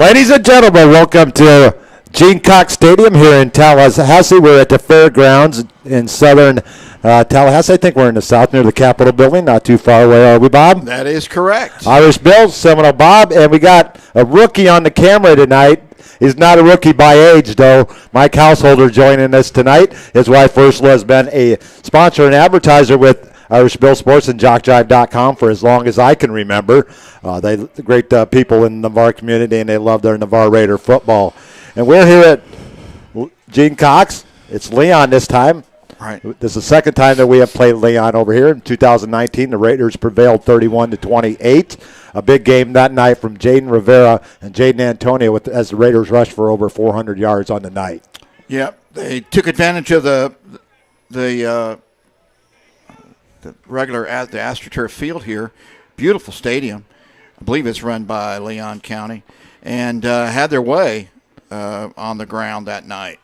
Ladies and gentlemen, welcome to Gene Cox Stadium here in Tallahassee. We're at the fairgrounds in southern Tallahassee. I think we're in the south near the Capitol building, not too far away, are we, Bob? That is correct. Irish Bill, Seminole Bob, and we got a rookie on the camera tonight. He's not a rookie by age, though. Mike Householder joining us tonight. His wife, Ursula, has been a sponsor and advertiser with Irish Bill Sports and JockJive.com for as long as I can remember. They're great people in the Navarre community, and they love their Navarre Raider football. And we're here at Gene Cox. It's Leon this time. Right. This is the second time that we have played Leon over here. In 2019, the Raiders prevailed 31-28. A big game that night from Jaden Rivera and Jaden Antonio as the Raiders rushed for over 400 yards on the night. Yep. They took advantage of the regular at the AstroTurf field here. Beautiful stadium. I believe it's run by Leon County. And had their way on the ground that night.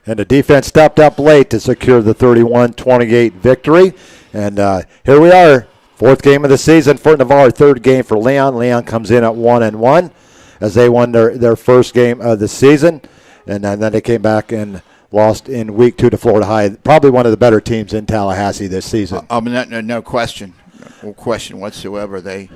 And the defense stepped up late to secure the 31-28 victory. And here we are, fourth game of the season for Navarre, third game for Leon. Leon comes in at 1-1 as they won their first game of the season. And then they came back and lost in week 2 to Florida High. Probably one of the better teams in Tallahassee this season. No question. No question whatsoever.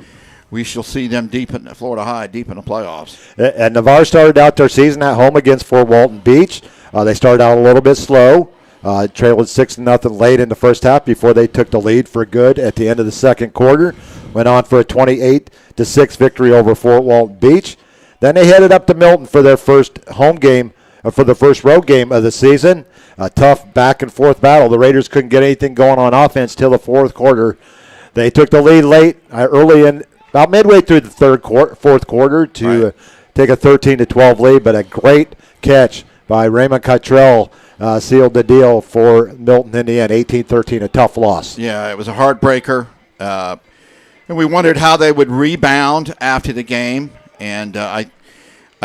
We shall see them deep in Florida High, deep in the playoffs. And Navarre started out their season at home against Fort Walton Beach. They started out a little bit slow, trailed 6-0 late in the first half before they took the lead for good at the end of the second quarter. Went on for a 28-6 victory over Fort Walton Beach. Then they headed up to Milton for their first home game, for the first road game of the season. A tough back-and-forth battle. The Raiders couldn't get anything going on offense till the fourth quarter. They took the lead late, early in, about midway through the fourth quarter to take a 13-12 lead, but a great catch by Raymond Cottrell sealed the deal for Milton in the end, 18-13, a tough loss. Yeah, it was a heartbreaker. And we wondered how they would rebound after the game, and I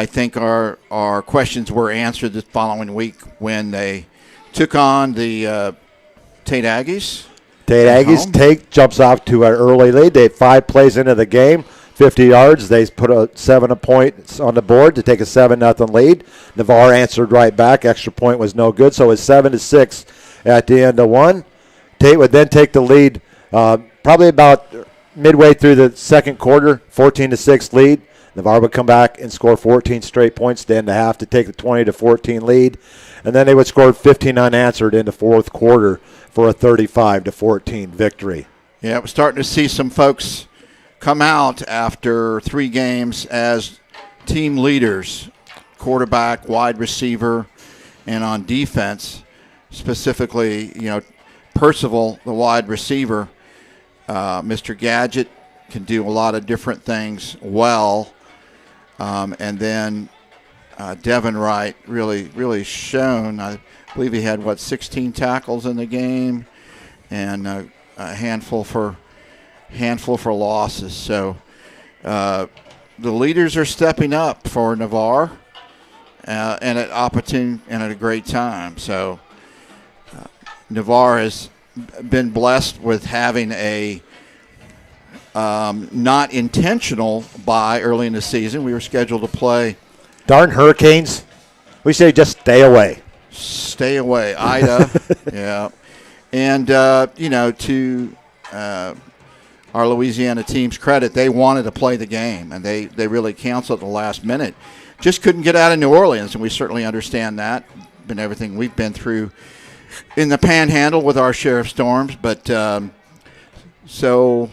think our questions were answered the following week when they took on the Tate Aggies. Tate jumps off to an early lead. They had 5 plays into the game, 50 yards. They put 7 points on the board to take a 7-0 lead. Navarre answered right back. Extra point was no good, so it's 7-6 at the end of one. Tate would then take the lead probably about midway through the second quarter, 14-6 lead. Navarre would come back and score 14 straight points to end the half to take the 20-14 lead. And then they would score 15 unanswered in the fourth quarter for a 35-14 victory. Yeah, we're starting to see some folks come out after 3 games as team leaders, quarterback, wide receiver, and on defense, specifically, Percival, the wide receiver, Mr. Gadget can do a lot of different things well. And then Devin Wright really shown. I believe he had 16 tackles in the game, and a handful for losses. So the leaders are stepping up for Navarre, and at opportune and at a great time. So Navarre has been blessed with having a not intentional bye early in the season. We were scheduled to play. Darn Hurricanes. We say just stay away. Stay away. Ida. Yeah. And, to our Louisiana team's credit, they wanted to play the game, and they really canceled at the last minute. Just couldn't get out of New Orleans, and we certainly understand that. Been everything we've been through in the Panhandle with our share of storms. But so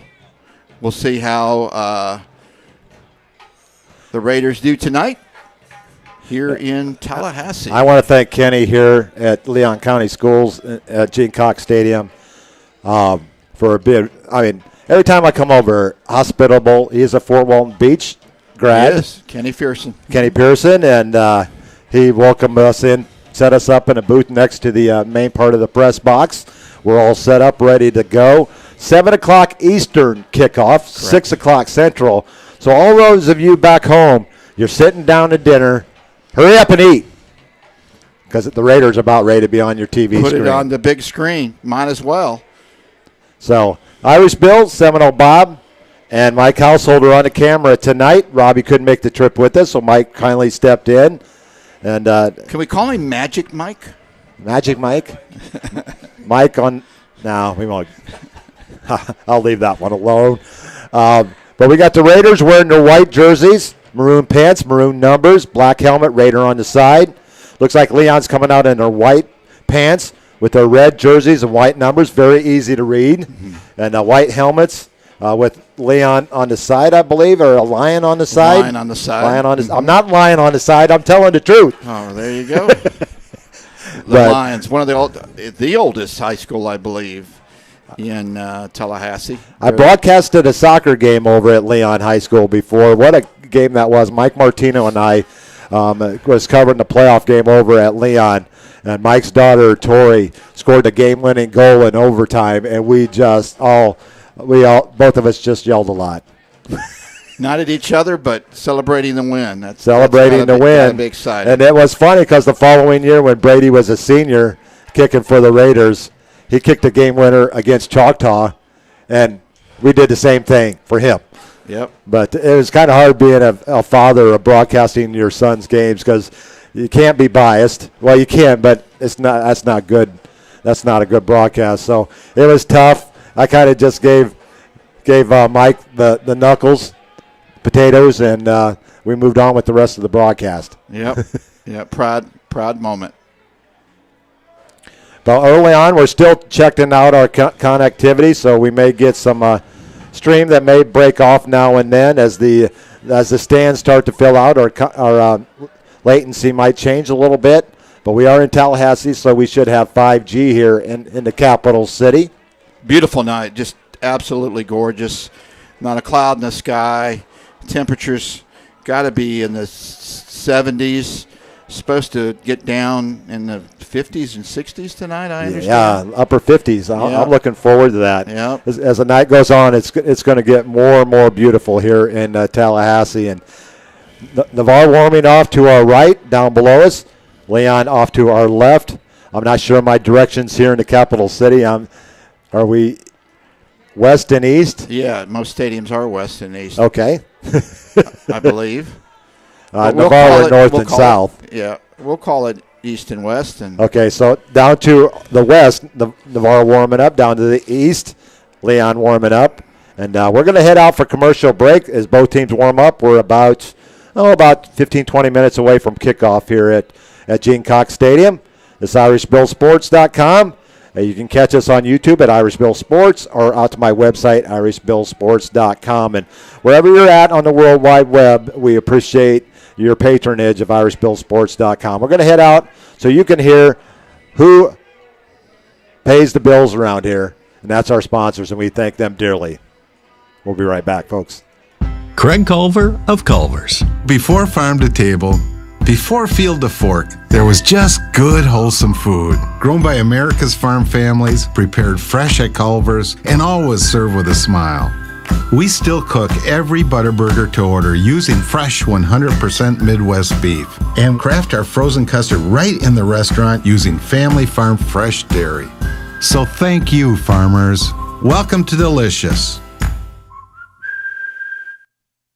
we'll see how the Raiders do tonight here in Tallahassee. I want to thank Kenny here at Leon County Schools at Gene Cox Stadium for a bit. I mean, every time I come over, hospitable. He is a Fort Walton Beach grad. Yes, Kenny Pearson, and he welcomed us in, set us up in a booth next to the main part of the press box. We're all set up, ready to go. 7 o'clock Eastern kickoff, correct. 6 o'clock Central. So all those of you back home, you're sitting down to dinner, hurry up and eat, because the Raiders are about ready to be on your TV screen. Put it on the big screen. Might as well. So Irish Bill, Seminole Bob, And Mike Householder on the camera tonight. Robbie couldn't make the trip with us, so Mike kindly stepped in. And can we call him Magic Mike? Magic Mike? Mike on – no, we won't. I'll leave that one alone. But we got the Raiders wearing their white jerseys, maroon pants, maroon numbers, black helmet, Raider on the side. Looks like Leon's coming out in their white pants with their red jerseys and white numbers. Very easy to read. Mm-hmm. And white helmets with Leon on the side, I believe, or a lion on the side. Lion on the side. Mm-hmm. I'm not lying on the side. I'm telling the truth. Oh, there you go. The Lions, one of the oldest high school, I believe, in Tallahassee. I broadcasted a soccer game over at Leon High School before. What a game that was. Mike Martino and I was covering the playoff game over at Leon. And Mike's daughter, Tori, scored the game-winning goal in overtime, and both of us just yelled a lot. Not at each other, but celebrating the win. That's the win. Gotta be exciting. And it was funny because the following year when Brady was a senior kicking for the Raiders, he kicked the game winner against Choctaw, and we did the same thing for him. Yep. But it was kind of hard being a father of broadcasting your son's games because you can't be biased. Well, you can, but that's not good. That's not a good broadcast. So it was tough. I kind of just gave Mike the knuckles, potatoes, and we moved on with the rest of the broadcast. Yep. Yeah. Proud moment. But early on, we're still checking out our connectivity, so we may get some stream that may break off now and then as the stands start to fill out. Our latency might change a little bit, but we are in Tallahassee, so we should have 5G here in the capital city. Beautiful night, just absolutely gorgeous. Not a cloud in the sky. Temperatures got to be in the 70s. Supposed to get down in the 50s and 60s tonight, I understand. Yeah, upper 50s. I'm looking forward to that. Yeah. As the night goes on, it's going to get more and more beautiful here in Tallahassee. And Navarre warming off to our right, down below us. Leon off to our left. I'm not sure my directions here in the capital city. Are we west and east? Yeah, most stadiums are west and east. Okay. I believe. Navarre, north and south. We'll call it east and west. Okay, so down to the west, Navarre warming up. Down to the east, Leon warming up. And we're going to head out for commercial break as both teams warm up. We're about 15, 20 minutes away from kickoff here at Gene Cox Stadium. It's IrishBillSports.com. You can catch us on YouTube at Irish Bill Sports or out to my website, IrishBillSports.com. And wherever you're at on the World Wide Web, we appreciate your patronage of IrishBillSports.com. We're going to head out so you can hear who pays the bills around here, and that's our sponsors, and we thank them dearly. We'll be right back, folks. Craig Culver of Culver's. Before farm to table, before field to fork, there was just good, wholesome food. Grown by America's farm families, prepared fresh at Culver's, and always served with a smile. We still cook every Butterburger to order using fresh 100% Midwest beef and craft our frozen custard right in the restaurant using family farm fresh dairy. So thank you, farmers. Welcome to Delicious.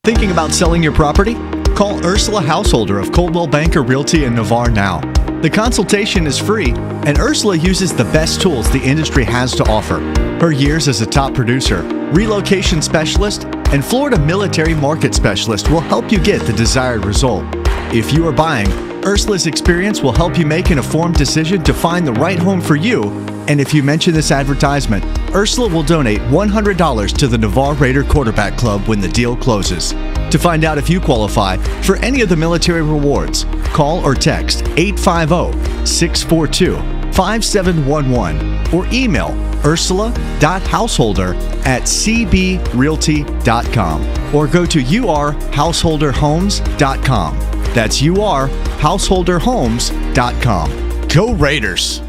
Thinking about selling your property? Call Ursula Householder of Coldwell Banker Realty in Navarre now. The consultation is free, and Ursula uses the best tools the industry has to offer. Her years as a top producer, relocation specialist, and Florida military market specialist will help you get the desired result. If you are buying, Ursula's experience will help you make an informed decision to find the right home for you. And if you mention this advertisement, Ursula will donate $100 to the Navarre Raider Quarterback Club when the deal closes. To find out if you qualify for any of the military rewards, call or text 850-642-5711 or email ursula.householder@cbrealty.com or go to urhouseholderhomes.com. That's urhouseholderhomes.com. Go Raiders!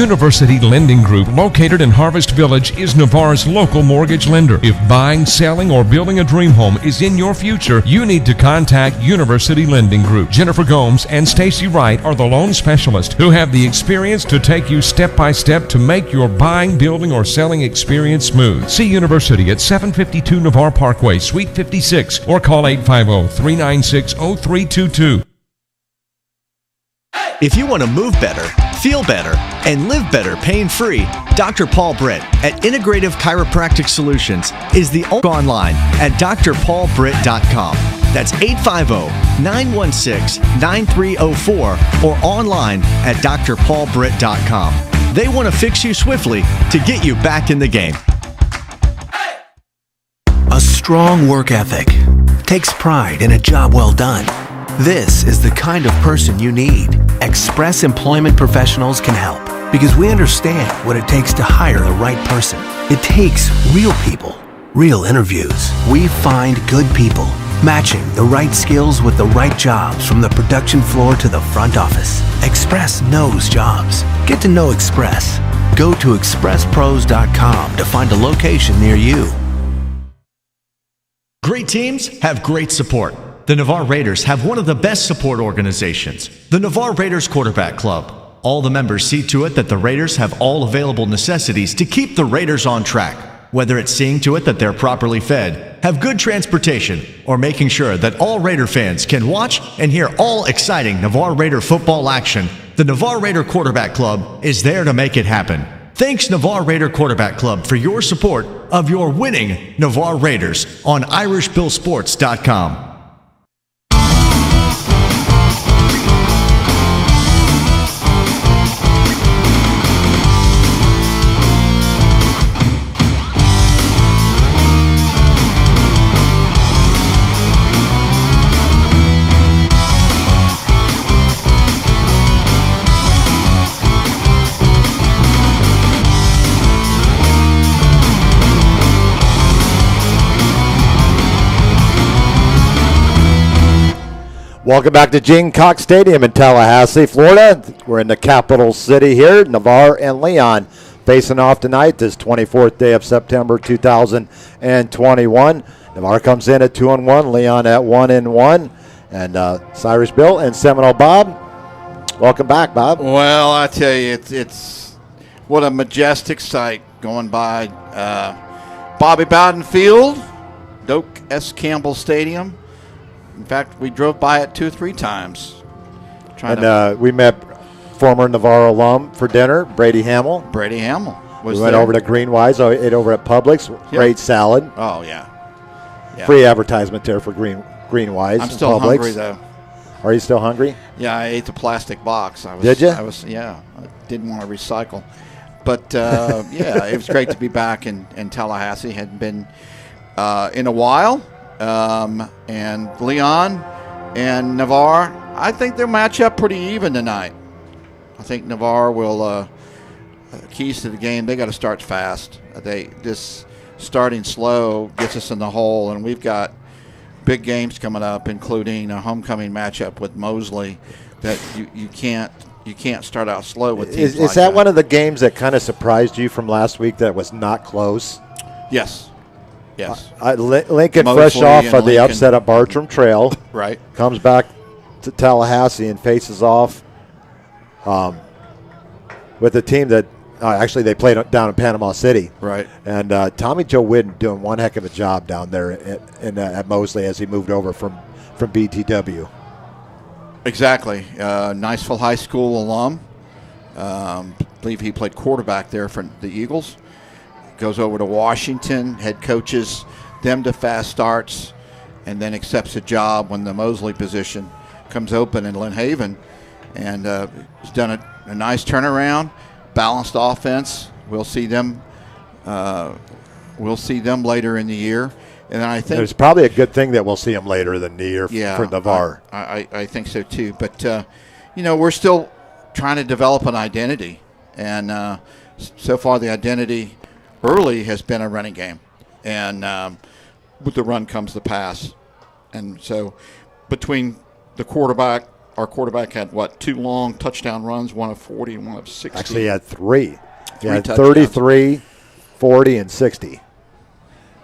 University Lending Group, located in Harvest Village, is Navarre's local mortgage lender. If buying, selling, or building a dream home is in your future, you need to contact University Lending Group. Jennifer Gomes and Stacy Wright are the loan specialists who have the experience to take you step by step to make your buying, building, or selling experience smooth. See University at 752 Navarre Parkway, Suite 56, or call 850-396-0322. If you want to move better, feel better, and live better pain-free, Dr. Paul Britt at Integrative Chiropractic Solutions is the only online at drpaulbritt.com. That's 850-916-9304 or online at drpaulbritt.com. They want to fix you swiftly to get you back in the game. A strong work ethic takes pride in a job well done. This is the kind of person you need. Express Employment Professionals can help because we understand what it takes to hire the right person. It takes real people, real interviews. We find good people, matching the right skills with the right jobs from the production floor to the front office. Express knows jobs. Get to know Express. Go to expresspros.com to find a location near you. Great teams have great support. The Navarre Raiders have one of the best support organizations, the Navarre Raiders Quarterback Club. All the members see to it that the Raiders have all available necessities to keep the Raiders on track, whether it's seeing to it that they're properly fed, have good transportation, or making sure that all Raider fans can watch and hear all exciting Navarre Raider football action. The Navarre Raider Quarterback Club is there to make it happen. Thanks, Navarre Raider Quarterback Club, for your support of your winning Navarre Raiders on IrishBillSports.com. Welcome back to Gene Cox Stadium in Tallahassee, Florida. We're in the capital city here. Navarre and Leon facing off tonight, this 24th day of September 2021. Navarre comes in at 2-1, Leon at 1-1. And Cyrus Bill and Seminole Bob. Welcome back, Bob. Well, I tell you, it's what a majestic sight going by Bobby Bowden Field, Doak S. Campbell Stadium. In fact, we drove by it 2 or 3 times. We met former Navarre alum for dinner, Brady Hamill. Brady Hamill was We went there. over to Greenwise, ate over at Publix. Yep. Great salad. Oh, yeah. Free advertisement there for Greenwise. I'm still Publix. hungry, though. Are you still hungry? Yeah, I ate the plastic box. Did you? I didn't want to recycle. But, yeah, it was great to be back in Tallahassee. Hadn't been in a while. And Leon and Navarre, I think they'll match up pretty even tonight. I think Navarre will, keys to the game, they got to start fast. This starting slow gets us in the hole, and we've got big games coming up, including a homecoming matchup with Mosley that you can't start out slow with teams Is that one of the games that kind of surprised you from last week that was not close? Yes. Lincoln, Mosley fresh off of the Lincoln. upset at Bartram Trail, Right. comes back to Tallahassee and faces off with a team that actually they played down in Panama City. Right. And Tommy Joe Whidden doing one heck of a job down there at Mosley as he moved over from BTW. Exactly. Niceville High School alum. Believe he played quarterback there for the Eagles. Goes over to Washington, head coaches them to fast starts, and then accepts a job when the Mosley position comes open in Lynn Haven. And he's done a nice turnaround, balanced offense. We'll see them. We'll see them later in the year. And I think it's probably a good thing that we'll see him later in the year for Navarre. I think so too. But we're still trying to develop an identity, and so far the identity early has been a running game, and with the run comes the pass. And so between the quarterback, our quarterback had, 2 long touchdown runs, one of 40 and one of 60. Actually, he had 3. He had touchdowns. 33, 40, and 60.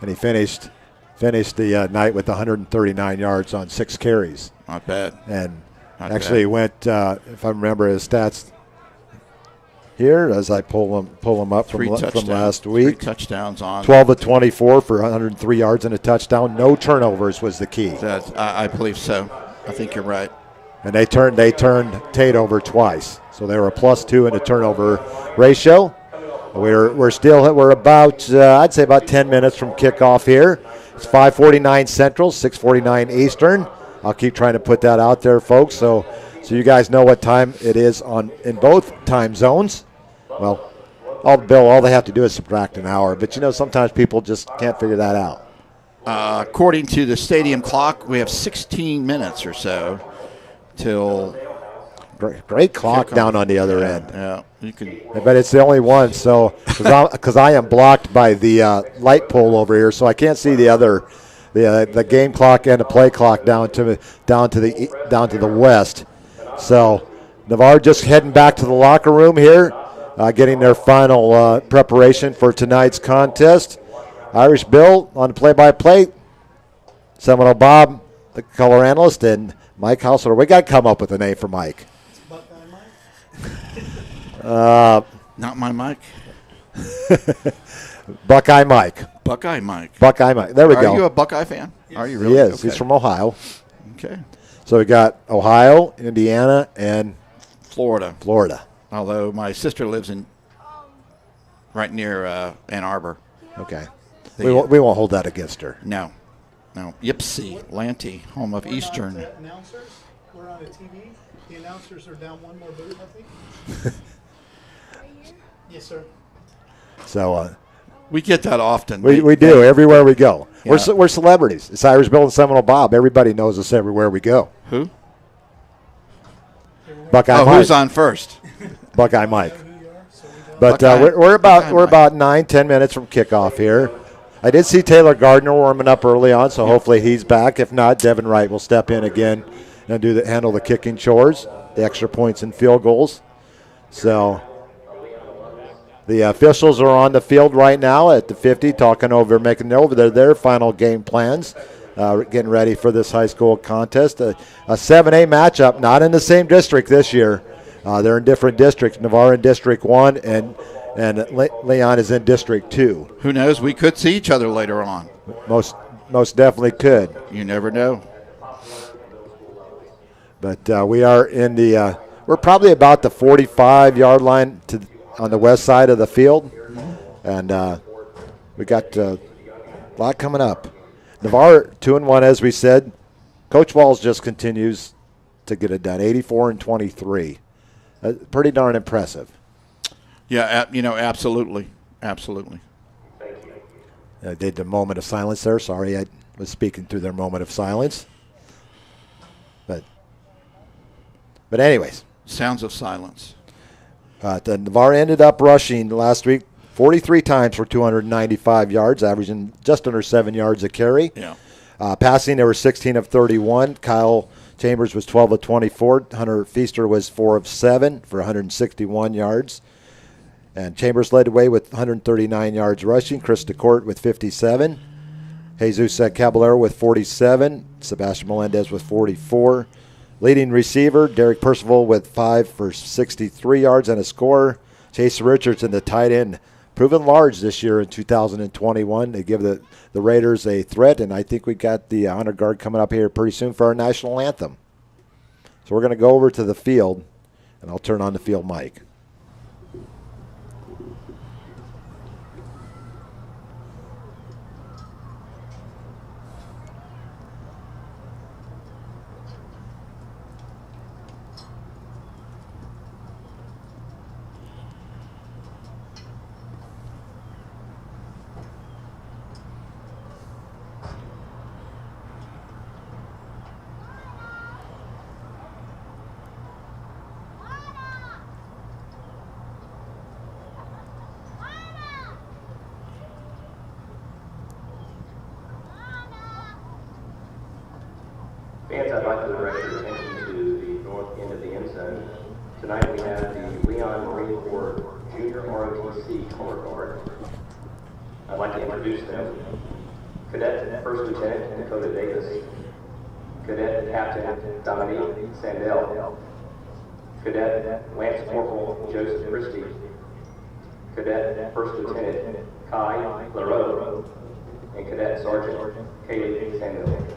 And he finished the night with 139 yards on 6 carries. Not bad. And Not actually bad. went, if I remember his stats here, as I pull them up from last week. 3 touchdowns on. 12 of 24 for 103 yards and a touchdown. No turnovers was the key. I believe so. I think you're right. And they turned Tate over twice, so they were a +2 in the turnover ratio. We're about I'd say about 10 minutes from kickoff here. It's 5:49 Central, 6:49 Eastern. I'll keep trying to put that out there, folks, so you guys know what time it is in both time zones. Well, all they have to do is subtract an hour, but sometimes people just can't figure that out. According to the stadium clock, we have 16 minutes or so till great clock down on the other end. Yeah, you can. But it's the only one, so because I am blocked by the light pole over here, so I can't see the game clock and the play clock down to the west. So Navarre just heading back to the locker room here, getting their final preparation for tonight's contest. Irish Bill on the play-by-play. Seminole Bob, the color analyst, and Mike Hausler. We got to come up with a name for Mike. Not my Mike. Buckeye Mike. Buckeye Mike. Buckeye Mike. There we go. Are you a Buckeye fan? Yes. Are you really? He is. Okay. He's from Ohio. Okay. So we got Ohio, Indiana, and Florida. Although my sister lives right near Ann Arbor. Okay. We won't hold that against her. No. Ypsi, Lanty, home of Eastern. Announcers, we're on a TV. The announcers are down one more booth, I think. Yes, sir. So we get that often. We do everywhere we go. Yeah. We're celebrities. It's Irish Bill and Seminole Bob. Everybody knows us everywhere we go. Who? Buckeye Mike. Who's on first? Buckeye Mike. But Buckeye, we're about 9-10 minutes from kickoff here. I did see Taylor Gardner warming up early on, so hopefully he's back. If not, Devin Wright will step in again and handle the kicking chores, the extra points and field goals. So the officials are on the field right now at the 50, making over their final game plans, getting ready for this high school contest. A 7A matchup, not in the same district this year. They're in different districts. Navarre in District 1 and Leon is in District 2. Who knows? We could see each other later on. Most definitely could. You never know. But we are we're probably about the 45-yard line on the west side of the field. And we got a lot coming up. Navarre 2-1, as we said. Coach Walls just continues to get it done, 84-23. Pretty darn impressive. Yeah, absolutely. I did the moment of silence there. Sorry, I was speaking through their moment of silence. But anyways. Sounds of silence. The Navarre ended up rushing last week 43 times for 295 yards, averaging just under 7 yards a carry. Yeah. Passing, they were 16 of 31. Kyle Chambers was 12 of 24. Hunter Feaster was 4 of 7 for 161 yards. And Chambers led the way with 139 yards rushing. Chris DeCourt with 57. Jesus Caballero with 47. Sebastian Melendez with 44. Leading receiver, Derek Percival with 5 for 63 yards and a score. Chase Richardson, the tight end, proven large this year in 2021. They give the Raiders a threat, and I think we got the honor guard coming up here pretty soon for our national anthem. So we're going to go over to the field, and I'll turn on the field mic. Fans, I'd like to direct your attention to the north north end of the end zone. Tonight we have the Leon Marine Corps Junior ROTC color guard. I'd like to introduce them. Cadet First Lieutenant Dakota Davis. Cadet Captain Dominique Sandell. Cadet Lance Corporal Joseph Christie. Cadet First Lieutenant Kai Leroux. And Cadet Sergeant Kaylee Sandell.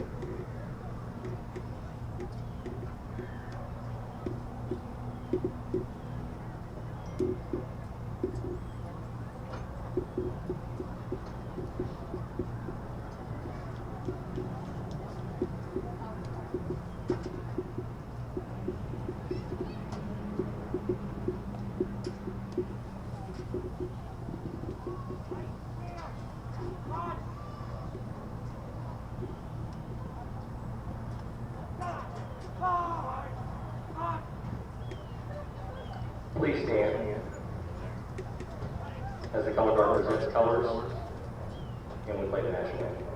Please stand as the color guard presents colors and we play the national anthem.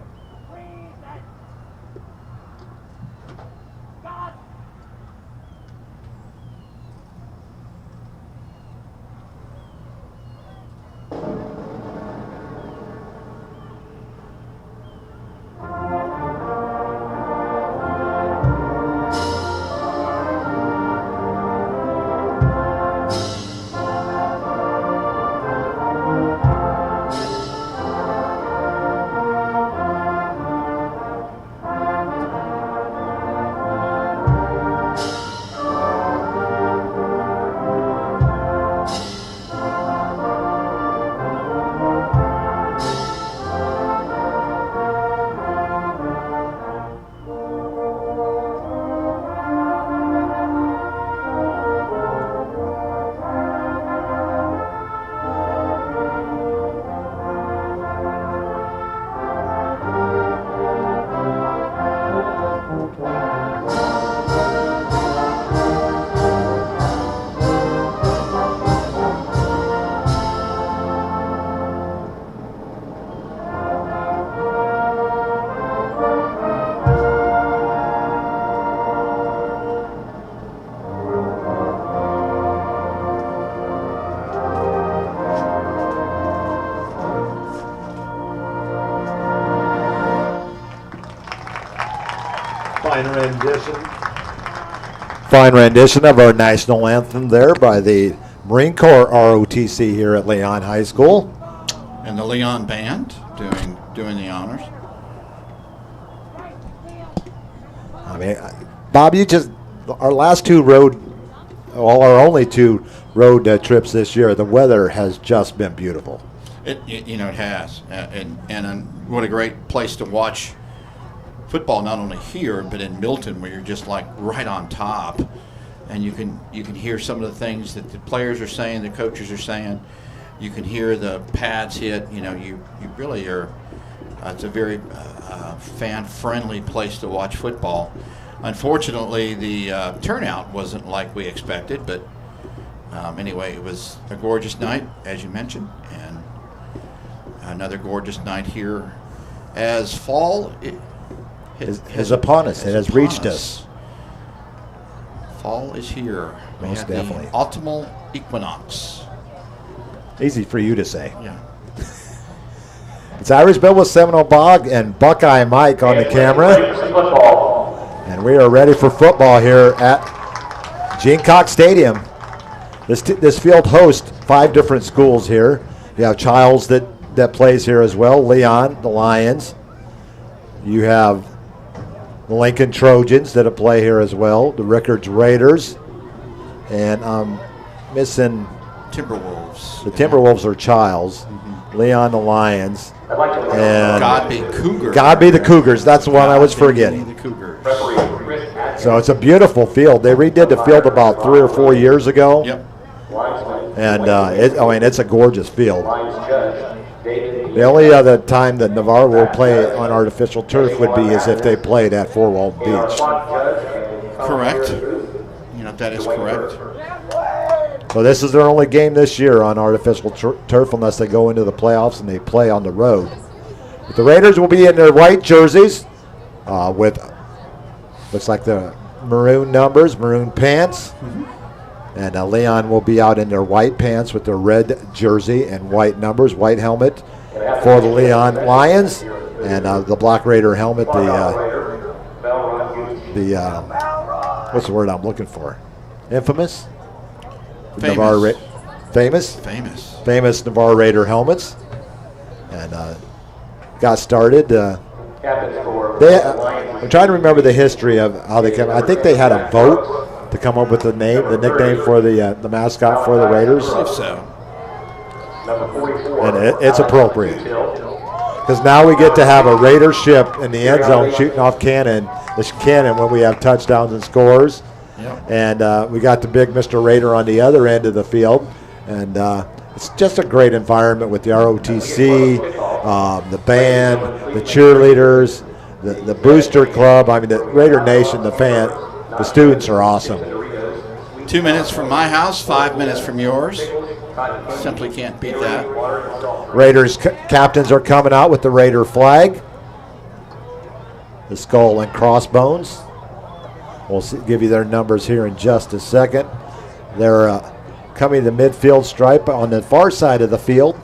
Fine rendition of our national anthem there by the Marine Corps ROTC here at Leon High School. And the Leon Band doing the honors. I mean, Bob, our last two our only two road trips this year, the weather has just been beautiful. It has. And what a great place to watch football, not only here but in Milton, where you're just like right on top, and you can hear some of the things that the players are saying, the coaches are saying. You can hear the pads hit. You really are. It's a very fan-friendly place to watch football. Unfortunately, the turnout wasn't like we expected, but anyway, it was a gorgeous night, as you mentioned, and another gorgeous night here as fall is upon us. It has reached us. Fall is here. Most definitely. Autumnal equinox. Easy for you to say. Yeah. It's Irish Bill with Seminole Bog and Buckeye Mike on the camera. And we are ready for football here at Gene Cox Stadium. This field hosts 5 different schools here. You have Childs that plays here as well. Leon, the Lions. You have the Lincoln Trojans that play here as well. The Rickards Raiders. And I'm missing Timberwolves. The Timberwolves are Childs. Mm-hmm. Leon, the Lions. And Godby Cougars. Godby the Cougars. That's the one I was forgetting. The Cougars. So it's a beautiful field. They redid the field about 3 or 4 years ago. Yep. And it's a gorgeous field. The only other time that Navarre will play on artificial turf would be as if they played at Fort Walton Beach. Correct. That is correct. So this is their only game this year on artificial turf unless they go into the playoffs and they play on the road. But the Raiders will be in their white jerseys with looks like the maroon numbers, maroon pants. And Leon will be out in their white pants with their red jersey and white numbers, white helmet for the Leon Lions. And the Black Raider helmet, what's the word I'm looking for? Infamous? Famous. Navarre famous? Famous. Famous Navarre Raider helmets. And got started. I'm trying to remember the history of how they came. I think they had a vote to come up with the nickname for the mascot for the Raiders. I believe so. And it's appropriate. Because now we get to have a Raider ship in the end zone shooting off cannon when we have touchdowns and scores. Yep. And we got the big Mr. Raider on the other end of the field. And it's just a great environment with the ROTC, the band, the cheerleaders, the booster club. I mean, the Raider Nation, the students are awesome. 2 minutes from my house, 5 minutes from yours. Simply can't beat that. Raiders captains are coming out with the Raider flag, the skull and crossbones. We'll give you their numbers here in just a second. They're coming to the midfield stripe on the far side of the field.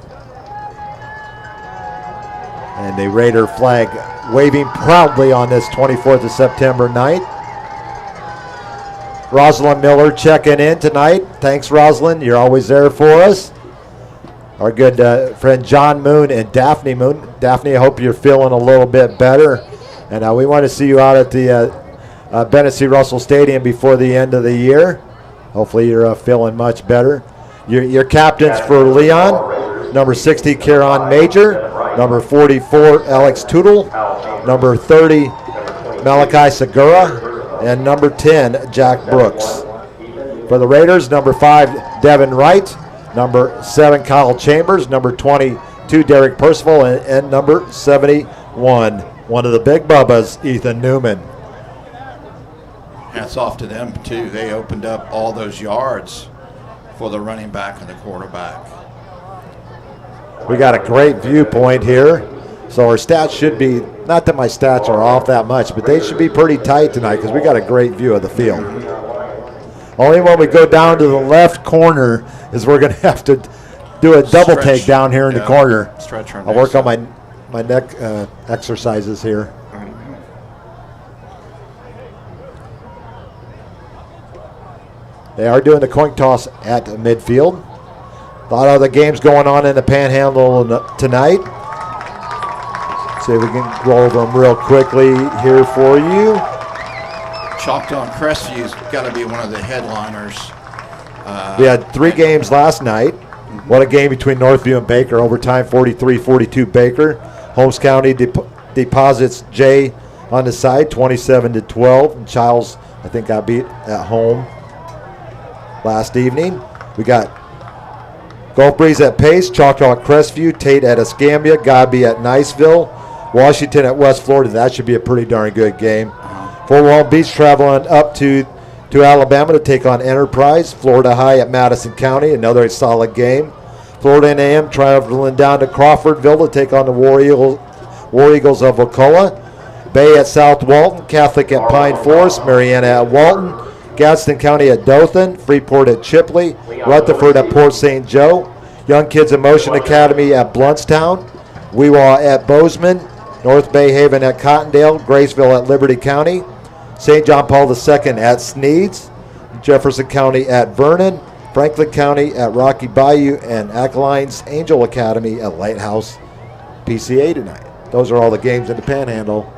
And the Raider flag waving proudly on this 24th of September night. Rosalind Miller checking in tonight. Thanks, Rosalind. You're always there for us. Our good friend John Moon and Daphne Moon. Daphne, I hope you're feeling a little bit better. And we want to see you out at the Bennett C. Russell Stadium before the end of the year. Hopefully you're feeling much better. Your captains for Leon, number 60, Kieran Major. Number 44, Alex Tootle. Number 30, Malachi Segura. And number 10, Jack Brooks. For the Raiders, number 5, Devin Wright. Number 7, Kyle Chambers. Number 22, Derek Percival. And number 71, one of the big bubbas, Ethan Newman. Hats off to them, too. They opened up all those yards for the running back and the quarterback. We got a great viewpoint here. So our stats should be, not that my stats are off that much, but they should be pretty tight tonight because we got a great view of the field. Only when we go down to the left corner is we're going to have to do a double take down here in the corner. Stretch our I'll work on my neck exercises here. They are doing the coin toss at midfield. A lot of other games going on in the Panhandle tonight. See if we can go over them real quickly here for you. Chalked on Crestview's got to be one of the headliners. We had 3 games last night. What a game between Northview and Baker. Overtime 43-42 Baker. Holmes County deposits Jay on the side 27-12. And Childs, I think, got beat at home last evening. We got Gulf Breeze at Pace, Choctaw at Crestview, Tate at Escambia, Godby at Niceville, Washington at West Florida. That should be a pretty darn good game. Fort Walton Beach traveling up to Alabama to take on Enterprise. Florida High at Madison County, another solid game. Florida A&M traveling down to Crawfordville to take on the War Eagles of Wakulla. Bay at South Walton, Catholic at Pine Forest, Mariana at Walton, Gadsden County at Dothan, Freeport at Chipley, Rutherford at Port St. Joe, Young Kids in Motion Academy at Bluntstown, Weewaw at Bozeman, North Bay Haven at Cottondale, Graceville at Liberty County, St. John Paul II at Sneeds, Jefferson County at Vernon, Franklin County at Rocky Bayou, and Acklines Angel Academy at Lighthouse PCA tonight. Those are all the games in the Panhandle,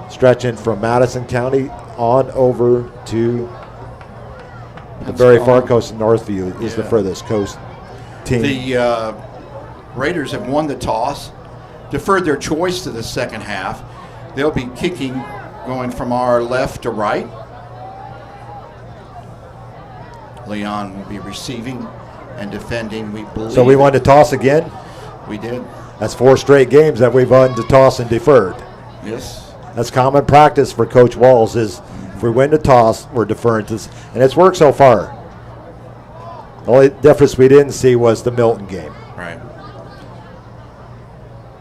stretching from Madison County on over to the very far coast of Northview is the furthest coast team. The Raiders have won the toss, deferred their choice to the second half. They'll be kicking going from our left to right. Leon will be receiving and defending, we believe. So we won the toss again? We did. That's 4 straight games that we've won the toss and deferred. Yes. That's common practice for Coach Walls is if we win the toss, we're deferring to this. And it's worked so far. The only difference we didn't see was the Milton game. Right.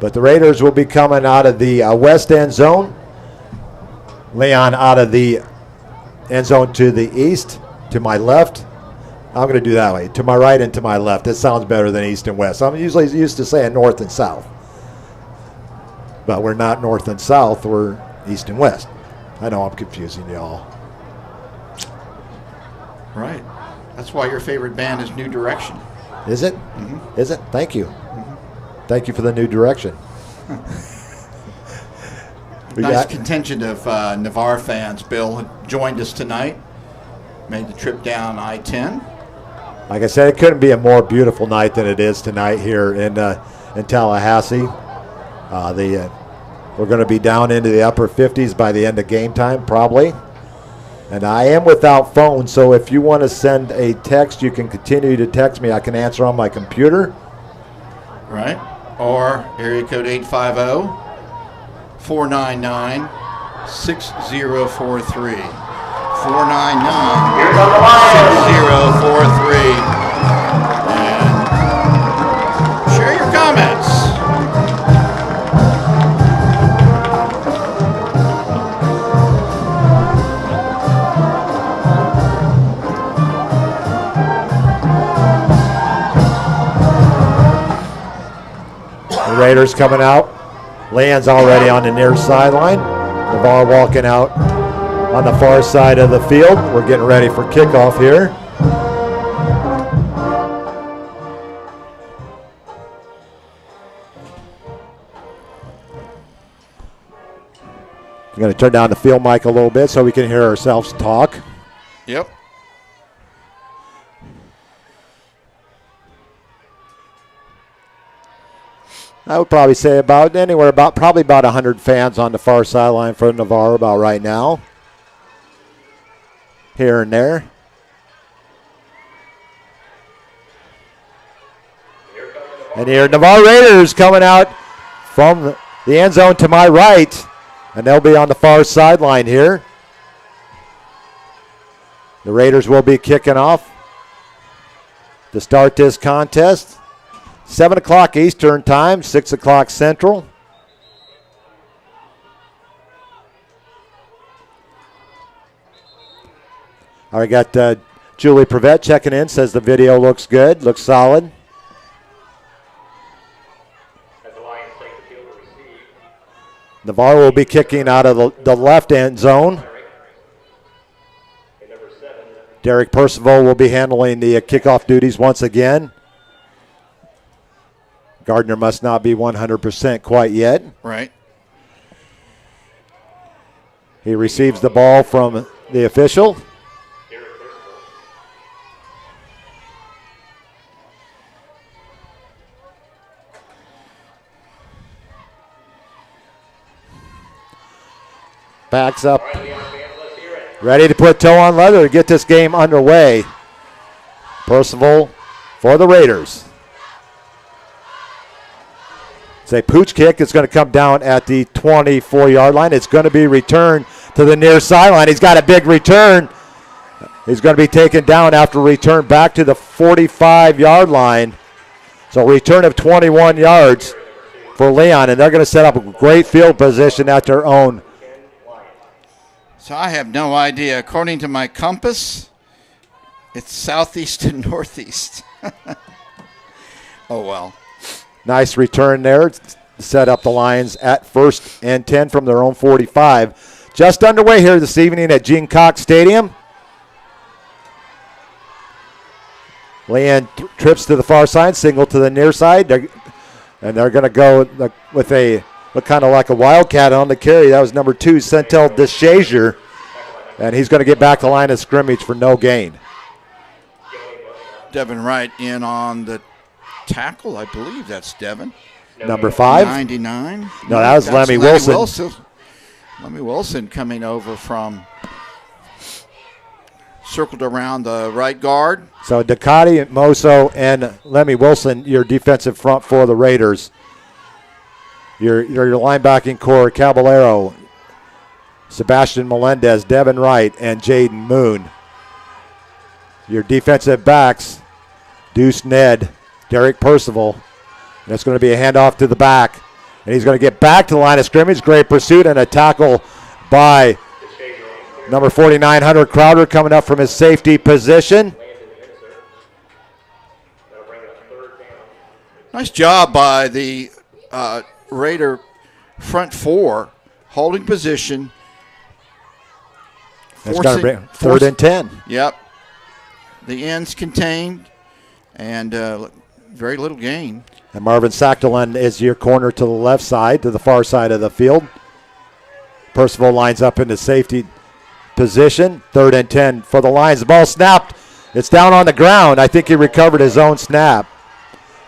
But the Raiders will be coming out of the west end zone. Leon out of the end zone to the east, to my left. I'm going to do that way, to my right and to my left. That sounds better than east and west. I'm usually used to saying north and south. But we're not north and south, we're east and west. I know I'm confusing y'all. Right. That's why your favorite band is New Direction. Is it? Mm-hmm. Is it? Thank you. Thank you for the new direction. Nice contingent of Navarre fans. Bill joined us tonight. Made the trip down I-10. Like I said, it couldn't be a more beautiful night than it is tonight here in Tallahassee. We're going to be down into the upper 50s by the end of game time, probably. And I am without phone, so if you want to send a text, you can continue to text me. I can answer on my computer. Right. Or area code 850-499-6043. 499-6043. And share your comments. The Raiders coming out. Land's already on the near sideline. Navarre walking out on the far side of the field. We're getting ready for kickoff here. I'm going to turn down the field mic a little bit so we can hear ourselves talk. Yep. I would probably say probably about 100 fans on the far sideline for Navarre about right now. Here and there. And here, Navarre Raiders coming out from the end zone to my right. And they'll be on the far sideline here. The Raiders will be kicking off to start this contest. 7 o'clock Eastern time, 6 o'clock Central. All right, got Julie Prevette checking in, says the video looks good, looks solid. Navarre will be kicking out of the left end zone. Derek Percival will be handling the kickoff duties once again. Gardner must not be 100% quite yet. Right. He receives the ball from the official. Backs up. Ready to put toe on leather to get this game underway. Percival for the Raiders. It's a pooch kick. It's going to come down at the 24-yard line. It's going to be returned to the near sideline. He's got a big return. He's going to be taken down after return back to the 45-yard line. So return of 21 yards for Leon, and they're going to set up a great field position at their own. So I have no idea. According to my compass, it's southeast and northeast. Oh, well. Nice return there. Set up the Lions at 1st and 10 from their own 45. Just underway here this evening at Gene Cox Stadium. Leon trips to the far side, single to the near side. They're going to go with a look kind of like a wildcat on the carry. That was number 2, Centel Deshazier. And he's going to get back to line of scrimmage for no gain. Devin Wright in on the tackle. I believe that's Devin. Number 5? 99. No, that was Lemmy Wilson. Lemmy Wilson coming over from circled around the right guard. So Ducati, Moso, and Lemmy Wilson, your defensive front for the Raiders. Your linebacking core, Caballero, Sebastian Melendez, Devin Wright, and Jaden Moon. Your defensive backs, Deuce Ned, Derek Percival. And it's going to be a handoff to the back. And he's going to get back to the line of scrimmage. Great pursuit and a tackle by Number 49, Hunter Crowder, coming up from his safety position. Nice job by the Raider front four, holding position. It's going to bring 3rd and 10. Yep. The ends contained, and very little gain. And Marvin Sachdalen is your corner to the left side, to the far side of the field. Percival lines up in the safety position. 3rd and 10 for the Lions. The ball snapped. It's down on the ground. I think he recovered his own snap.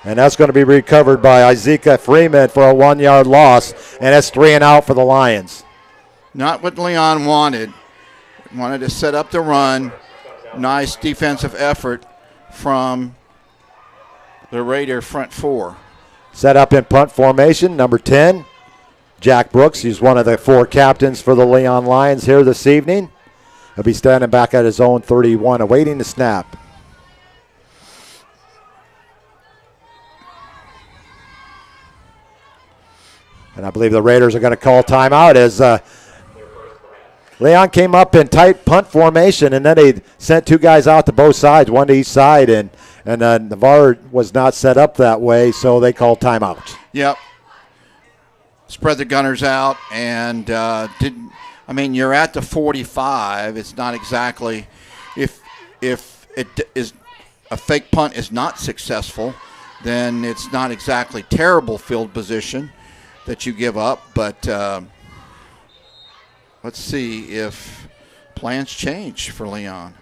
And that's going to be recovered by Isaiah Freeman for a 1-yard loss. And that's 3 and out for the Lions. Not what Leon wanted. Wanted to set up the run. Nice defensive effort from the Raider front four. Set up in punt formation, number 10. Jack Brooks, he's one of the 4 captains for the Leon Lions here this evening. He'll be standing back at his own 31, awaiting the snap. And I believe the Raiders are going to call timeout as Leon came up in tight punt formation, and then they sent 2 guys out to both sides, one to each side, and Navarre was not set up that way, so they called timeout. Yep. Spread the gunners out, and you're at the 45. It's not exactly, if it is a fake punt is not successful, then it's not exactly terrible field position that you give up, but let's see if plans change for Leon.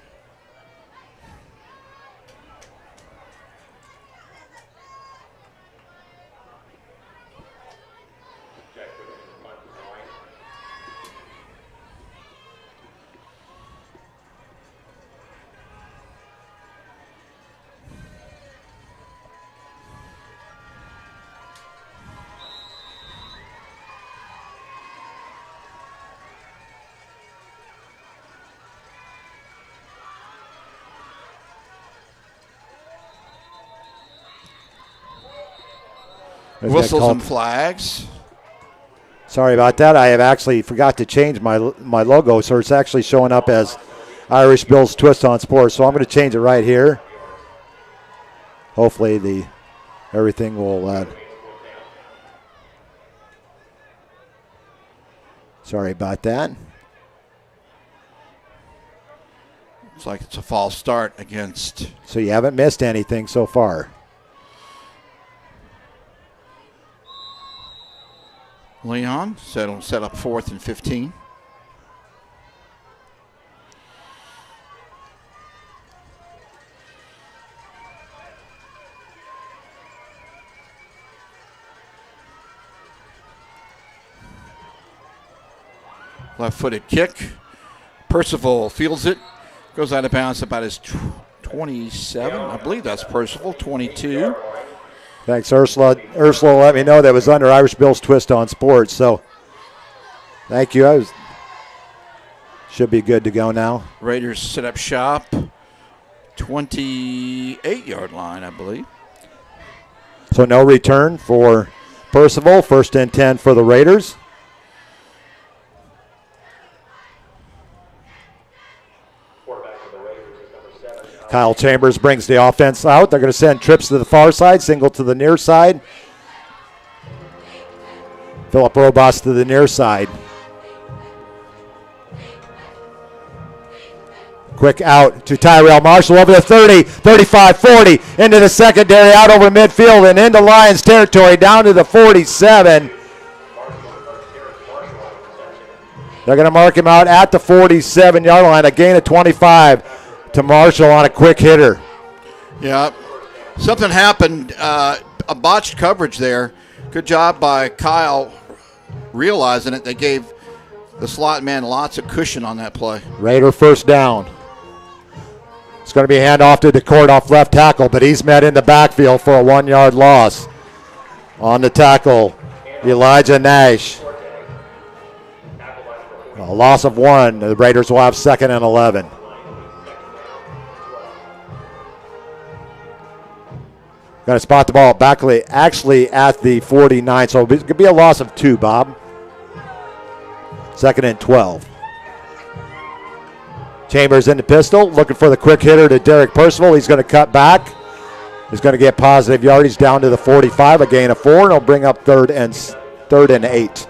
Whistles and flags. Sorry about that. I have actually forgot to change my logo, so it's actually showing up as Irish Bill's Twist on Sports. So I'm going to change it right here. Hopefully everything will. Sorry about that. Looks like it's a false start against. So you haven't missed anything so far. Leon set up 4th and 15. Left-footed kick. Percival fields it. Goes out of bounds about his 27. I believe that's Percival, 22. Thanks, Ursula. Ursula let me know that was under Irish Bill's Twist on Sports. So, thank you. Should be good to go now. Raiders set up shop. 28-yard line, I believe. So, no return for Percival. 1st and 10 for the Raiders. Kyle Chambers brings the offense out. They're going to send trips to the far side, single to the near side. Philip Robas to the near side. Quick out to Tyrell Marshall over the 30, 35, 40, into the secondary, out over midfield and into Lions territory, down to the 47. They're going to mark him out at the 47-yard line, a gain of 25 to Marshall on a quick hitter. Yeah, something happened, a botched coverage there. Good job by Kyle realizing it. They gave the slot man lots of cushion on that play. Raider 1st down. It's going to be a handoff to DeCourt, left tackle, but he's met in the backfield for a 1-yard loss. On the tackle, Elijah Nash. A loss of 1. The Raiders will have 2nd and 11. Going to spot the ball back actually at the 49, so it could be a loss of 2, Bob. 2nd and 12. Chambers in the pistol, looking for the quick hitter to Derek Percival. He's going to cut back. He's going to get positive yardage down to the 45, a gain of 4, and he'll bring up third and 8.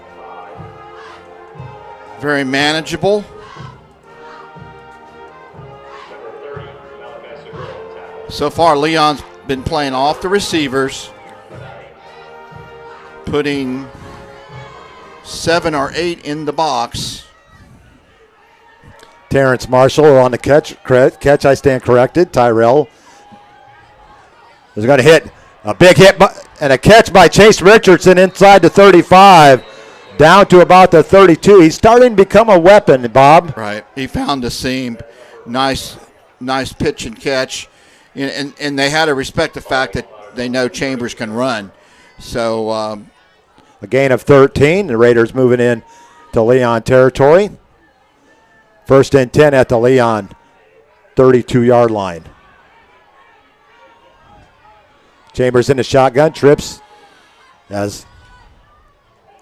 Very manageable. So far, Leon's been playing off the receivers, putting 7 or 8 in the box. Terrence Marshall on the catch. I stand corrected. Tyrell is going to hit a big hit and a catch by Chase Richardson inside the 35, down to about the 32. He's starting to become a weapon, Bob. Right. He found the seam. Nice pitch and catch. And they had to respect the fact that they know Chambers can run. So a gain of 13. The Raiders moving in to Leon territory. 1st and 10 at the Leon 32-yard line. Chambers in the shotgun, trips as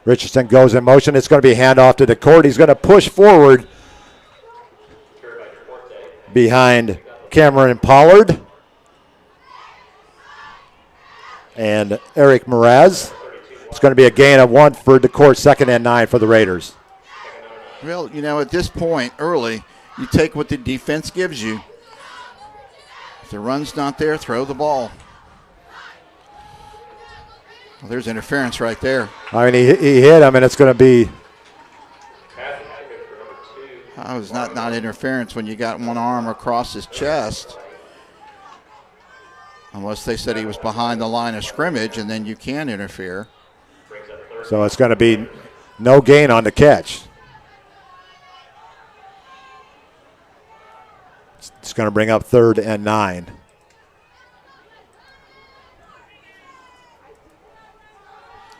Richardson goes in motion. It's going to be a handoff to the court. He's going to push forward behind Cameron Pollard and Eric Mraz. It's going to be a gain of 1 for the court, 2nd and 9 for the Raiders. Well, at this point, early, you take what the defense gives you. If the run's not there, throw the ball. Well, there's interference right there. I mean, he hit him, and it's going to be. How is not interference when you got one arm across his chest? Unless they said he was behind the line of scrimmage, and then you can interfere. So it's going to be no gain on the catch. It's going to bring up 3rd and 9.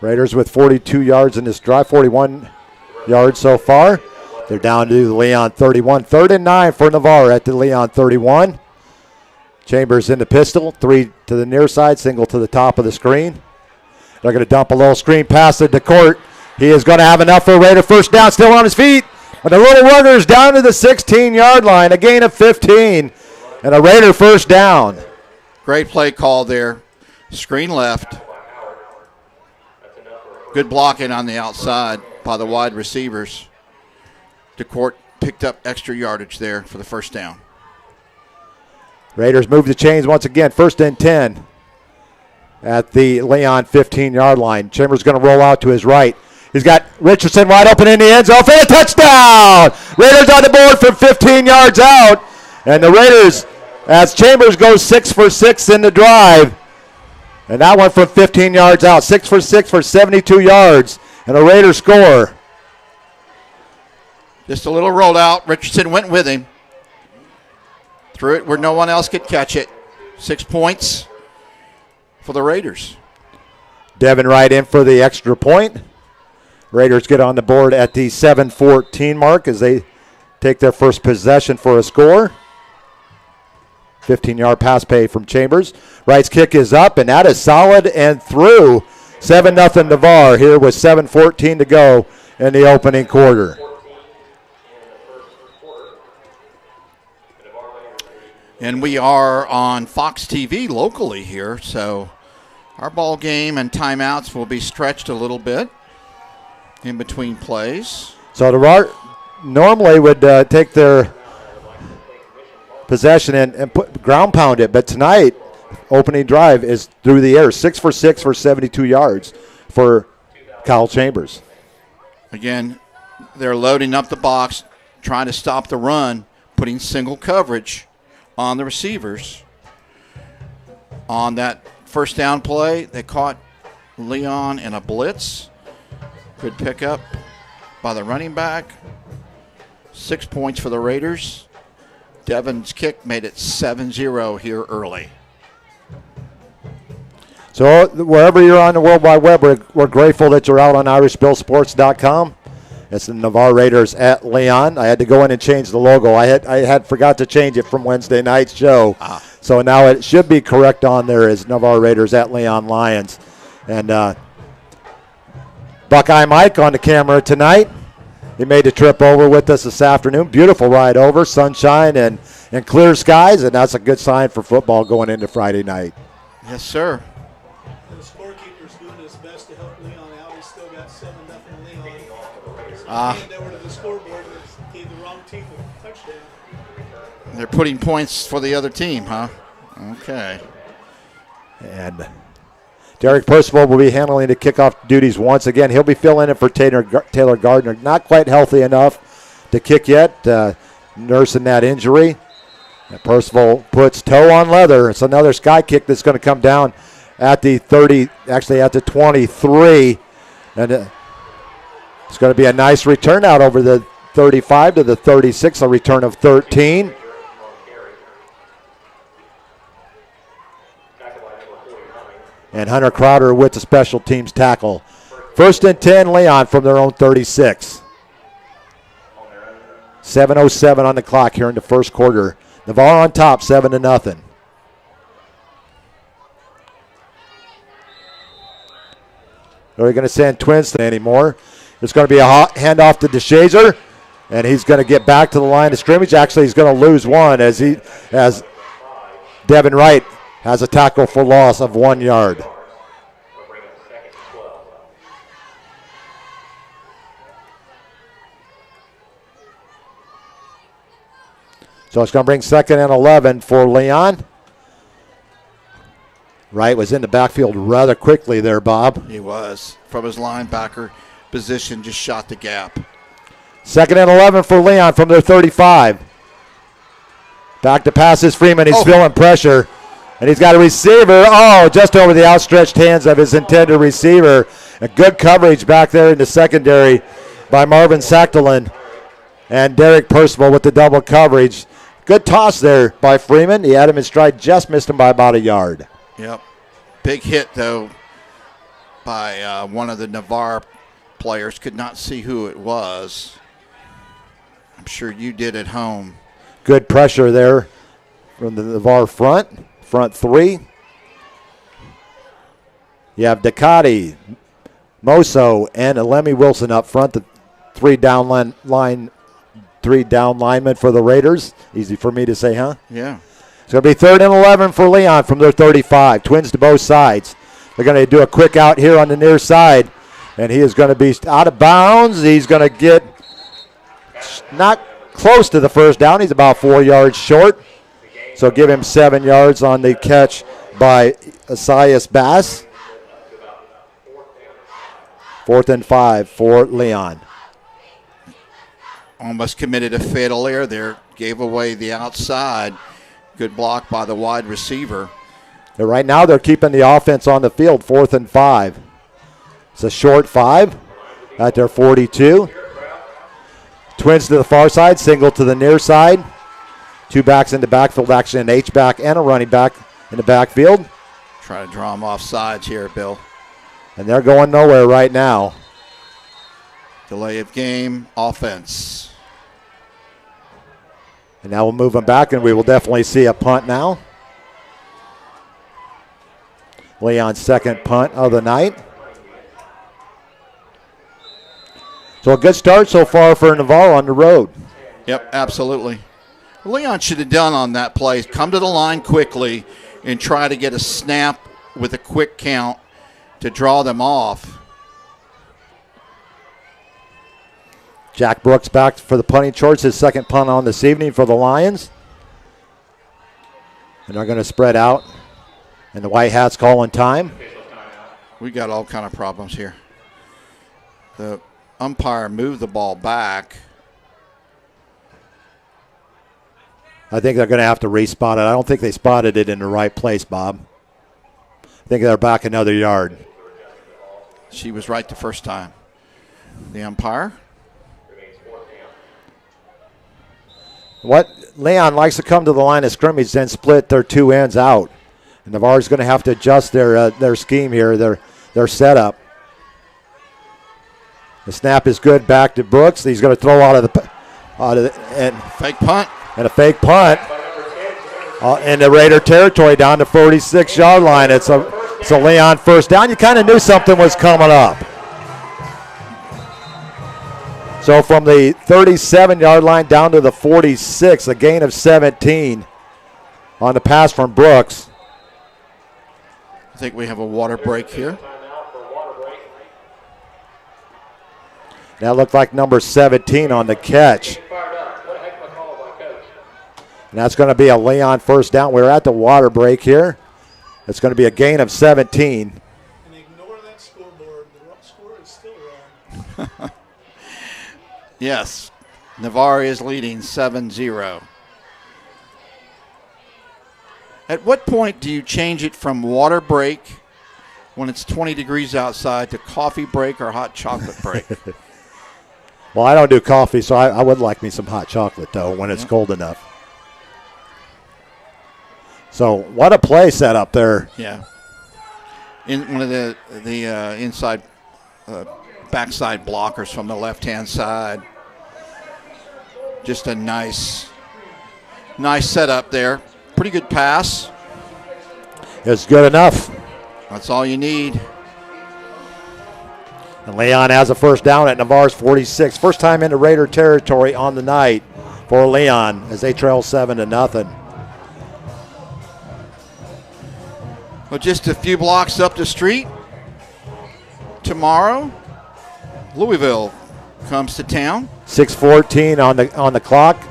Raiders with 42 yards in this drive, 41 yards so far. They're down to the Leon 31. 3rd and 9 for Navarre at the Leon 31. Chambers in the pistol, 3 to the near side, single to the top of the screen. They're going to dump a little screen pass to Court. He is going to have enough for a Raider first down, still on his feet. And the little runner's down to the 16-yard line, a gain of 15, and a Raider first down. Great play call there. Screen left. Good blocking on the outside by the wide receivers. DeCourt picked up extra yardage there for the first down. Raiders move the chains once again. 1st and 10 at the Leon 15-yard line. Chambers going to roll out to his right. He's got Richardson wide open in the end zone for a touchdown. Raiders on the board from 15 yards out. And the Raiders, as Chambers goes 6 for 6 in the drive. And that one from 15 yards out. 6 for 6 for 72 yards. And a Raider score. Just a little rollout. Richardson went with him. Threw it where no one else could catch it. 6 points for the Raiders. Devin Wright in for the extra point. Raiders get on the board at the 7:14 mark as they take their first possession for a score. 15-yard pass play from Chambers. Wright's kick is up, and that is solid and through. 7-0 Navarre here with 7:14 to go in the opening quarter. And we are on Fox TV locally here, so our ball game and timeouts will be stretched a little bit in between plays. So the normally would take their possession and put ground pound it, but tonight opening drive is through the air. 6 for 6 for 72 yards for Kyle Chambers. Again, they're loading up the box, trying to stop the run, putting single coverage on the receivers. On that first down play, they caught Leon in a blitz. Good pickup by the running back. 6 points for the Raiders. Devin's kick made it 7-0 here early. So wherever you're on the World Wide Web, we're grateful that you're out on IrishBillSports.com. It's the Navarre Raiders at Leon. I had to go in and change the logo. I had forgot to change it from Wednesday night's show. So now it should be correct on there as Navarre Raiders at Leon Lions. And Buckeye Mike on the camera tonight. He made the trip over with us this afternoon. Beautiful ride over, sunshine and clear skies, and that's a good sign for football going into Friday night. Yes, sir. The scorekeeper's doing his best to help Leon out. He's still got 7-0 Leon. So he handed over to the scoreboard and gave the wrong team a touchdown. They're putting points for the other team, huh? Okay. And Derek Percival will be handling the kickoff duties once again. He'll be filling in for Taylor Gardner. Not quite healthy enough to kick yet, nursing that injury. And Percival puts toe on leather. It's another sky kick that's going to come down at the 30, actually at the 23. And it's going to be a nice return out over the 35 to the 36, a return of 13. And Hunter Crowder with the special teams tackle. 1st and 10, Leon from their own 36. 7:07 on the clock here in the first quarter. Navarre on top, 7-0. They're going to send twins anymore. It's going to be a handoff to DeShazer, and he's going to get back to the line of scrimmage. Actually, he's going to lose one as Devin Wright has a tackle for loss of 1 yard. So it's going to bring 2nd and 11 for Leon. Wright was in the backfield rather quickly there, Bob. He was. From his linebacker position, just shot the gap. 2nd and 11 for Leon from their 35. Back to passes Freeman. He's feeling pressure. And he's got a receiver. Oh, just over the outstretched hands of his intended receiver. A good coverage back there in the secondary by Marvin Sachtelin. And Derek Percival with the double coverage. Good toss there by Freeman. He had him in stride, just missed him by about a yard. Yep. Big hit, though, by one of the Navarre players. Could not see who it was. I'm sure you did at home. Good pressure there from the Navarre front three. You have Ducati, Moso, and Lemmy Wilson up front, the three down linemen for the Raiders. Easy for me to say, huh? Yeah. It's going to be 3rd and 11 for Leon from their 35. Twins to both sides. They're going to do a quick out here on the near side, and he is going to be out of bounds. He's going to get not close to the first down. He's about 4 yards short. So give him 7 yards on the catch by Asias Bass. 4th and 5 for Leon. Almost committed a fatal error there. Gave away the outside. Good block by the wide receiver. And right now they're keeping the offense on the field, 4th and 5. It's a short 5 at their 42. Twins to the far side, single to the near side. Two backs in the backfield, actually an H-back and a running back in the backfield. Try to draw them off sides here, Bill. And they're going nowhere right now. Delay of game, offense. And now we'll move them back, and we will definitely see a punt now. Leon's 2nd punt of the night. So a good start so far for Navarre on the road. Yep, absolutely. Leon should have done on that play, come to the line quickly and try to get a snap with a quick count to draw them off. Jack Brooks back for the punting shorts, his 2nd punt on this evening for the Lions. And they're going to spread out. And the White Hats calling time. We got all kind of problems here. The umpire moved the ball back. I think they're going to have to respot it. I don't think they spotted it in the right place, Bob. I think they're back another yard. She was right the first time. The umpire. What Leon likes to come to the line of scrimmage, then split their two ends out. And Navarre's going to have to adjust their scheme here, their setup. The snap is good back to Brooks. He's going to throw out of the and fake punt. And a fake punt in the Raider territory down to 46-yard line. It's a Leon first down. You kind of knew something was coming up. So from the 37-yard line down to the 46, a gain of 17 on the pass from Brooks. I think we have a water break here. That looked like number 17 on the catch. And that's going to be a Leon first down. We're at the water break here. It's going to be a gain of 17. And ignore that scoreboard. The score is still wrong. Yes, Navarre is leading 7-0. At what point do you change it from water break when it's 20 degrees outside to coffee break or hot chocolate break? Well, I don't do coffee, so I would like me some hot chocolate, though, when it's cold enough. So what a play set up there. Yeah. In one of the inside backside blockers from the left-hand side. Just a nice setup there. Pretty good pass. It's good enough. That's all you need. And Leon has a first down at Navarre's 46. First time into Raider territory on the night for Leon as they trail 7-0. Well, just a few blocks up the street. Tomorrow, Louisville comes to town. 6:14 on the clock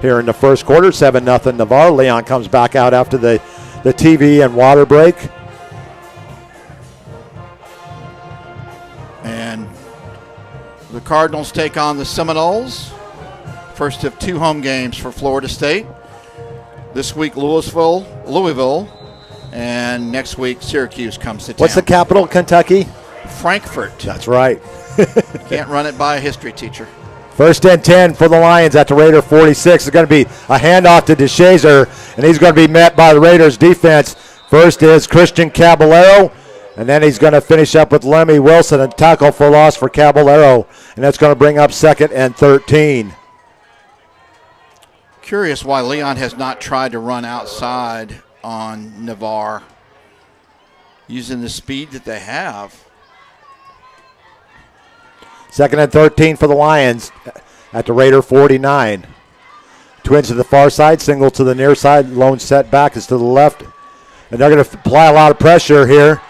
here in the first quarter. 7-0 Navarre. Leon comes back out after the TV and water break. And the Cardinals take on the Seminoles. First of two home games for Florida State. This week, Louisville. And next week, Syracuse comes to town. What's the capital, Kentucky? Frankfurt. That's right. Can't run it by a history teacher. First and 10 for the Lions at the Raider 46. It's going to be a handoff to DeShazer, and he's going to be met by the Raiders defense. First is Christian Caballero, and then he's going to finish up with Lemmy Wilson and tackle for loss for Caballero, and that's going to bring up 2nd and 13. Curious why Leon has not tried to run outside on Navarre using the speed that they have. 2nd and 13 for the Lions at the Raider 49. Twins to the far side, single to the near side, lone setback is to the left. And they're going to apply a lot of pressure here.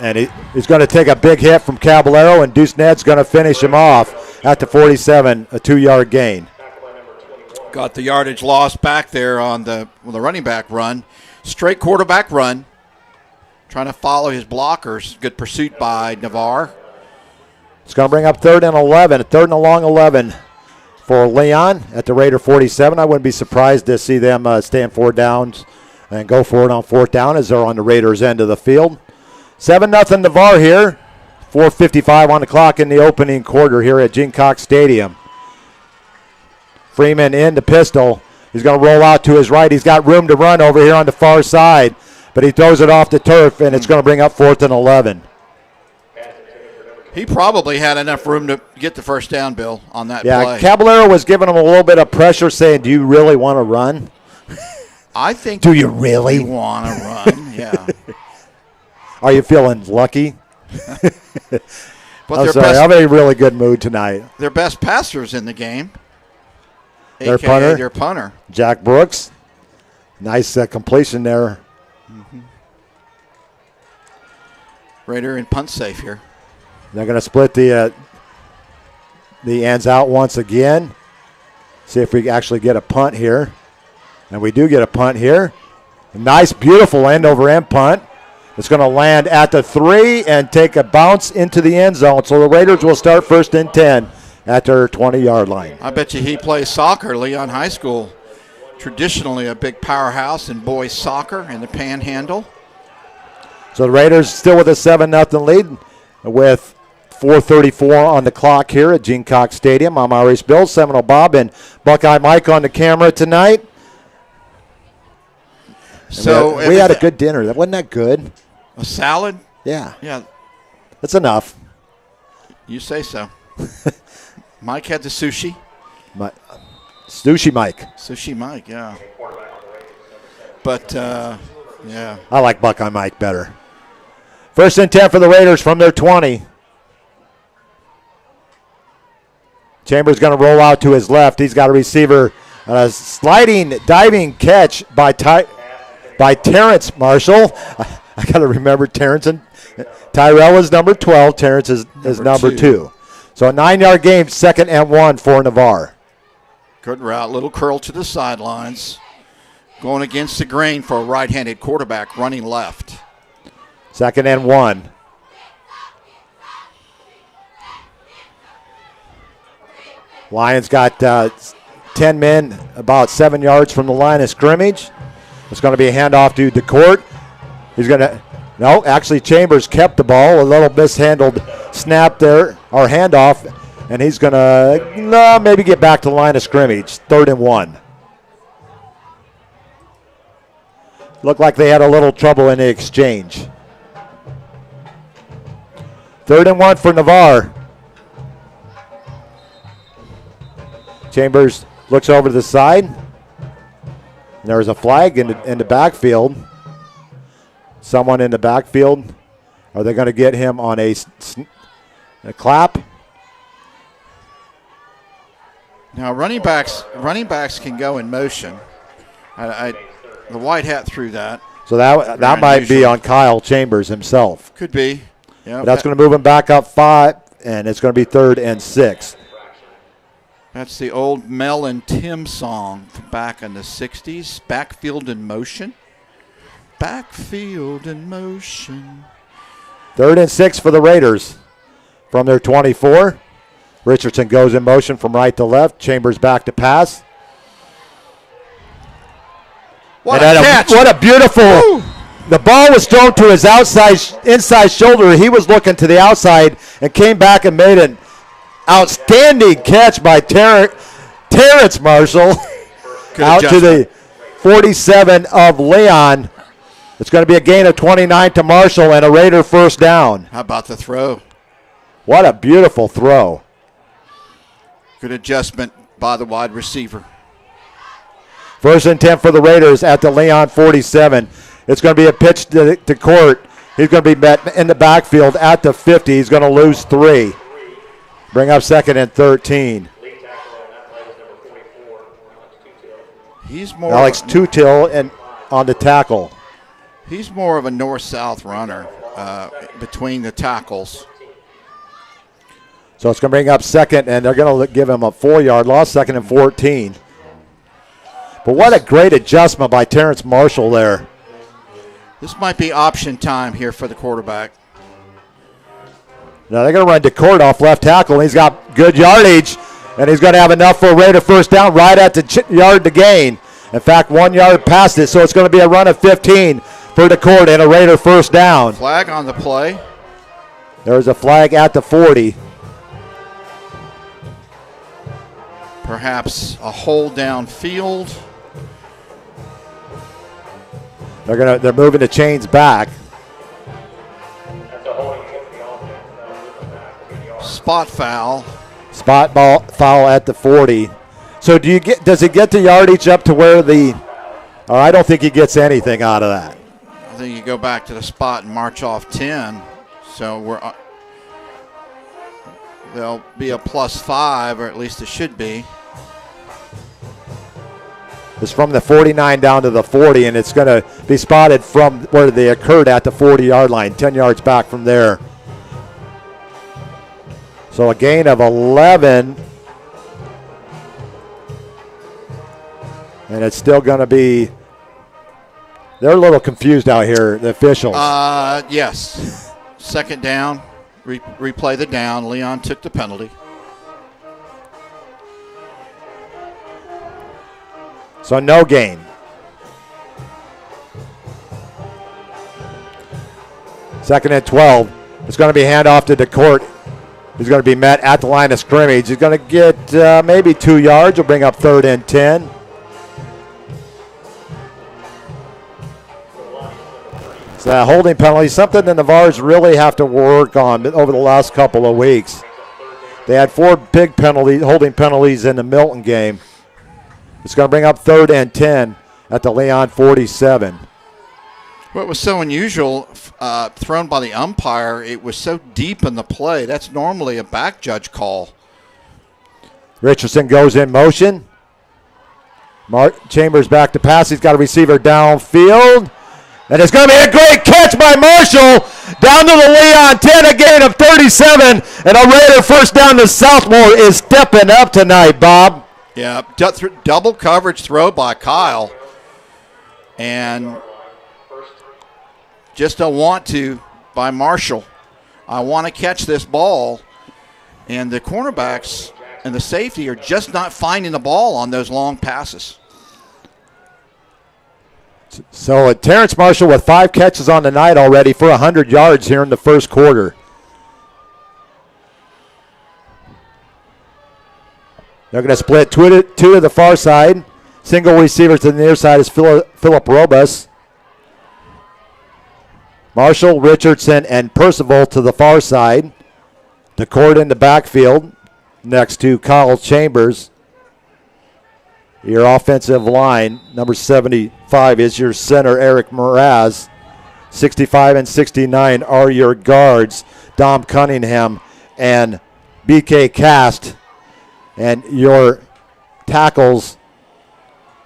And he's going to take a big hit from Caballero, and Deuce Ned's going to finish him off at the 47, a 2-yard gain. Got the yardage loss back there on the running back run. Straight quarterback run. Trying to follow his blockers. Good pursuit by Navarre. It's going to bring up 3rd and 11, a 3rd and a long 11 for Leon at the Raider 47. I wouldn't be surprised to see them stand 4 downs and go for it on 4th down as they're on the Raiders' end of the field. 7-0 Navarre here. 4:55 on the clock in the opening quarter here at Gene Cox Stadium. Freeman in the pistol. He's going to roll out to his right. He's got room to run over here on the far side, but he throws it off the turf, and it's going to bring up 4th and 11. He probably had enough room to get the first down, Bill, on that play. Yeah, Caballero was giving him a little bit of pressure, saying, do you really want to run? I think. Do you really want to run? Yeah. Are you feeling lucky? But I'm in a really good mood tonight. Their best passer's in the game. Their punter. Jack Brooks. Nice completion there. Mm-hmm. Raider in punt safe here. They're going to split the ends out once again. See if we actually get a punt here. And we do get a punt here. A nice, beautiful end-over-end punt. It's going to land at the 3 and take a bounce into the end zone. So the Raiders will start 1st and 10 at their 20-yard line. I bet you he plays soccer. Leon High School, traditionally a big powerhouse in boys soccer in the Panhandle. So the Raiders still with a 7-0 lead with 4:34 on the clock here at Gene Cox Stadium. I'm Irish Bill, Seminole Bob, and Buckeye Mike on the camera tonight. So we had a good dinner. Wasn't that good? A salad? Yeah. Yeah. That's enough. You say so. Mike had the sushi. Sushi Mike. Sushi Mike, yeah. But, yeah. I like Buckeye Mike better. 1st and 10 for the Raiders from their 20. Chambers going to roll out to his left. He's got a receiver. A sliding, diving catch by Terrence Marshall. I got to remember Terrence and Tyrell is number 12. Terrence is number 2. So a 9-yard game, 2nd and 1 for Navarre. Good route, little curl to the sidelines. Going against the grain for a right-handed quarterback running left. 2nd and 1. Lions got 10 men about 7 yards from the line of scrimmage. It's going to be a handoff to DeCourt. He's going to, no, actually Chambers kept the ball. A little mishandled snap there, or handoff, and he's going to maybe get back to the line of scrimmage. 3rd and 1. Looked like they had a little trouble in the exchange. 3rd and 1 for Navarre. Chambers looks over to the side. There's a flag in the backfield. Someone in the backfield. Are they going to get him on a clap? Now running backs can go in motion. The white hat threw that. So that might be on Kyle Chambers himself. Could be. Yeah. That's going to move him back up 5, and it's going to be 3rd and 6. That's the old Mel and Tim song from back in the 60s. Backfield in motion. Backfield in motion. 3rd and 6 for the Raiders from their 24. Richardson goes in motion from right to left. Chambers back to pass. What a catch. What a beautiful. Woo. The ball was thrown to his inside shoulder. He was looking to the outside and came back and made an outstanding catch by Terrence Marshall out to the 47 of Leon. It's going to be a gain of 29 to Marshall and a Raider first down. How about the throw? What a beautiful throw. Good adjustment by the wide receiver. 1st and 10 for the Raiders at the Leon 47. It's going to be a pitch to Court. He's going to be met in the backfield at the 50. He's going to lose 3. Bring up 2nd and 13. He's more Alex Tutil and on the tackle. He's more of a north-south runner between the tackles. So it's going to bring up 2nd, and they're going to give him a 4-yard loss, 2nd and 14. But what a great adjustment by Terrence Marshall there. This might be option time here for the quarterback. Now they're going to run DeCourt off left tackle, and he's got good yardage, and he's going to have enough for a Raider first down right at the yard to gain. In fact, 1 yard past it, so it's going to be a run of 15 for DeCourt and a Raider first down. Flag on the play. There's a flag at the 40. Perhaps a hold downfield. They're moving the chains back. Spot foul. Spot ball foul at the 40. So does he get the yardage up to where I don't think he gets anything out of that. I think you go back to the spot and march off 10. So there'll be a +5, or at least it should be. It's from the 49 down to the 40, and it's going to be spotted from where they occurred at the 40-yard line, 10 yards back from there. So a gain of 11. And it's still going to be, they're a little confused out here, the officials. Yes. 2nd down. Replay the down. Leon took the penalty. So no gain. Second and 12. It's going to be handoff to DeCourt. He's going to be met at the line of scrimmage. He's going to get maybe 2 yards. He'll bring up 3rd and 10. So that holding penalty, something the Navarres really have to work on over the last couple of weeks. They had 4 big holding penalties in the Milton game. It's going to bring up 3rd and 10 at the Leon 47. What was so unusual, thrown by the umpire, it was so deep in the play. That's normally a back judge call. Richardson goes in motion. Chambers back to pass. He's got a receiver downfield. And it's going to be a great catch by Marshall. Down to the Leon 10, a gain of 37. And a Raider first down to Southmore is stepping up tonight, Bob. Yeah, double coverage throw by Kyle. And just a want to by Marshall. I want to catch this ball. And the cornerbacks and the safety are just not finding the ball on those long passes. So Terrence Marshall with 5 catches on the night already for 100 yards here in the first quarter. They're going to split two to the far side. Single receiver to the near side is Philip Robus. Marshall, Richardson, and Percival to the far side. DeCourt in the backfield next to Kyle Chambers. Your offensive line, number 75, is your center, Eric Mraz. 65 and 69 are your guards, Dom Cunningham and BK Cast. And your tackles,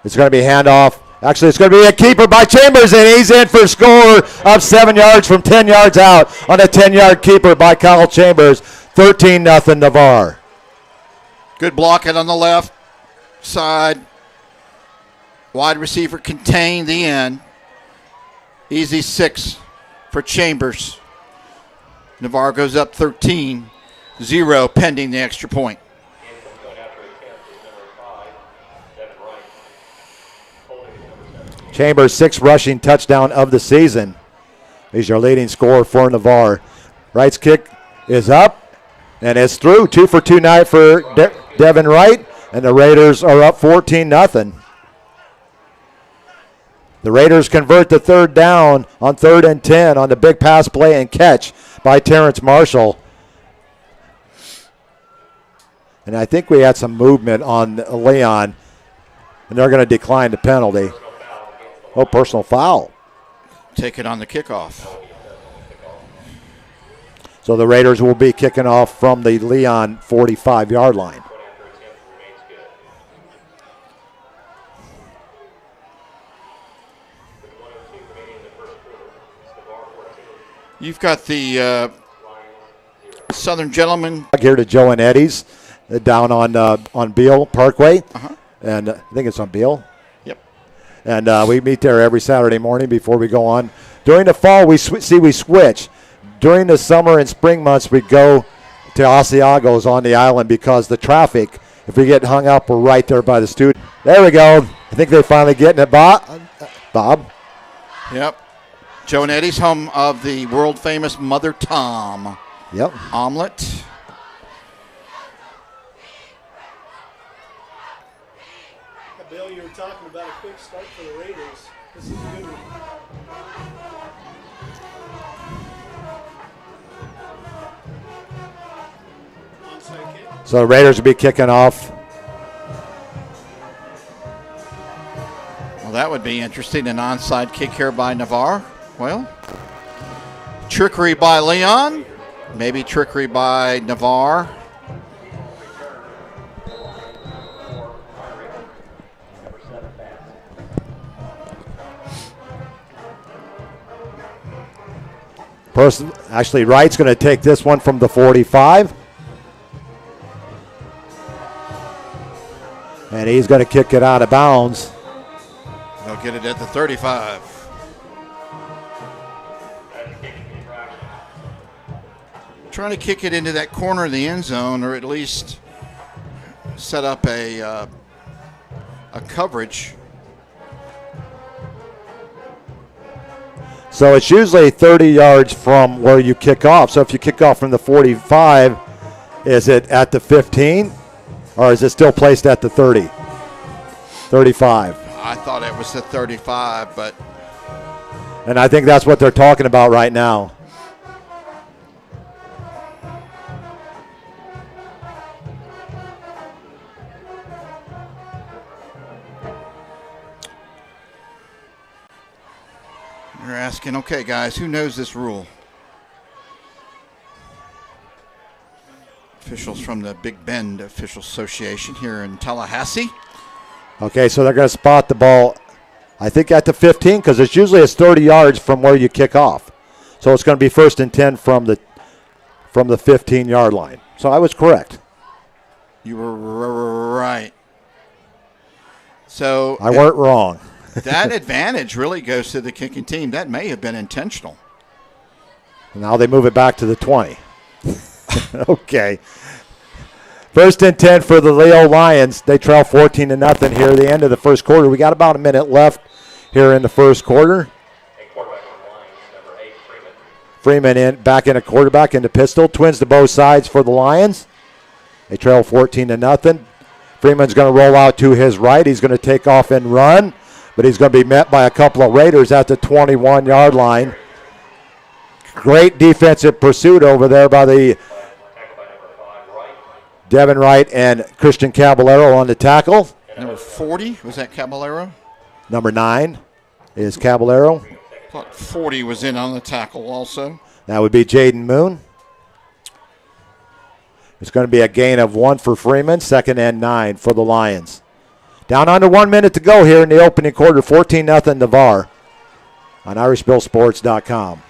it's going to be handoff. Actually, it's going to be a keeper by Chambers, and he's in for a score of 7 yards from 10 yards out on a 10-yard keeper by Kyle Chambers. 13-0 Navarre. Good blocking on the left side. Wide receiver contained the end. Easy 6 for Chambers. Navarre goes up 13-0 pending the extra point. Chambers' 6th rushing touchdown of the season. He's your leading scorer for Navarre. Wright's kick is up, and it's through. 2 for 2 night for Devin Wright, and the Raiders are up 14-0. The Raiders convert the third down on 3rd and 10 on the big pass play and catch by Terrence Marshall. And I think we had some movement on Leon, and they're going to decline the penalty. Oh, personal foul. Take it on the kickoff. So the Raiders will be kicking off from the Leon 45-yard line. You've got the Southern Gentlemen here to Joe and Eddie's down on Beale Parkway. And I think it's on Beale. Yep. And we meet there every Saturday morning before we go on. During the fall, we switch. During the summer and spring months, we go to Asiago's on the island because the traffic, if we get hung up, we're right there by the student. There we go. I think they're finally getting it, Bob. Yep. Joe and Eddie's, home of the world-famous Mother Tom. Yep. Omelet. Bill, you were talking about a quick start for the Raiders. This is a good one. Onside kick. So the Raiders will be kicking off. Well, that would be interesting. An onside kick here by Navarre. Well, trickery by Leon. Maybe trickery by Navarre. Actually, Wright's going to take this one from the 45. And he's going to kick it out of bounds. They'll get it at the 35. Trying to kick it into that corner of the end zone, or at least set up a coverage. So it's usually 30 yards from where you kick off. So if you kick off from the 45, is it at the 15? Or is it still placed at the 30? 35. I thought it was the 35, but... And I think that's what they're talking about right now. You're asking, okay, guys, who knows this rule? Officials from the Big Bend Official Association here in Tallahassee. Okay, so they're going to spot the ball, I think, at the 15, because it's usually 30 yards from where you kick off. So it's going to be 1st and 10 from the 15-yard line. So I was correct. You were right. So I weren't wrong. That advantage really goes to the kicking team. That may have been intentional. Now they move it back to the 20. Okay. 1st and 10 for the Leo Lions. They trail 14-0 here at the end of the first quarter. We got about a minute left here in the first quarter. Freeman back in a quarterback into pistol. Twins to both sides for the Lions. They trail 14-0. Freeman's going to roll out to his right. He's going to take off and run, but he's going to be met by a couple of Raiders at the 21-yard line. Great defensive pursuit over there by the Devin Wright and Christian Caballero on the tackle. Number 40, was that Caballero? Number 9 is Caballero. I thought 40 was in on the tackle also. That would be Jaden Moon. It's going to be a gain of 1 for Freeman, 2nd and 9 for the Lions. Down under 1 minute to go here in the opening quarter, 14-0 Navarre on IrishBillSports.com.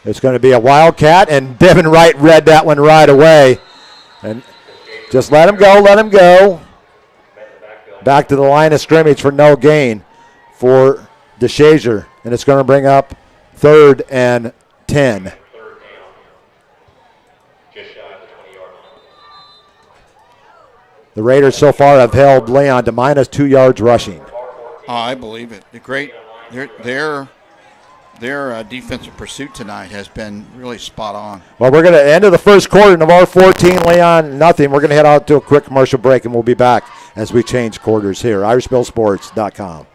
It's going to be a Wildcat, and Devin Wright read that one right away. And just let him go, let him go. Back to the line of scrimmage for no gain for DeShazer, and it's going to bring up 3rd and 10. The Raiders so far have held Leon to -2 yards rushing. Oh, I believe it. Their defensive pursuit tonight has been really spot on. Well, we're going to end of the first quarter. Navarre 14, Leon nothing. We're going to head out to a quick commercial break, and we'll be back as we change quarters here. IrishBillSports.com.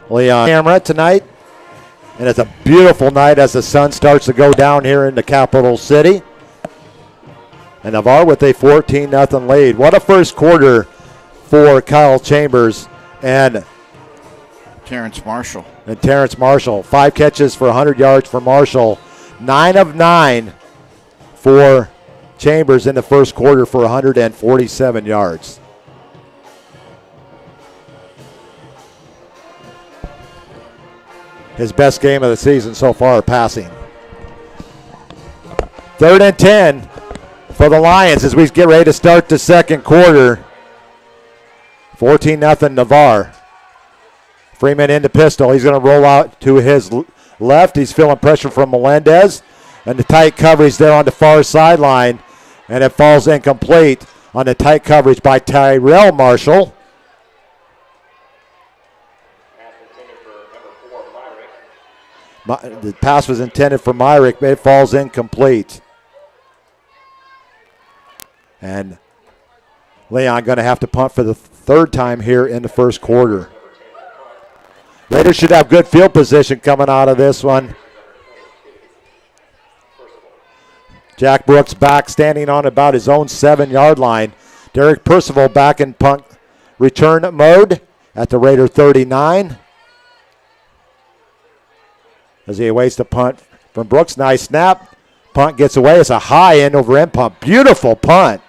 Leon camera tonight, and it's a beautiful night as the sun starts to go down here in the capital city. And Navarre with a 14-0 lead. What a first quarter for Kyle Chambers and Terrence Marshall. 5 catches for 100 yards for Marshall. 9 of 9 for Chambers in the first quarter for 147 yards. His best game of the season so far passing. 3rd and 10 for the Lions as we get ready to start the second quarter. 14-0 Navarre. Freeman into pistol. He's going to roll out to his left. He's feeling pressure from Melendez. And the tight coverage there on the far sideline. And it falls incomplete on the tight coverage by Tyrell Marshall. The pass was intended for Myrick, but it falls incomplete. And Leon going to have to punt for the 3rd time here in the first quarter. Raiders should have good field position coming out of this one. Jack Brooks back standing on about his own 7-yard line. Derek Percival back in punt return mode at the Raider 39. As he awaits the punt from Brooks. Nice snap. Punt gets away. It's a high end over end punt. Beautiful punt.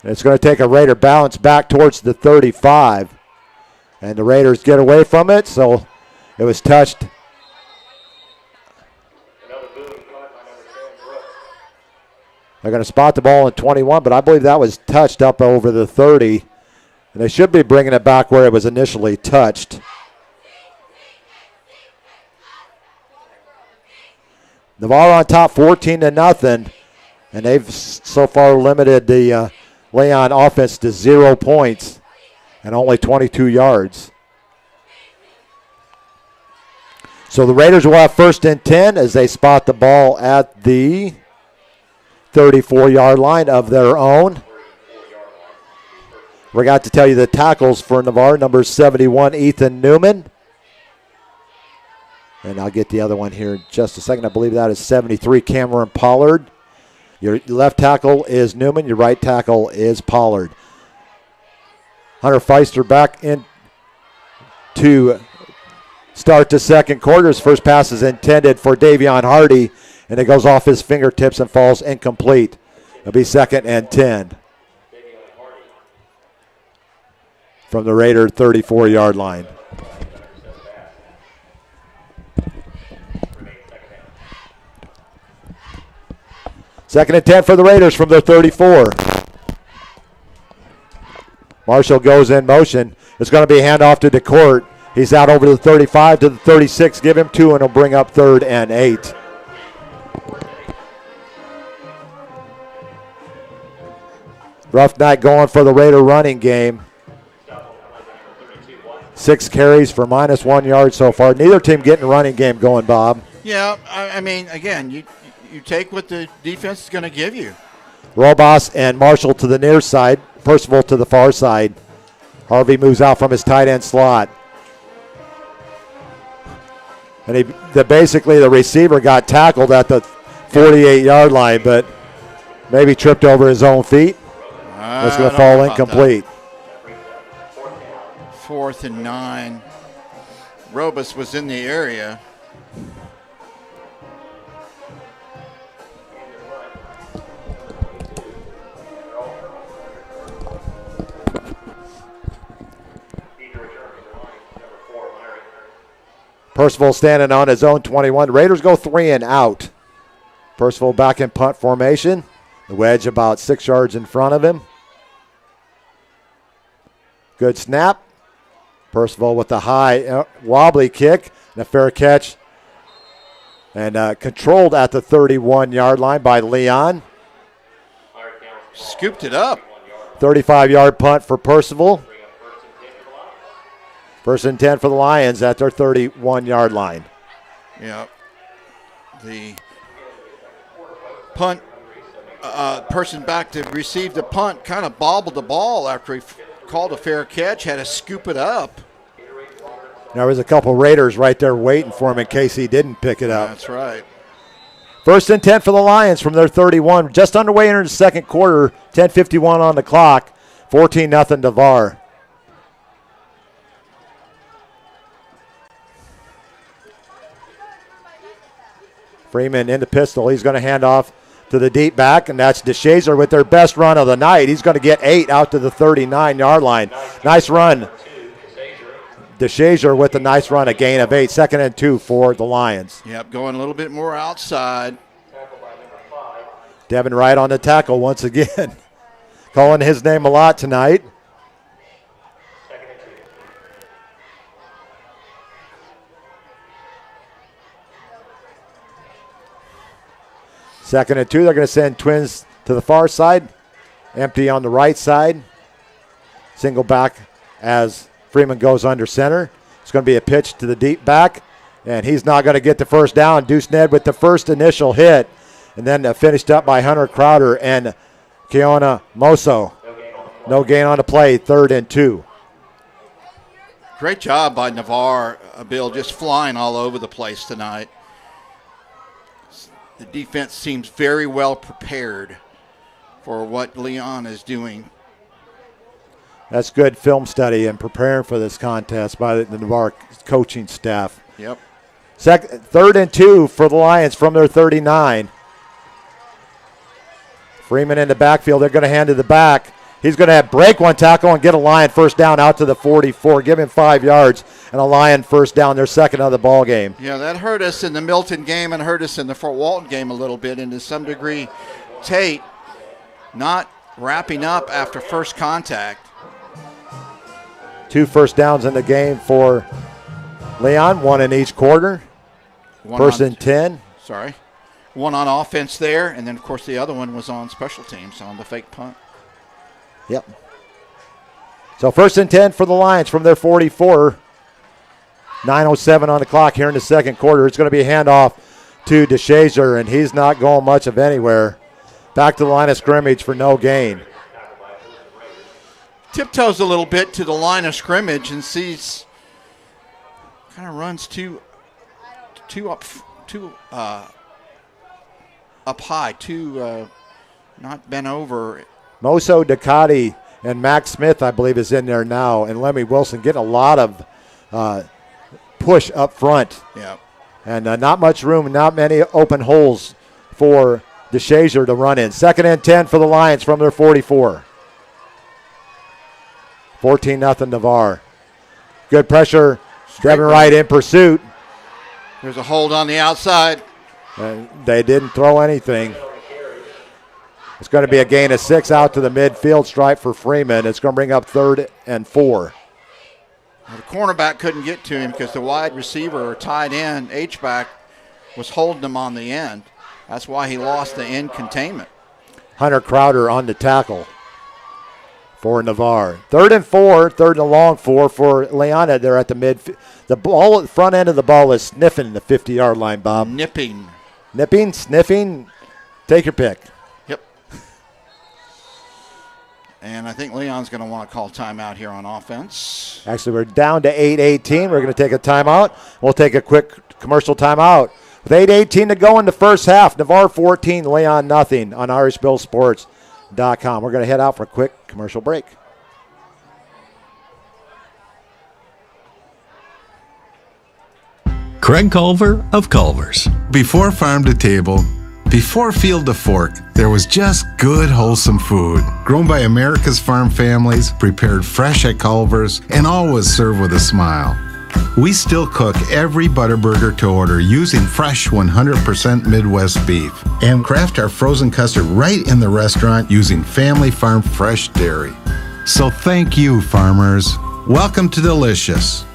It's going to take a Raider bounce back towards the 35. And the Raiders get away from it, so it was touched. They're going to spot the ball in 21, but I believe that was touched up over the 30. And they should be bringing it back where it was initially touched. Navarre on top 14-0, and they've so far limited the Leon offense to 0 points and only 22 yards. So the Raiders will have 1st and 10 as they spot the ball at the 34-yard line of their own. We got to tell you the tackles for Navarre. Number 71, Ethan Newman. And I'll get the other one here in just a second. I believe that is 73, Cameron Pollard. Your left tackle is Newman. Your right tackle is Pollard. Hunter Feister back in to start the second quarter. His first pass is intended for Davion Hardy, and it goes off his fingertips and falls incomplete. It'll be 2nd and 10 from the Raider 34-yard line. Second and 10 for the Raiders from their 34. Marshall goes in motion. It's going to be a handoff to DeCourt. He's out over the 35 to the 36. Give him 2, and he'll bring up 3rd and 8. Rough night going for the Raider running game. 6 carries for -1 yard so far. Neither team getting a running game going, Bob. Yeah, I mean, again, you take what the defense is going to give you. Robas and Marshall to the near side. Percival to the far side. Harvey moves out from his tight end slot. And basically the receiver got tackled at the 48-yard line, but maybe tripped over his own feet. It's going to fall incomplete. 4th and 9. Robas was in the area. Percival standing on his own 21. Raiders go 3 and out. Percival back in punt formation. The wedge about 6 yards in front of him. Good snap. Percival with the high wobbly kick and a fair catch. And controlled at the 31-yard line by Leon. Scooped it up. 35-yard punt for Percival. 1st and 10 for the Lions at their 31-yard line. Yeah. The punt person back to receive the punt kind of bobbled the ball after he called a fair catch, had to scoop it up. There was a couple Raiders right there waiting for him in case he didn't pick it up. That's right. 1st and 10 for the Lions from their 31. Just underway into the second quarter. 10:51 on the clock. 14-0 Navarre. Freeman in the pistol. He's going to hand off to the deep back, and that's DeShazer with their best run of the night. He's going to get 8 out to the 39-yard line. Nice run. DeShazer with a nice run, a gain of 8. 2nd and 2 for the Lions. Yep, going a little bit more outside. Devin Wright on the tackle once again. Calling his name a lot tonight. Second and 2, they're going to send Twins to the far side. Empty on the right side. Single back as Freeman goes under center. It's going to be a pitch to the deep back, and he's not going to get the first down. Deuce Ned with the first initial hit, and then finished up by Hunter Crowder and Keona Moso. No gain on the play, 3rd and 2. Great job by Navarre, Bill, just flying all over the place tonight. the defense seems very well prepared for what Leon is doing. That's good film study and preparing for this contest by the Navarre coaching staff. Yep. 3rd and 2 for the Lions from their 39. Freeman in the backfield. They're going to hand to the back. He's going to break one tackle and get a Lion first down out to the 44. Give him 5 yards and a Lion first down. Their second of the ball game. Yeah, that hurt us in the Milton game and hurt us in the Fort Walton game a little bit. And to some degree, Tate not wrapping up after first contact. 2 first downs in the game for Leon, 1 in each quarter. First and 10. Sorry. 1 on offense there, and then, of course, the other one was on special teams on the fake punt. Yep. So first and 10 for the Lions from their 44. 9:07 on the clock here in the second quarter. It's going to be a handoff to DeShazer, and he's not going much of anywhere. Back to the line of scrimmage for no gain. Tiptoes a little bit to the line of scrimmage and sees, kind of runs too up high, not bent over. Moso Ducati and Max Smith, I believe, is in there now, and Lemmy Wilson getting a lot of push up front. Yeah. And not much room, not many open holes for DeShazer to run in. 2nd and 10 for the Lions from their 44. 14-0 Navarre. Good pressure. Devin Wright in pursuit. There's a hold on the outside. And they didn't throw anything. It's going to be a gain of 6 out to the midfield stripe for Freeman. It's going to bring up 3rd and 4. Well, the cornerback couldn't get to him because the wide receiver or tight end, H-back, was holding him on the end. That's why he lost the end containment. Hunter Crowder on the tackle for Navarre. 3rd and 4, 3rd and a long 4 for Leona. They're at the mid. The ball, the front end of the ball is sniffing the 50-yard line, Bob. Nipping, sniffing. Take your pick. Yep. And I think Leon's going to want to call timeout here on offense. Actually, we're down to 8:18. We're going to take a timeout. We'll take a quick commercial timeout. With 8:18 to go in the first half, Navarre 14, Leon nothing on IrishBillSports.com. We're going to head out for a quick commercial break. Craig Culver of Culver's. Before farm to table, before field to fork, there was just good, wholesome food. Grown by America's farm families, prepared fresh at Culver's, and always served with a smile. We still cook every Butterburger to order using fresh 100% Midwest beef and craft our frozen custard right in the restaurant using family farm fresh dairy. So thank you, farmers. Welcome to Delicious.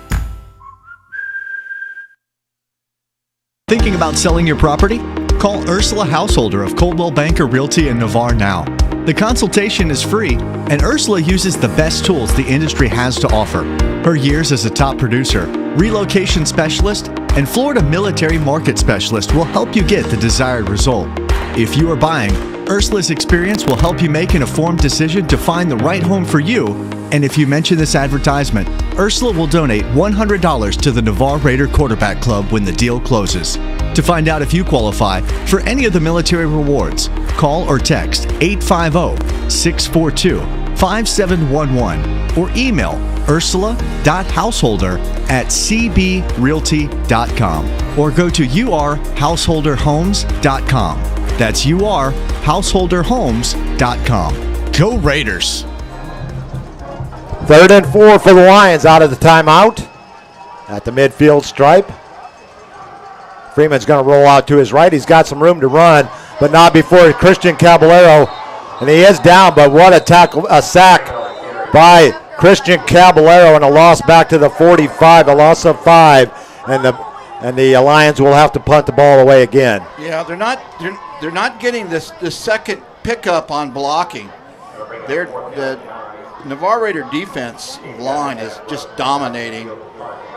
Thinking about selling your property? Call Ursula Householder of Coldwell Banker Realty in Navarre now. The consultation is free, and Ursula uses the best tools the industry has to offer. Her years as a top producer, relocation specialist, and Florida military market specialist will help you get the desired result. If you are buying, Ursula's experience will help you make an informed decision to find the right home for you. And if you mention this advertisement, Ursula will donate $100 to the Navarre Raider Quarterback Club when the deal closes. To find out if you qualify for any of the military rewards, call or text 850-642-5711 or email ursula.householder@cbrealty.com or go to urhouseholderhomes.com. That's urhouseholderhomes.com. Go Raiders! 3rd and 4 for the Lions out of the timeout at the midfield stripe. Freeman's going to roll out to his right. He's got some room to run, but not before Christian Caballero. And he is down, but what a sack by Christian Caballero and a loss back to the 45, a loss of 5, and the Lions will have to punt the ball away again. Yeah, they're not getting this second pickup on blocking. The Navarre Raider defense line is just dominating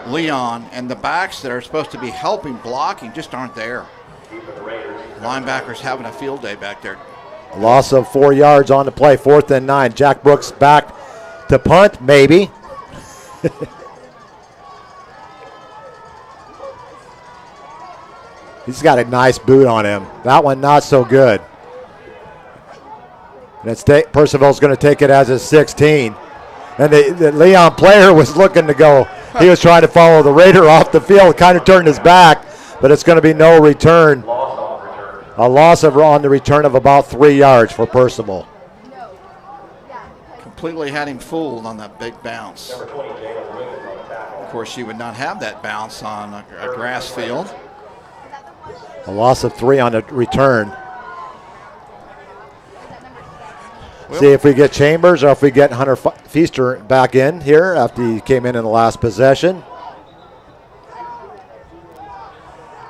Leon, and the backs that are supposed to be helping blocking just aren't there. Linebackers having a field day back there. A loss of 4 yards on the play, 4th and 9. Jack Brooks back to punt, maybe. He's got a nice boot on him. That one not so good. And Percival's going to take it as a 16. And the Leon player was looking to go. He was trying to follow the Raider off the field, kind of turned his back, but it's going to be no return. A loss on the return of about 3 yards for Percival. Completely had him fooled on that big bounce. Of course, you would not have that bounce on a grass field. A loss of 3 on the return. Well, see if we get Chambers or if we get Hunter Feaster back in here after he came in the last possession.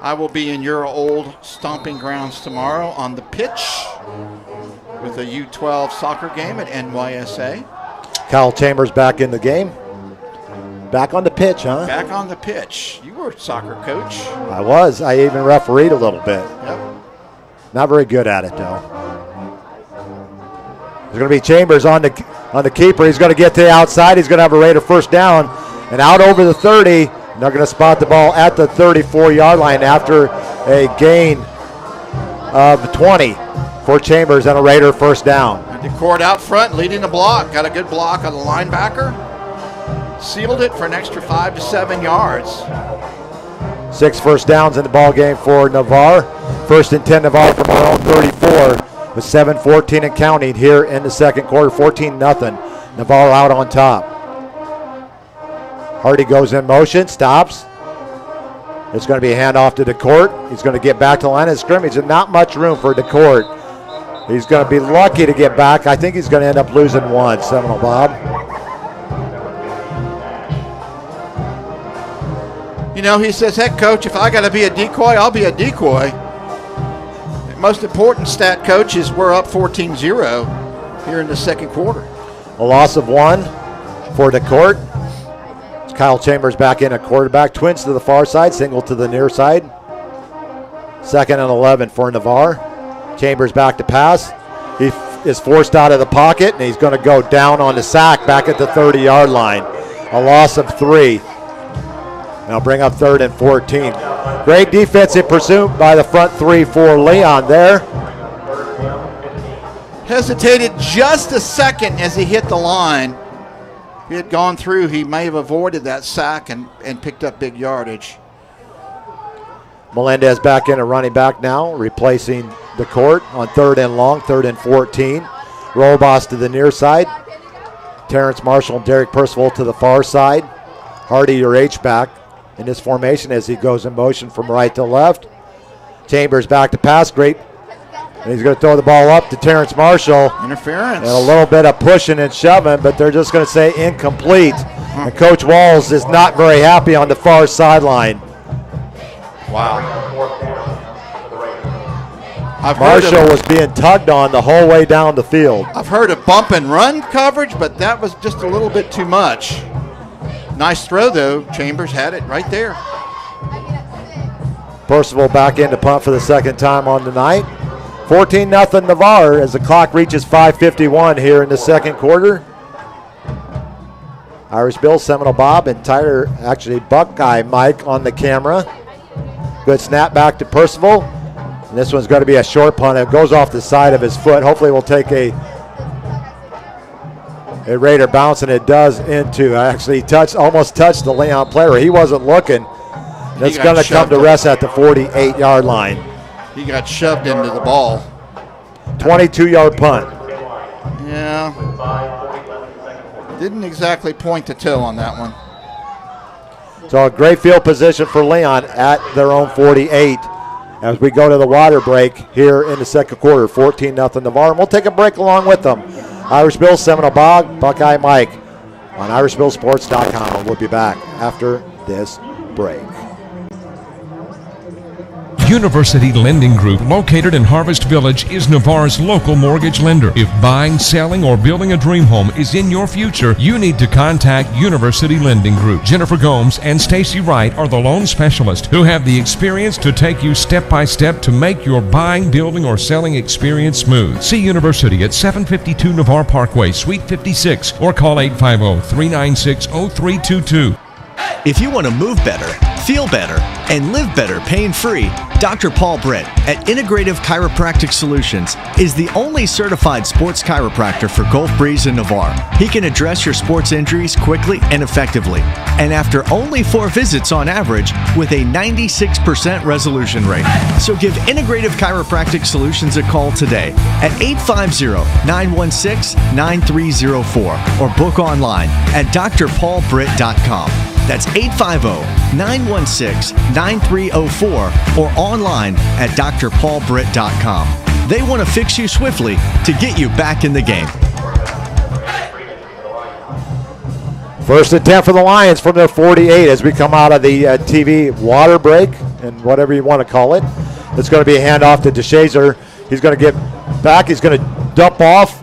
I will be in your old stomping grounds tomorrow on the pitch with a U12 soccer game at NYSA. Kyle Chambers back in the game. Back on the pitch, huh? Back on the pitch. You were a soccer coach. I was. I even refereed a little bit. Yep. Not very good at it, though. There's going to be Chambers on the keeper. He's going to get to the outside. He's going to have a Raider first down. And out over the 30. And they're going to spot the ball at the 34-yard line after a gain of 20 for Chambers and a Raider first down. And DeCourt out front leading the block. Got a good block on the linebacker. Sealed it for an extra 5 to 7 yards. 6 first downs in the ball game for Navarre. First and 10 Navarre from our own 34 with 7:14 and counting here in the second quarter. 14-0. Navarre out on top. Hardy goes in motion, stops. It's going to be a handoff to DeCourt. He's going to get back to the line of scrimmage, and not much room for DeCourt. He's going to be lucky to get back. I think he's going to end up losing one, Seminole Bob. You know, he says, heck, coach, if I got to be a decoy, I'll be a decoy. The most important stat, coach, is we're up 14-0 here in the second quarter. A loss of 1 for DeCourt. It's Kyle Chambers back in at quarterback. Twins to the far side, single to the near side. 2nd and 11 for Navarre. Chambers back to pass. He is forced out of the pocket, and he's going to go down on the sack back at the 30-yard line. A loss of 3. Now bring up 3rd and 14. Great defensive pursuit by the front 3 for Leon there. Hesitated just a second as he hit the line. If he had gone through, he may have avoided that sack and picked up big yardage. Melendez back in a running back now, replacing DeCourt on 3rd and long, 3rd and 14. Robos to the near side. Terrence Marshall and Derek Percival to the far side. Hardy, your H-back in this formation as he goes in motion from right to left. Chambers back to pass, great. And he's going to throw the ball up to Terrence Marshall. Interference. And a little bit of pushing and shoving, but they're just going to say incomplete. And Coach Walls is not very happy on the far sideline. Wow. Marshall was being tugged on the whole way down the field. I've heard of bump and run coverage, but that was just a little bit too much. Nice throw, though. Chambers had it right there. Percival back in to punt for the second time on the night. 14-0 Navarre as the clock reaches 5:51 here in the second quarter. Irish Bill, Seminole Bob, and Tyler, actually Buckeye Mike on the camera. Good snap back to Percival. And this one's going to be a short punt. It goes off the side of his foot. Hopefully we'll take a Raider bounce, and it does into, actually almost touched the Leon player. He wasn't looking. It's going to come to rest at the 48-yard line. He got shoved into the ball. 22-yard punt. Yeah. Didn't exactly point the toe on that one. So a great field position for Leon at their own 48 as we go to the water break here in the second quarter. 14-0 Navarre. And we'll take a break along with them. Irish Bill, Seminole Bob, Buckeye Mike on IrishBillSports.com. We'll be back after this break. University Lending Group, located in Harvest Village, is Navarre's local mortgage lender. If buying, selling, or building a dream home is in your future, you need to contact University Lending Group. Jennifer Gomes and Stacy Wright are the loan specialists who have the experience to take you step by step to make your buying, building, or selling experience smooth. See University at 752 Navarre Parkway, Suite 56, or call 850-396-0322. If you want to move better, feel better, and live better pain-free, Dr. Paul Britt at Integrative Chiropractic Solutions is the only certified sports chiropractor for Gulf Breeze and Navarre. He can address your sports injuries quickly and effectively, and after only 4 visits on average, with a 96% resolution rate. So give Integrative Chiropractic Solutions a call today at 850-916-9304 or book online at drpaulbritt.com. That's 850-916-9304 or online at drpaulbritt.com. They want to fix you swiftly to get you back in the game. First and 10 for the Lions from their 48 as we come out of the TV water break and whatever you want to call it. It's going to be a handoff to DeShazer. He's going to get back. He's going to dump off.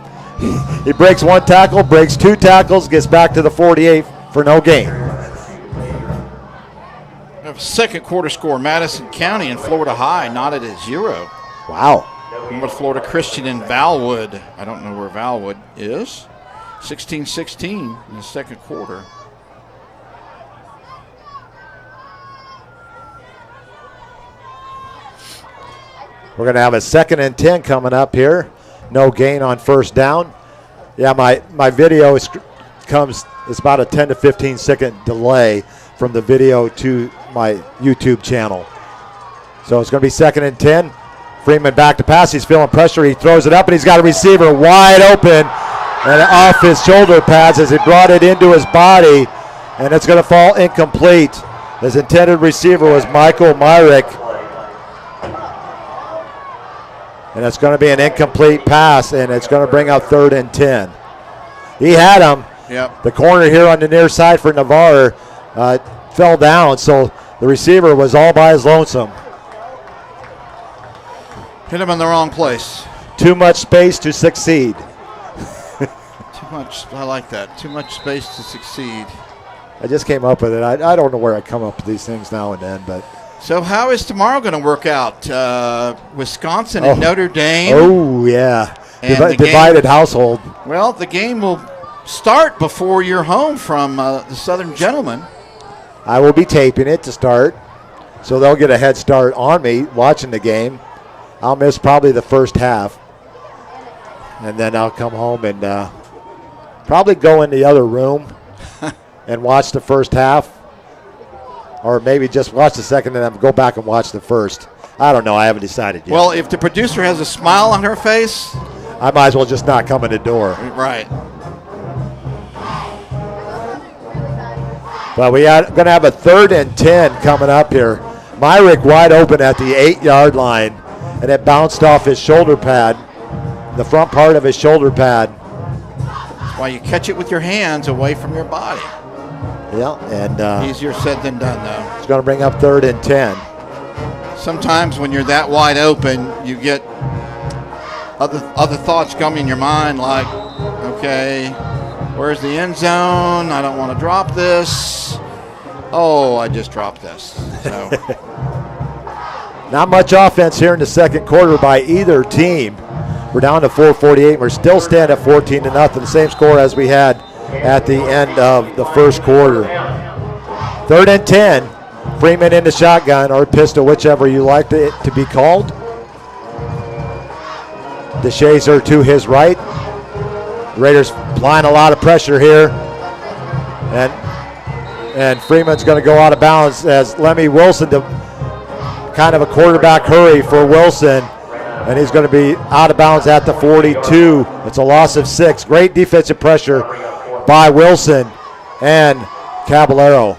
He breaks 1 tackle, breaks 2 tackles, gets back to the 48 for no gain. Second quarter score, Madison County and Florida High knotted at 0. Wow. With Florida Christian and Valwood. I don't know where Valwood is. 16-16 in the second quarter. We're going to have a 2nd and 10 coming up here. No gain on first down. Yeah, my video it's about a 10 to 15 second delay from the video to my YouTube channel. So it's going to be 2nd and 10. Freeman back to pass. He's feeling pressure. He throws it up, and he's got a receiver wide open and off his shoulder pads as he brought it into his body, and it's going to fall incomplete. His intended receiver was Michael Myrick, and it's going to be an incomplete pass, and it's going to bring up 3rd and 10. He had him. Yep. The corner here on the near side for Navarre fell down, so the receiver was all by his lonesome. Hit him in the wrong place. Too much space to succeed. Too much. I like that. Too much space to succeed. I just came up with it. I don't know where I come up with these things now and then, but. So how is tomorrow going to work out? Wisconsin and Notre Dame. Oh, yeah. And Divided household. Well, the game will start before you're home from the Southern Gentlemen. I will be taping it to start, so they'll get a head start on me watching the game. I'll miss probably the first half, and then I'll come home and probably go in the other room and watch the first half, or maybe just watch the second and then go back and watch the first. I don't know. I haven't decided yet. Well, if the producer has a smile on her face, I might as well just not come in the door. Right. But we are going to have a 3rd and 10 coming up here. Myrick wide open at the 8-yard line, and it bounced off his shoulder pad, the front part of his shoulder pad. That's why you catch it with your hands away from your body. Yeah, and easier said than done, though. It's going to bring up 3rd and 10. Sometimes when you're that wide open, you get other thoughts come in your mind, like, okay, where's the end zone? I don't want to drop this. Oh, I just dropped this. So. Not much offense here in the second quarter by either team. We're down to 4:48. We're still standing at 14-0, the same score as we had at the end of the first quarter. 3rd and 10. Freeman in the shotgun or pistol, whichever you like it to be called. DeShazer to his right. The Raiders applying a lot of pressure here. And Freeman's going to go out of bounds as Lemmy Wilson, kind of a quarterback hurry for Wilson. And he's going to be out of bounds at the 42. It's a loss of 6. Great defensive pressure by Wilson and Caballero.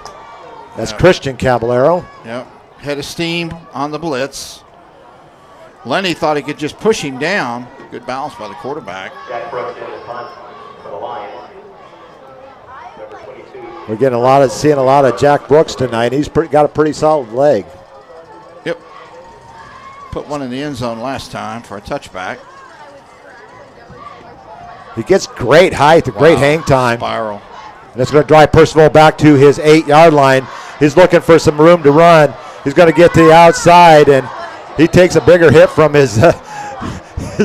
That's Christian Caballero. Yep. Head of steam on the blitz. Lenny thought he could just push him down. Good balance by the quarterback. Jack Brooks in the punt for the Lions. Number 22. We're seeing a lot of Jack Brooks tonight. He's got a pretty solid leg. Yep. Put one in the end zone last time for a touchback. He gets great height, great hang time. Spiral. And it's going to drive Percival back to his 8-yard line. He's looking for some room to run. He's going to get to the outside, and he takes a bigger hit from his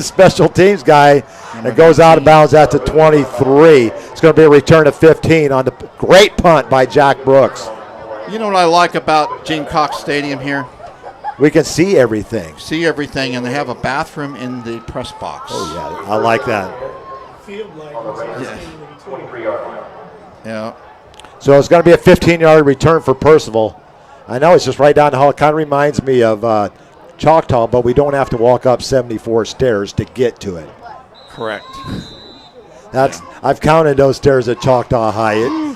special teams guy and goes out of bounds at the 23. It's going to be a return of 15 on the great punt by Jack Brooks. You know what I like about Gene Cox Stadium here? we can see everything. See everything, and they have a bathroom in the press box. Oh, yeah, I like that. Field light was outstanding, too. 23-yard line. Yeah. So it's going to be a 15-yard return for Percival. I know it's just right down the hall. It kind of reminds me of Choctaw, but we don't have to walk up 74 stairs to get to it. Correct. I've counted those stairs at Choctaw High,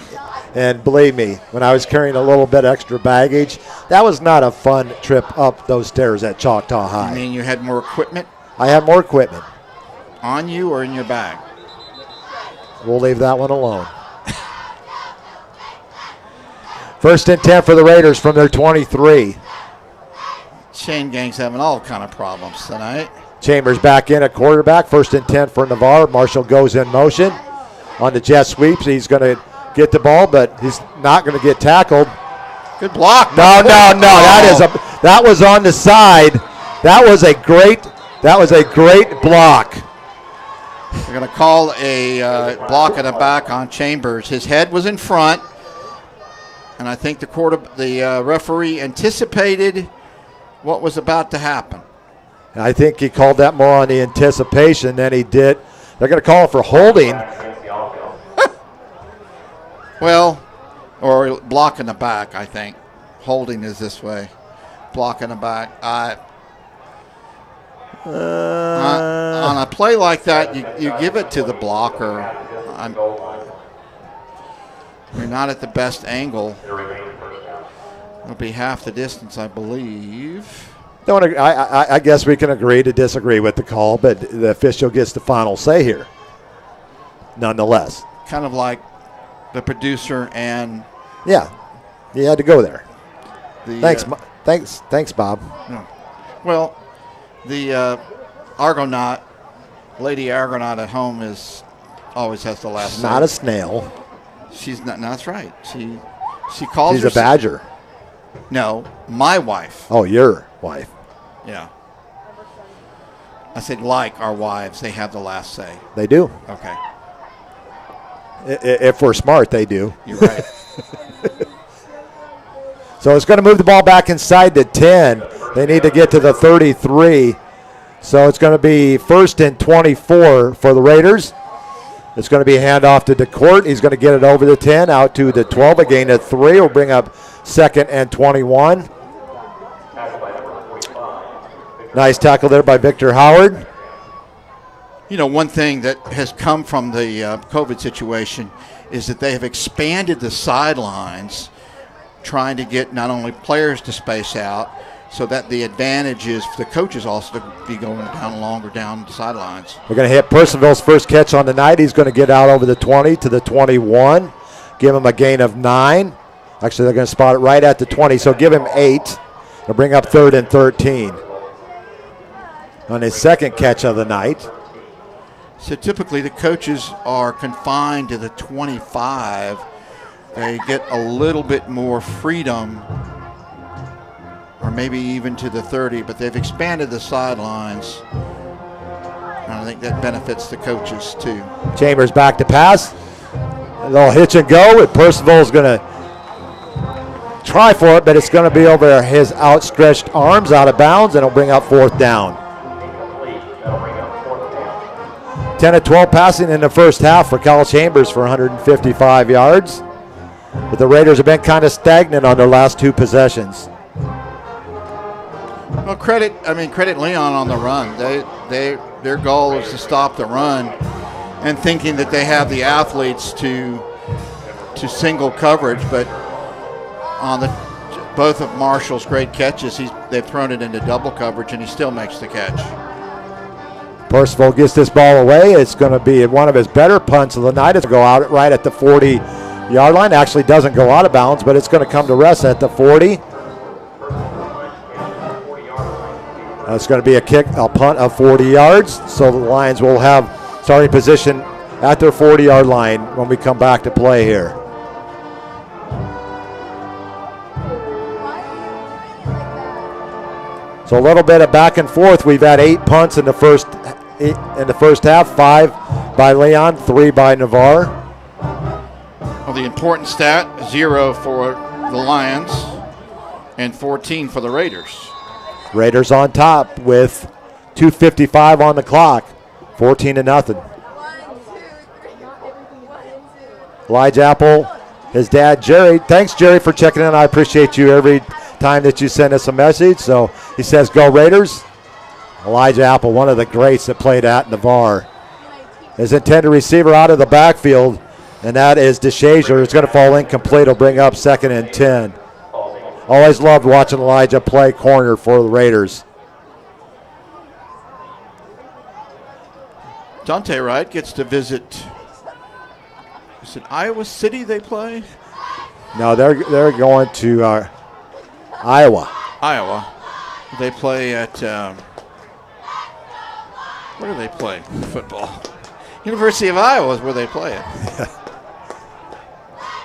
and believe me, when I was carrying a little bit extra baggage, that was not a fun trip up those stairs at Choctaw High. I mean, you had more equipment I had more equipment. on you or in your bag? We'll leave that one alone. First and 10 for the Raiders from their 23. Chain gang's having all kind of problems tonight. Chambers back in at quarterback. First and 10 for Navarre. Marshall goes in motion on the jet sweeps. He's going to get the ball, but he's not going to get tackled. Good block. No. That was on the side. That was a great block. They're going to call a block in the back on Chambers. His head was in front, and I think the referee anticipated what was about to happen. I think he called that more on the anticipation than he did. They're going to call it for holding. Well, or block in the back, I think. Holding is this way. Block in the back. On a play like that, you give it to the blocker. You're not at the best angle. It'll be half the distance, I believe. I guess we can agree to disagree with the call, but the official gets the final say here. Nonetheless. Kind of like the producer and... Yeah, you had to go there. Thanks, Bob. No. Well, the Argonaut, Lady Argonaut at home always has the last say. Not a snail. She's not. No, that's right. She calls. She's a badger. No, my wife. Oh, your wife. Yeah. I said like our wives, they have the last say. They do. Okay. If we're smart, they do. You're right. So it's going to move the ball back inside the 10. They need to get to the 33. So it's going to be first and 24 for the Raiders. It's going to be a handoff to DeCourt. He's going to get it over the 10, out to the 12, a gain of 3. Will bring up second and 21. Nice tackle there by Victor Howard. You know, one thing that has come from the COVID situation is that they have expanded the sidelines, trying to get not only players to space out, so that the advantage is for the coaches also to be going down longer down the sidelines. We're going to hit Percival's first catch on the night. He's going to get out over the 20 to the 21. Give him a gain of 9. Actually, they're going to spot it right at the 20, so give him 8. They'll bring up third and 13. On his second catch of the night. So typically the coaches are confined to the 25. They get a little bit more freedom, or maybe even to the 30, but they've expanded the sidelines. And I think that benefits the coaches too. Chambers back to pass. A little hitch and go, and Percival's going to try for it, but it's going to be over his outstretched arms, out of bounds, and it'll bring up fourth down. 10 of 12 passing in the first half for Kyle Chambers for 155 yards. But the Raiders have been kind of stagnant on their last two possessions. Well, credit Leon on the run. Their goal is to stop the run, and thinking that they have the athletes to single coverage, but on both of Marshall's great catches, they've thrown it into double coverage, and he still makes the catch. Percival gets this ball away. It's going to be one of his better punts of the night. It's going to go out right at the 40-yard line. Actually doesn't go out of bounds, but it's going to come to rest at the 40. It's going to be a punt of 40 yards. So the Lions will have starting position at their 40-yard line when we come back to play here. So a little bit of back and forth. We've had 8 punts in the first half, 5 by Leon, 3 by Navarre. Well, the important stat, 0 for the Lions and 14 for the Raiders. Raiders on top with 2:55 on the clock, 14-0. Elijah Apple, his dad Jerry. Thanks, Jerry, for checking in. I appreciate you every time that you send us a message. So he says, "Go Raiders." Elijah Apple, one of the greats that played at Navarre. His intended receiver out of the backfield, and that is DeShazier. It's going to fall incomplete. He'll bring up 2nd and 10. Always loved watching Elijah play corner for the Raiders. Dante Wright gets to visit. Is it Iowa City they play? No, they're going to Iowa. Iowa. They play at where do they play football? University of Iowa is where they play it.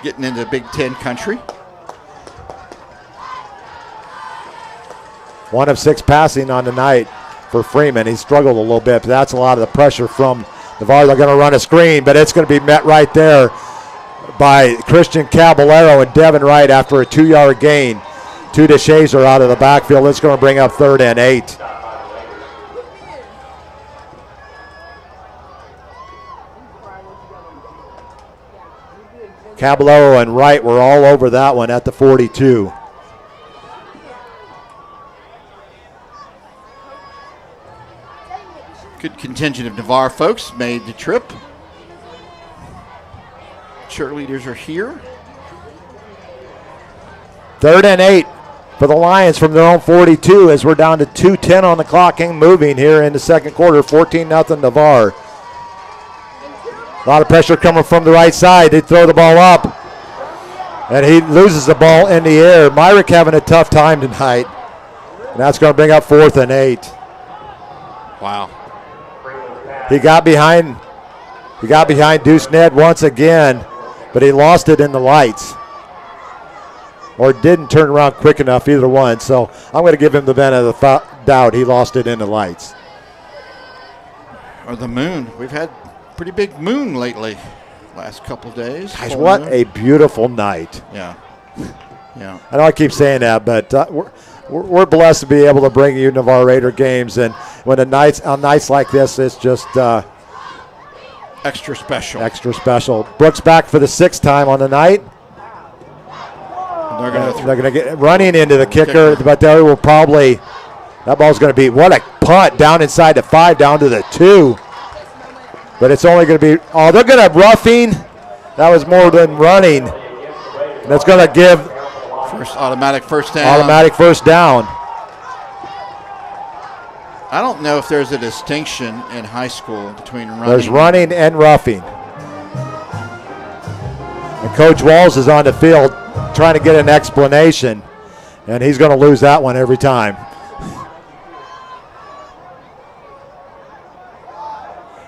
Getting into Big Ten country. 1 of 6 passing on the night for Freeman. He struggled a little bit, but that's a lot of the pressure from Navarre. They're going to run a screen, but it's going to be met right there by Christian Caballero and Devin Wright after a 2-yard gain to DeShazier out of the backfield. It's going to bring up 3rd and 8. Caballero and Wright were all over that one at the 42. Good contingent of Navarre folks made the trip. Cheerleaders are here. 3rd and 8 for the Lions from their own 42 as we're down to 2:10 on the clock and moving here in the second quarter. 14-0 Navarre. A lot of pressure coming from the right side. They throw the ball up, and he loses the ball in the air. Myrick having a tough time tonight, and that's going to bring up 4th and 8. Wow. He got behind Deuce Ned once again, but he lost it in the lights. Or didn't turn around quick enough, either one. So I'm going to give him the benefit of the doubt. He lost it in the lights. Or the moon. We've had pretty big moon lately, last couple of days. Gosh, what a beautiful night. Yeah. Yeah. I know I keep saying that, but we're blessed to be able to bring you Navarre Raider games. And when on nights like this, it's just extra special. Extra special. Brooks back for the 6th time on the night. They're going to get running into the kicker, but they will probably, that ball's going to be, what a punt down inside the 5, down to the 2. But it's only going to be, they're going to roughing. That was more than running. And that's going to give automatic first down. Automatic first down. I don't know if there's a distinction in high school between running. There's running and roughing. And Coach Walls is on the field trying to get an explanation, and he's going to lose that one every time.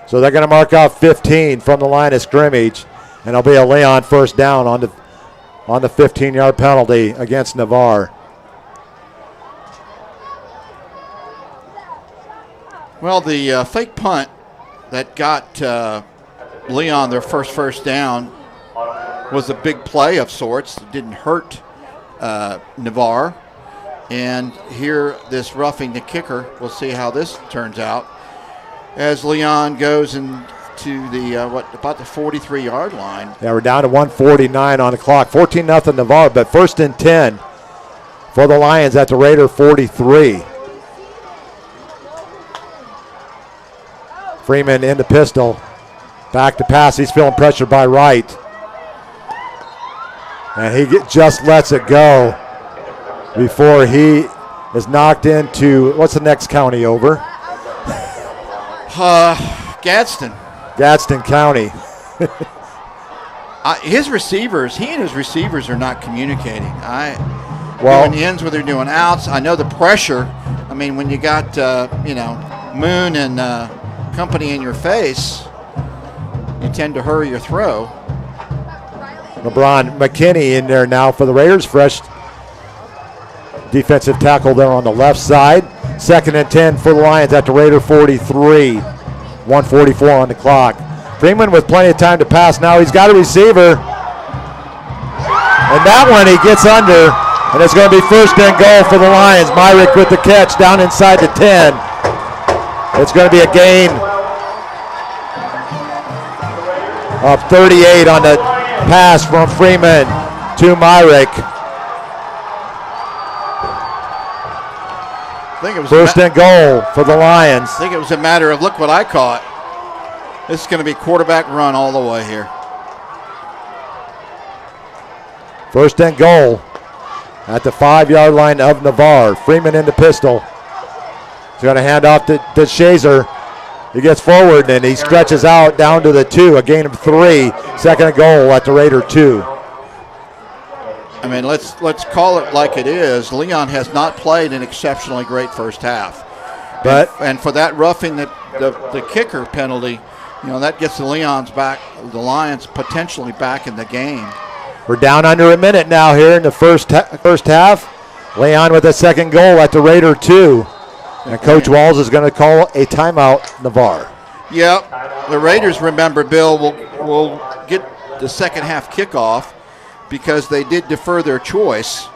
So they're going to mark out 15 from the line of scrimmage, and it'll be a Leon first down on the 15-yard penalty against Navarre. Well, the fake punt that got Leon their first down was a big play of sorts. It didn't hurt Navarre. And here, this roughing the kicker, we'll see how this turns out as Leon goes into the, about the 43-yard line. Yeah, we're down to 1:49 on the clock. 14-0 Navarre, but 1st and 10 for the Lions at the Raider 43. Freeman in the pistol. Back to pass. He's feeling pressured by Wright. And he just lets it go before he is knocked into, what's the next county over? Gadsden. Gadsden County. His receivers, he and his receivers are not communicating. Well, doing ends where they're doing outs. I know the pressure. I mean, when you got, Moon and company in your face, you tend to hurry your throw. LeBron McKinney in there now for the Raiders. Fresh defensive tackle there on the left side. 2nd and 10 for the Lions at the Raider 43. 1:44 on the clock. Freeman with plenty of time to pass. Now he's got a receiver. And that one he gets under. And it's going to be first and goal for the Lions. Myrick with the catch down inside the 10. It's going to be a gain of 38 on the pass from Freeman to Myrick. I think it was First and goal for the Lions. I think it was a matter of, look what I caught. This is going to be quarterback run all the way here. First and goal at the 5-yard line of Navarre. Freeman in the pistol. He's going to hand off to Shazer. He gets forward and he stretches out down to the 2, a gain of 3. Second and goal at the Raider 2. I mean, let's call it like it is. Leon has not played an exceptionally great first half. But and for that roughing the kicker penalty, that gets the Lions potentially back in the game. We're down under a minute now here in the first half. Leon with a second goal at the Raider 2. And Coach Walls is going to call a timeout, Navarre. Yep. The Raiders, remember, Bill, will get the second half kickoff because they did defer their choice.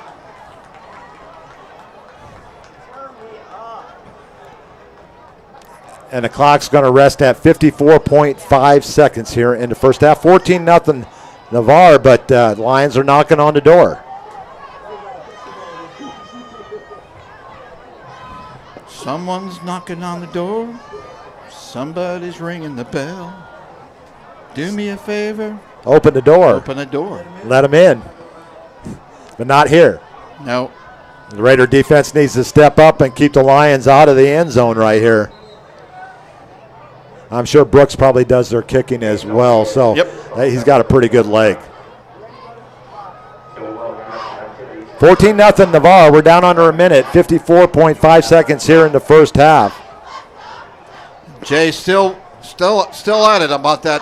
And the clock's going to rest at 54.5 seconds here in the first half. 14-0 Navarre, but Lions are knocking on the door. Someone's knocking on the door. Somebody's ringing the bell. Do me a favor. Open the door. Open the door. Let them in. But not here. No. The Raider defense needs to step up and keep the Lions out of the end zone right here. I'm sure Brooks probably does their kicking as well, so he's got a pretty good leg. 14-0 Navarre. We're down under a minute. 54.5 seconds here in the first half. Jay still at it about that.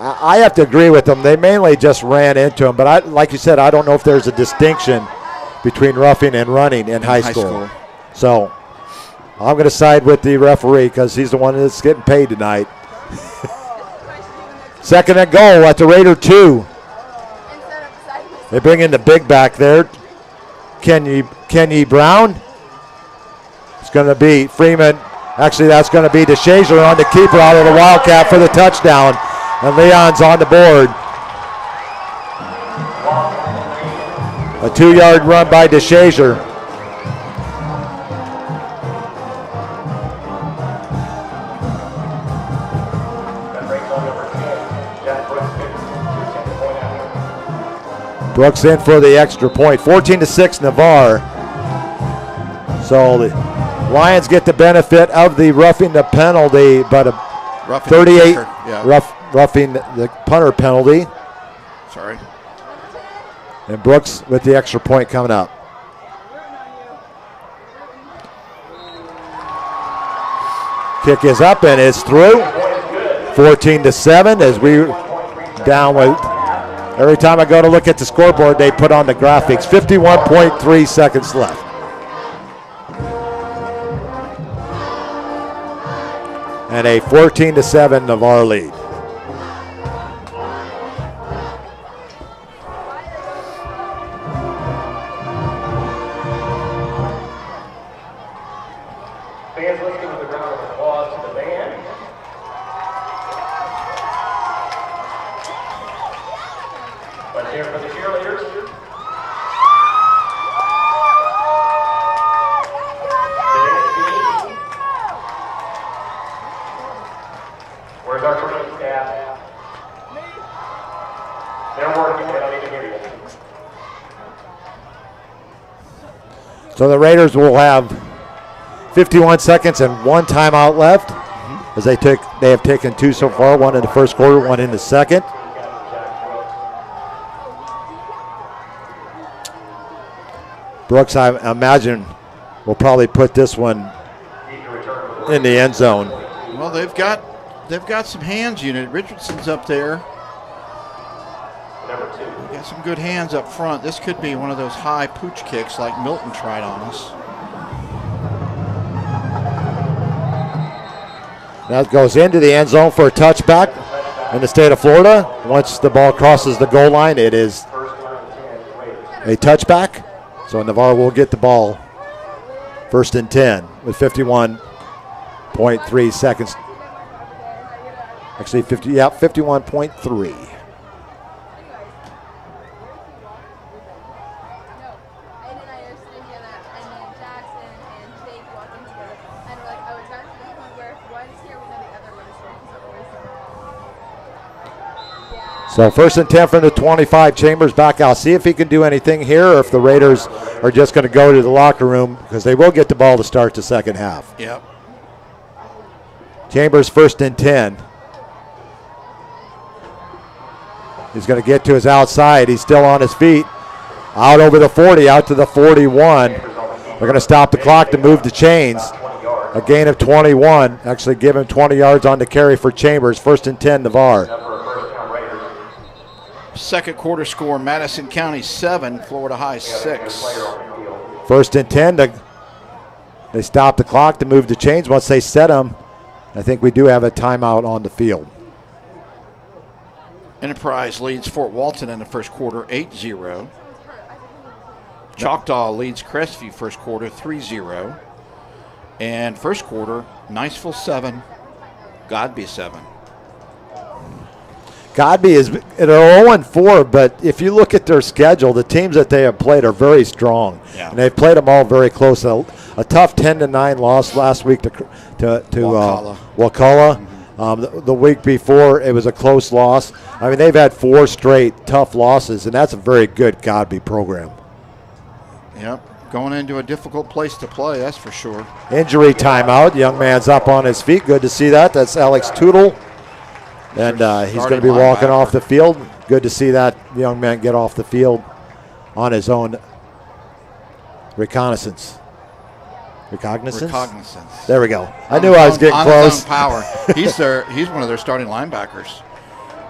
I have to agree with them. They mainly just ran into him, but like you said, I don't know if there's a distinction between roughing and running in high school. So I'm going to side with the referee because he's the one that's getting paid tonight. Second and goal at the Raider 2. They bring in the big back there, Kenny Brown. It's going to be Freeman. Actually, that's going to be DeShazer on the keeper out of the Wildcat for the touchdown. And Leon's on the board. A 2-yard run by DeShazer. Brooks in for the extra point. 14-6 Navarre. So the Lions get the benefit of the roughing the penalty, but a roughing 38 roughing the punter penalty. Sorry. And Brooks with the extra point coming up. Kick is up and it's through. 14-7 as we down with. Every time I go to look at the scoreboard, they put on the graphics. 51.3 seconds left. And a 14-7 Navarre lead. Fans, let's give a round of applause to the band. Let's hear it for the cheerleaders. Where's our training staff? They're working, they don't even hear you. So the Raiders will have 51 seconds and one timeout left, as they have taken two so far, one in the first quarter, one in the second. Brooks, I imagine, will probably put this one in the end zone. Well, they've got some hands unit. Richardson's up there. Number 2. They've got some good hands up front. This could be one of those high pooch kicks like Milton tried on us. That goes into the end zone for a touchback in the state of Florida. Once the ball crosses the goal line, it is a touchback So Navarre will get the ball. First and 10 with 51.3 seconds. Actually, 51.3. So first and 10 from the 25. Chambers back out. See if he can do anything here, or if the Raiders are just going to go to the locker room, because they will get the ball to start the second half. Yep. Chambers first and 10. He's going to get to his outside. He's still on his feet. Out over the 40, out to the 41. They're going to stop the clock to move the chains. A gain of 21. Actually give him 20 yards on the carry for Chambers. First and 10, Navarre. Second quarter score, Madison County 7, Florida High 6. First and 10. They stop the clock to move the chains. Once they set them, I think we do have a timeout on the field. Enterprise leads Fort Walton in the first quarter 8-0. Choctaw leads Crestview first quarter 3-0. And first quarter, Niceville 7, Godby 7. Godby is they're 0-4, but if you look at their schedule, the teams that they have played are very strong. Yeah. And they've played them all very close. A tough 10-9 loss last week to Wakulla. The week before, it was a close loss. I mean, they've had 4 straight tough losses, and that's a very good Godby program. Yep, going into a difficult place to play, that's for sure. Injury timeout. Young man's up on his feet. Good to see that. That's Alex Tootle. And he's going to be walking off the field. Good to see that young man get off the field on his own recognizance. There we go. I knew I was getting close. His own power. He's one of their starting linebackers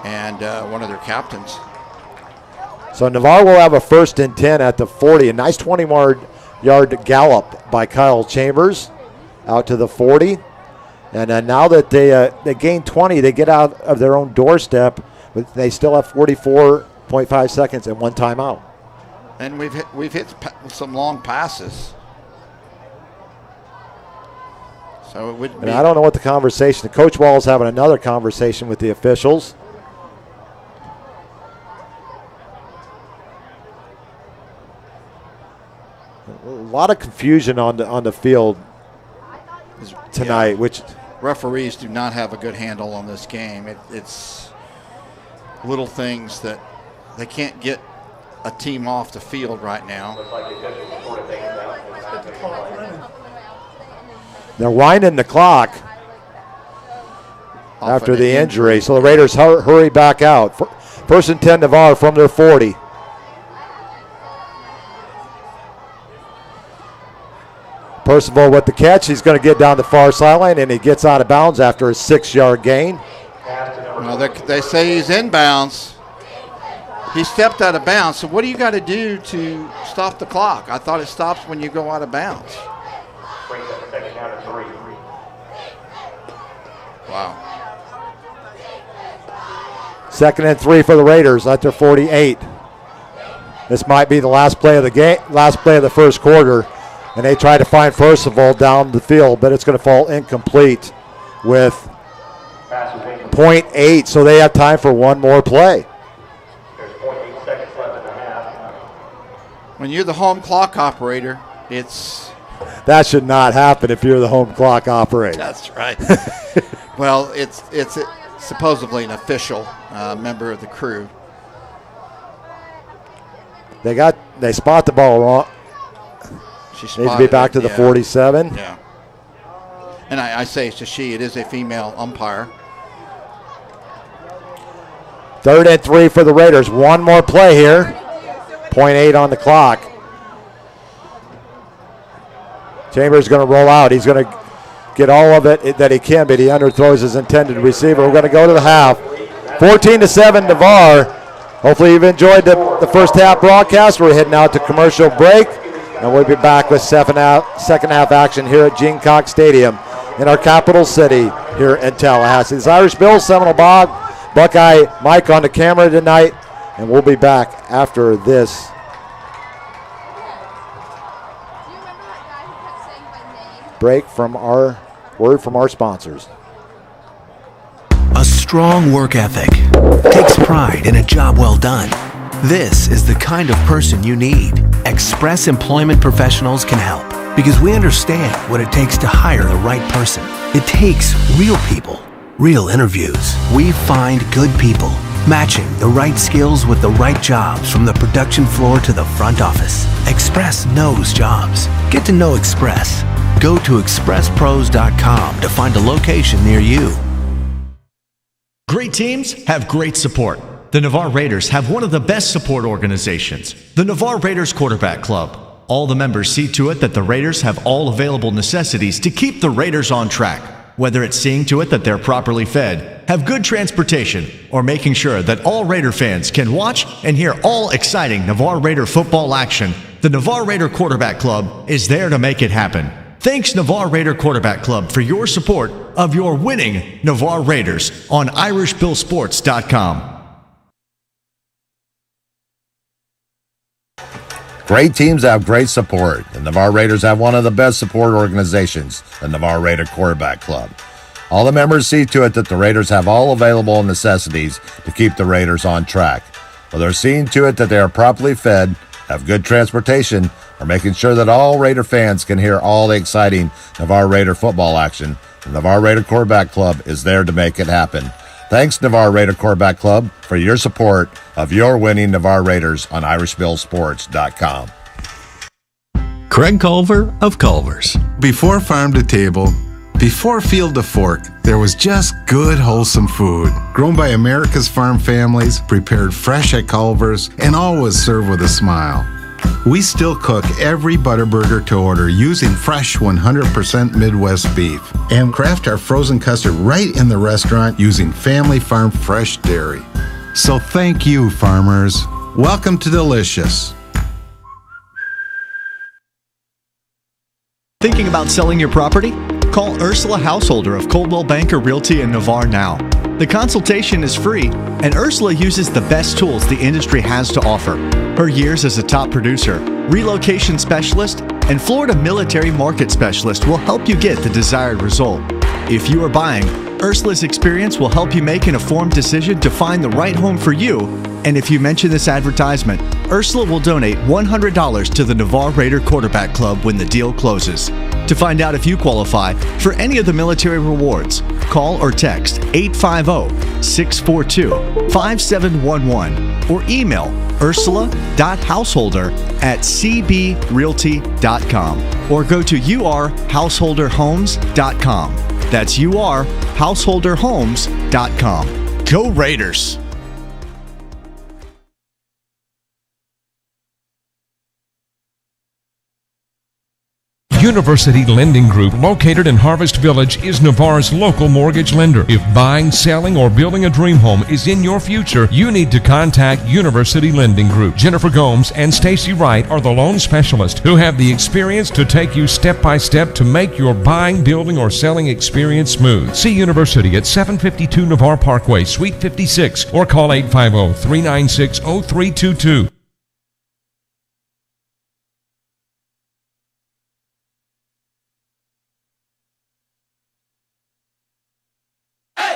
and one of their captains. So Navarre will have a first and 10 at the 40. A nice 20-yard gallop by Kyle Chambers out to the 40. And now that they gain 20, they get out of their own doorstep, but they still have 44.5 seconds and 1 timeout. And we've hit some long passes. So it would be. And I don't know what the conversation. Coach Wall's having another conversation with the officials. A lot of confusion on the field tonight, which referees do not have a good handle on this game. It's little things that they can't get a team off the field right now. They're winding the clock after the injury, so the Raiders hurry back out. First and 10, Navarre from their 40. Percival with the catch. He's going to get down the far sideline, and he gets out of bounds after a 6-yard gain. Well, they say he's inbounds. He stepped out of bounds. So what do you got to do to stop the clock? I thought it stops when you go out of bounds. Wow. Second and 3 for the Raiders at their 48. This might be the last play of the game, last play of the first quarter. And they try to find Percival down the field, but it's going to fall incomplete with 0.8, so they have time for one more play. There's 0.8 seconds left in the half. When you're the home clock operator, that should not happen if you're the home clock operator. That's right. Well, it's supposedly an official member of the crew. They spot the ball wrong. Needs to be back to the 47. Yeah. And I say it's a she. It is a female umpire. Third and 3 for the Raiders. One more play here. 0.8 on the clock. Chambers going to roll out. He's going to get all of it that he can, but he underthrows his intended receiver. We're going to go to the half. 14-7 Navarre. Hopefully you've enjoyed the first half broadcast. We're heading out to commercial break. And we'll be back with second half action here at Gene Cox Stadium in our capital city here in Tallahassee. It's Irish Bill, Seminole Bob, Buckeye Mike on the camera tonight, and we'll be back after this break from our word from our sponsors. A strong work ethic takes pride in a job well done. This is the kind of person you need. Express Employment Professionals can help because we understand what it takes to hire the right person. It takes real people, real interviews. We find good people, matching the right skills with the right jobs from the production floor to the front office. Express knows jobs. Get to know Express. Go to expresspros.com to find a location near you. Great teams have great support. The Navarre Raiders have one of the best support organizations, the Navarre Raiders Quarterback Club. All the members see to it that the Raiders have all available necessities to keep the Raiders on track, whether it's seeing to it that they're properly fed, have good transportation, or making sure that all Raider fans can watch and hear all exciting Navarre Raider football action. The Navarre Raider Quarterback Club is there to make it happen. Thanks, Navarre Raider Quarterback Club, for your support of your winning Navarre Raiders on IrishBillSports.com. Great teams have great support. The Navarre Raiders have one of the best support organizations, the Navarre Raider Quarterback Club. All the members see to it that the Raiders have all available necessities to keep the Raiders on track. Well, they're seeing to it that they are properly fed, have good transportation, or making sure that all Raider fans can hear all the exciting Navarre Raider football action. The Navarre Raider Quarterback Club is there to make it happen. Thanks, Navarre Raider Quarterback Club, for your support of your winning Navarre Raiders on IrishBillSports.com. Craig Culver of Culver's. Before farm to table, before field to fork, there was just good, wholesome food. Grown by America's farm families, prepared fresh at Culver's, and always served with a smile. We still cook every Butterburger to order using fresh 100% Midwest beef and craft our frozen custard right in the restaurant using family farm fresh dairy. So thank you, farmers. Welcome to Delicious. Thinking about selling your property? Call Ursula Householder of Coldwell Banker Realty in Navarre now. The consultation is free, and Ursula uses the best tools the industry has to offer. Her years as a top producer, relocation specialist, and Florida military market specialist will help you get the desired result. If you are buying, Ursula's experience will help you make an informed decision to find the right home for you. And if you mention this advertisement, Ursula will donate $100 to the Navarre Raider Quarterback Club when the deal closes. To find out if you qualify for any of the military rewards, call or text 850-642-5711 or email ursula.householder@cbrealty.com or go to urhouseholderhomes.com. That's urhouseholderhomes.com. Go Raiders! University Lending Group, located in Harvest Village, is Navarre's local mortgage lender. If buying, selling, or building a dream home is in your future, you need to contact University Lending Group. Jennifer Gomes and Stacy Wright are the loan specialists who have the experience to take you step by step to make your buying, building, or selling experience smooth. See University at 752 Navarre Parkway, Suite 56, or call 850-396-0322.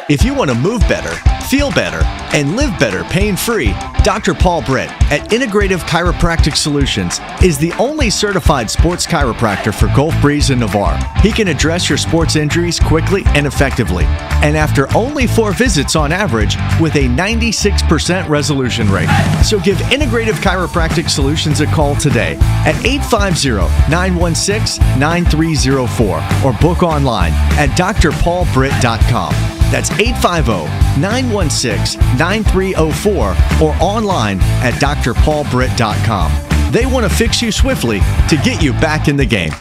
If you want to move better, feel better, and live better pain-free, Dr. Paul Britt at Integrative Chiropractic Solutions is the only certified sports chiropractor for Gulf Breeze and Navarre. He can address your sports injuries quickly and effectively, and after only 4 visits on average with a 96% resolution rate. So give Integrative Chiropractic Solutions a call today at 850-916-9304 or book online at drpaulbritt.com. That's 850-916-9304 or online at drpaulbritt.com. They want to fix you swiftly to get you back in the game.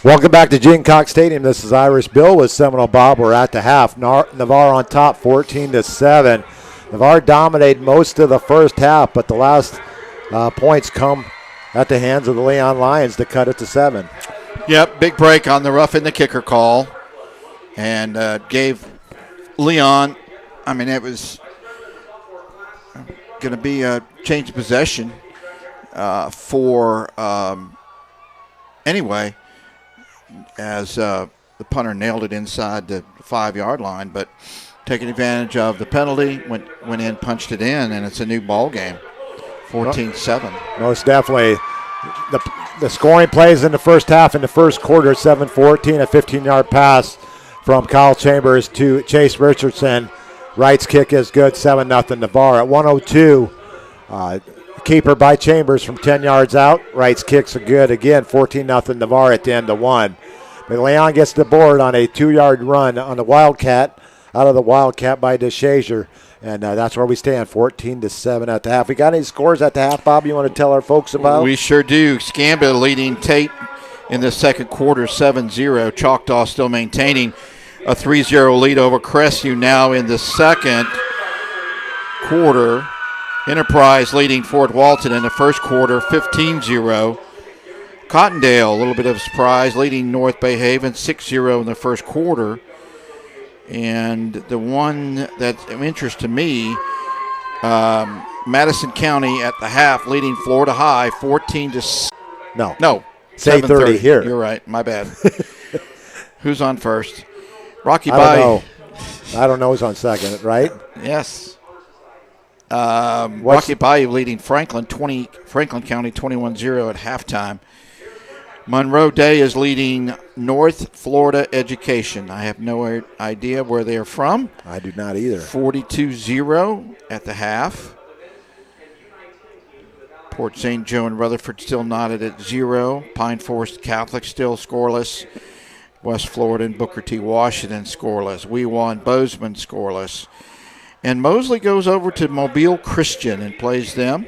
Welcome back to Gene Cox Stadium. This is Irish Bill with Seminole Bob. We're at the half. Navarre on top, 14-7. Navarre dominated most of the first half, but the last points come at the hands of the Leon Lions to cut it to 7. Yep, big break on the roughing the kicker call, and gave Leon. I mean, it was going to be a change of possession for anyway. As the punter nailed it inside the 5-yard line, but taking advantage of the penalty, went in, punched it in, and it's a new ball game, 14-7. Most definitely. The scoring plays in the first half. In the first quarter, 7-14, a 15-yard pass from Kyle Chambers to Chase Richardson. Wright's kick is good, 7-0 Navarre. At 1:02, keeper by Chambers from 10 yards out. Wright's kicks are good again, 14-0 Navarre at the end of 1. But Leon gets the board on a 2-yard run on the Wildcat, out of the Wildcat by DeShazier. And that's where we stand, 14-7 at the half. We got any scores at the half, Bob, you want to tell our folks about? We sure do. Scambia leading Tate in the second quarter, 7-0. Choctaw still maintaining a 3-0 lead over Crestview now in the second quarter. Enterprise leading Fort Walton in the first quarter, 15-0. Cottondale, a little bit of a surprise, leading North Bay Haven, 6-0 in the first quarter. And the one that's of interest to me, Madison County at the half leading Florida High, 14-6. No. It's 8:30 here. You're right. My bad. Who's on first? Rocky I Bayou. I don't know who's on second, right? Yes. Rocky Bayou leading Franklin County 21-0 at halftime. Monroe Day is leading North Florida Education. I have no idea where they are from. I do not either. 42-0 at the half. Port St. Joe and Rutherford still knotted at 0. Pine Forest Catholic still scoreless. West Florida and Booker T. Washington scoreless. Weewa and Bozeman scoreless. And Mosley goes over to Mobile Christian and plays them.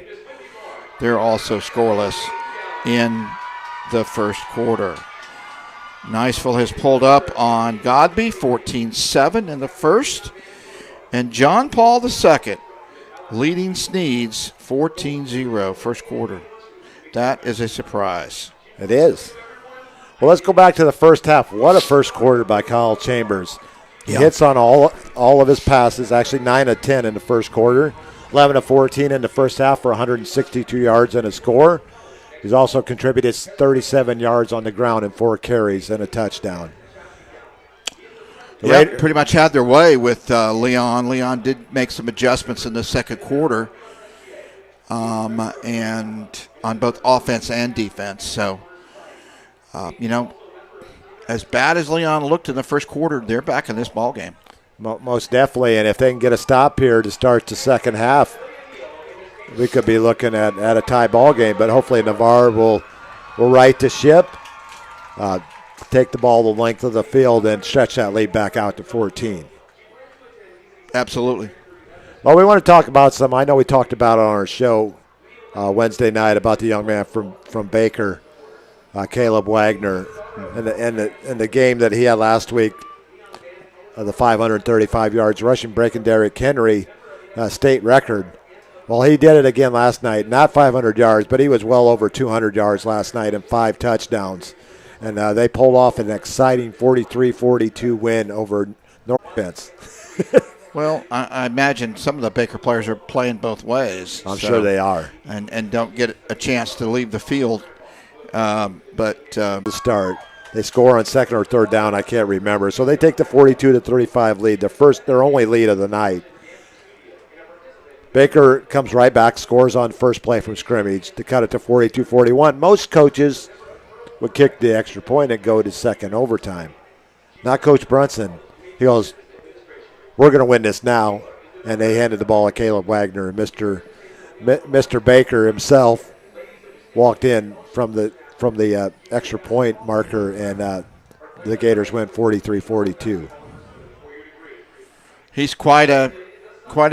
They're also scoreless in the first quarter. Niceville has pulled up on Godby, 14-7 in the first. And John Paul II leading Sneeds, 14-0 first quarter. That is a surprise. It is. Well, let's go back to the first half. What a first quarter by Kyle Chambers. He hits on all of his passes, actually 9 of 10 in the first quarter, 11 of 14 in the first half for 162 yards and a score. He's also contributed 37 yards on the ground and 4 carries and a touchdown. Pretty much had their way with Leon. Leon did make some adjustments in the second quarter, and on both offense and defense. So, as bad as Leon looked in the first quarter, they're back in this ball game. Most definitely, and if they can get a stop here to start the second half, we could be looking at a tie ball game. But hopefully Navarre will right the ship, take the ball the length of the field, and stretch that lead back out to 14. Absolutely. Well, we want to talk about I know we talked about it on our show Wednesday night about the young man from Baker, Caleb Wagner, and the game that he had last week, the 535 yards rushing, breaking Derrick Henry state record. Well, he did it again last night. Not 500 yards, but he was well over 200 yards last night and 5 touchdowns. And they pulled off an exciting 43-42 win over North Fence. Well, I imagine some of the Baker players are playing both ways. I'm sure they are. And don't get a chance to leave the field. To start. They score on second or third down, I can't remember. So they take the 42-35 lead, their only lead of the night. Baker comes right back, scores on first play from scrimmage to cut it to 42-41. Most coaches would kick the extra point and go to second overtime. Not Coach Brunson. He goes, we're going to win this now. And they handed the ball to Caleb Wagner. And Mr. Baker himself walked in from the extra point marker, and the Gators went 43-42. He's quite a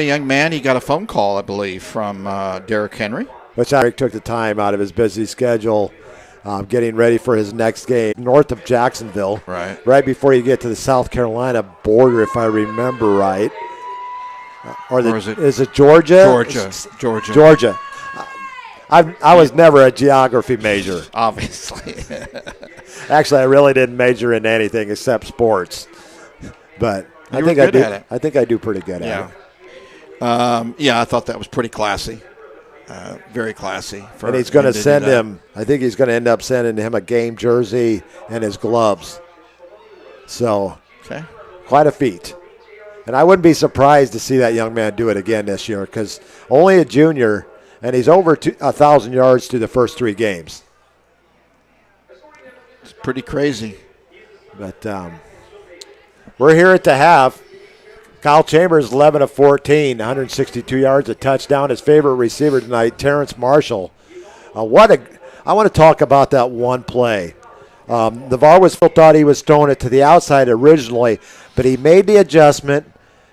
young man. He got a phone call, I believe, from Derrick Henry. Which Eric took the time out of his busy schedule getting ready for his next game north of Jacksonville. Right before you get to the South Carolina border, if I remember right. Or is it Georgia? Georgia. I was never a geography major. Obviously. Actually, I really didn't major in anything except sports. But I think I do pretty good at it. I thought that was pretty classy. Very classy. And he's going to send him, I think he's going to end up sending him a game jersey and his gloves. So, quite a feat. And I wouldn't be surprised to see that young man do it again this year because only a junior, and he's over 1,000 yards through the first 3 games. It's pretty crazy. But we're here at the half. Kyle Chambers, 11 of 14, 162 yards, a touchdown. His favorite receiver tonight, Terrence Marshall. I want to talk about that one play. Navarre thought he was throwing it to the outside originally, but he made the adjustment.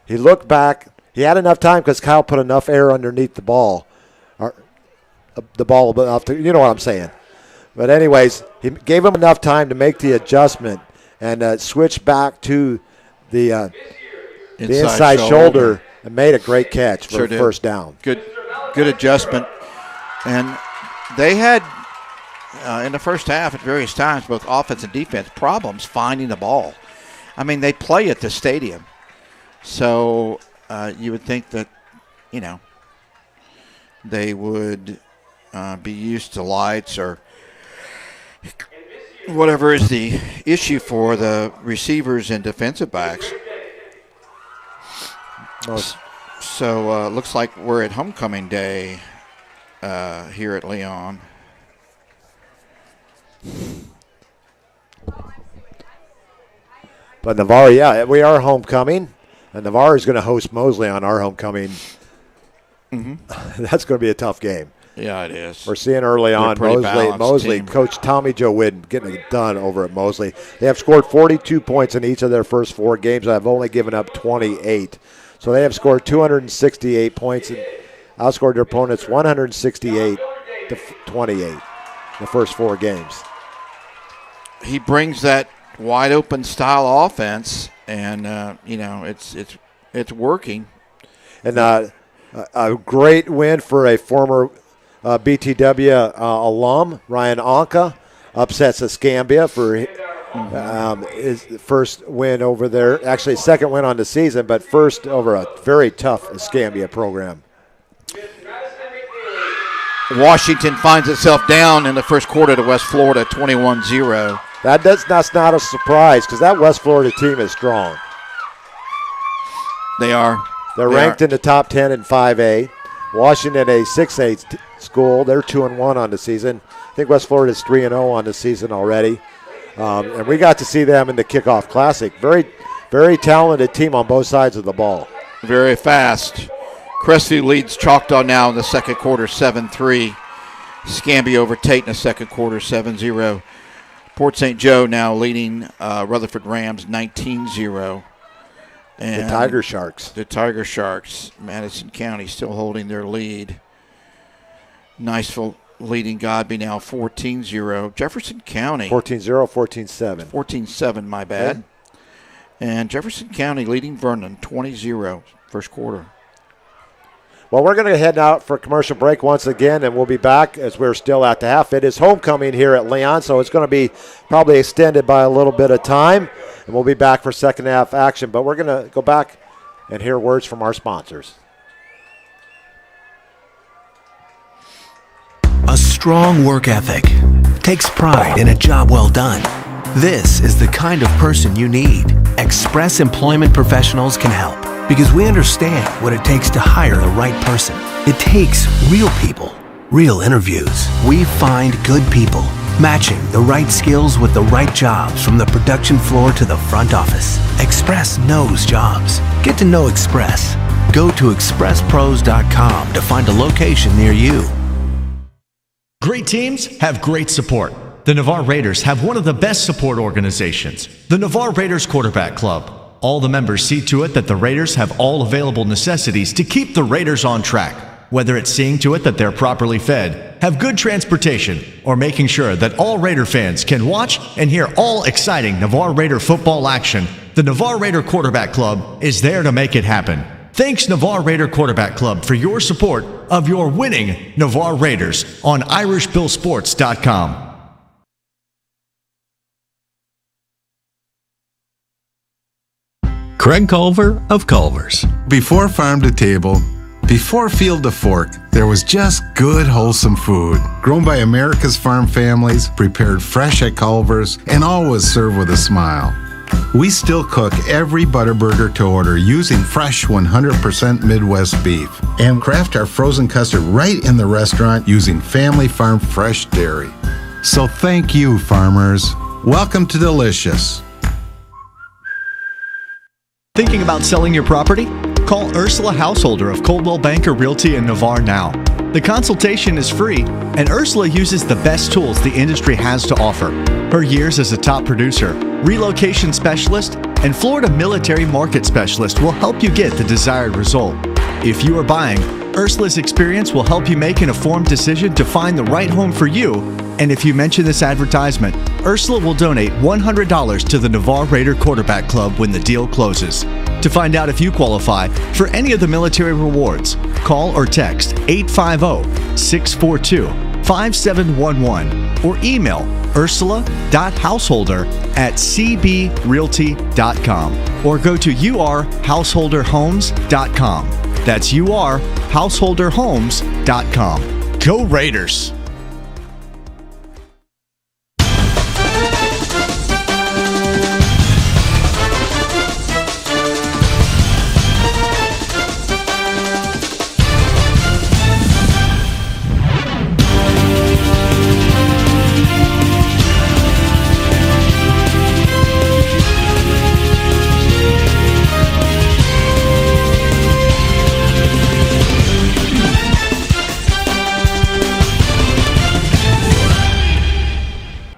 He looked back. He had enough time because Kyle put enough air underneath the ball. The ball enough to, you know what I'm saying. But anyways, he gave him enough time to make the adjustment and switch back to the inside shoulder and made a great catch for a first down. Good adjustment. And they had, in the first half at various times, both offense and defense, problems finding the ball. I mean, they play at the stadium. So you would think that, they would be used to lights or whatever is the issue for the receivers and defensive backs. So looks like we're at homecoming day here at Leon. But Navarre, we are homecoming. And Navarre is going to host Mosley on our homecoming. Mm-hmm. That's going to be a tough game. Yeah, it is. We're seeing early on Mosley, Coach Tommy Joe Whidden getting it done over at Mosley. They have scored 42 points in each of their first 4 games. I've only given up 28. So they have scored 268 points and outscored their opponents 168 to 28 the first 4 games. He brings that wide open style offense, and it's working. And a great win for a former BTW alum, Ryan Anka, upsets Escambia for his first win over there. Actually, second win on the season, but first over a very tough Escambia program. Washington finds itself down in the first quarter to West Florida, 21-0. That's not a surprise because that West Florida team is strong. They are. They're ranked in the top 10 in 5A. Washington, a 6A school, they're 2-1 on the season. I think West Florida is 3-0 on the season already. And we got to see them in the kickoff classic. Very, very talented team on both sides of the ball. Very fast. Crestview leads Choctaw now in the second quarter, 7-3. Escambia over Tate in the second quarter, 7-0. Port St. Joe now leading Rutherford Rams 19-0. And the Tiger Sharks. The Tiger Sharks. Madison County still holding their lead. Niceville leading Godby now 14-0. Jefferson County. 14-0, 14-7. 14-7, my bad. Okay. And Jefferson County leading Vernon 20-0 first quarter. Well, we're going to head out for a commercial break once again, and we'll be back as we're still at the half. It is homecoming here at Leon, so it's going to be probably extended by a little bit of time, and we'll be back for second half action. But we're going to go back and hear words from our sponsors. A strong work ethic takes pride in a job well done. This is the kind of person you need. Express Employment Professionals can help because we understand what it takes to hire the right person. It takes real people, real interviews. We find good people, matching the right skills with the right jobs from the production floor to the front office. Express knows jobs. Get to know Express. Go to expresspros.com to find a location near you. Great teams have great support. The Navarre Raiders have one of the best support organizations, the Navarre Raiders Quarterback Club. All the members see to it that the Raiders have all available necessities to keep the Raiders on track, whether it's seeing to it that they're properly fed, have good transportation, or making sure that all Raider fans can watch and hear all exciting Navarre Raider football action, the Navarre Raider Quarterback Club is there to make it happen. Thanks, Navarre Raider Quarterback Club, for your support of your winning Navarre Raiders on IrishBillSports.com. Craig Culver of Culver's. Before farm to table, before field to fork, there was just good, wholesome food. Grown by America's farm families, prepared fresh at Culver's, and always served with a smile. We still cook every Butterburger to order using fresh 100% Midwest beef and craft our frozen custard right in the restaurant using family farm fresh dairy. So thank you, farmers. Welcome to Delicious. Thinking about selling your property? Call Ursula Householder of Coldwell Banker Realty in Navarre now. The consultation is free, and Ursula uses the best tools the industry has to offer. Her years as a top producer, relocation specialist, and Florida military market specialist will help you get the desired result. If you are buying, Ursula's experience will help you make an informed decision to find the right home for you. And if you mention this advertisement, Ursula will donate $100 to the Navarre Raider Quarterback Club when the deal closes. To find out if you qualify for any of the military rewards, call or text 850-642-5711 or email ursula.householder@cbrealty.com or go to urhouseholderhomes.com. That's urhouseholderhomes.com. Go Raiders!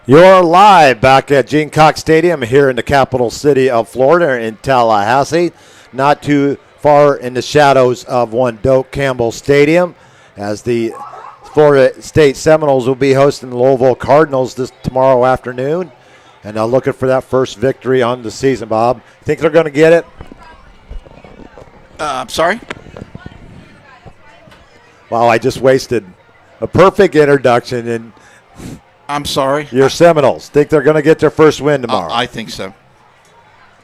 You're live back at Gene Cox Stadium here in the capital city of Florida in Tallahassee, not too far in the shadows of one Doak Campbell Stadium, as the Florida State Seminoles will be hosting the Louisville Cardinals tomorrow afternoon, and looking for that first victory on the season. Bob, think they're going to get it? I'm sorry? Wow, I just wasted a perfect introduction, and I'm sorry. Your Seminoles think they're going to get their first win tomorrow? I think so.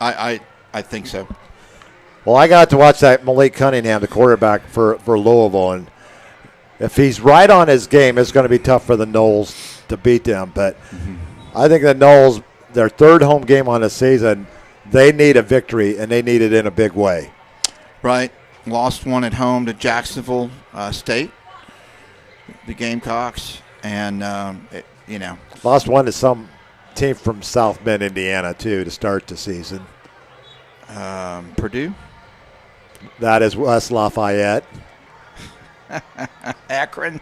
I think so. Well, I got to watch that Malik Cunningham, the quarterback for Louisville, and if he's right on his game, it's going to be tough for the Noles to beat them. But I think the Noles, their third home game on the season, they need a victory, and they need it in a big way. Right. Lost one at home to Jacksonville State, the Gamecocks, and lost one to some team from South Bend, Indiana, too, to start the season. Purdue? That is West Lafayette. Akron?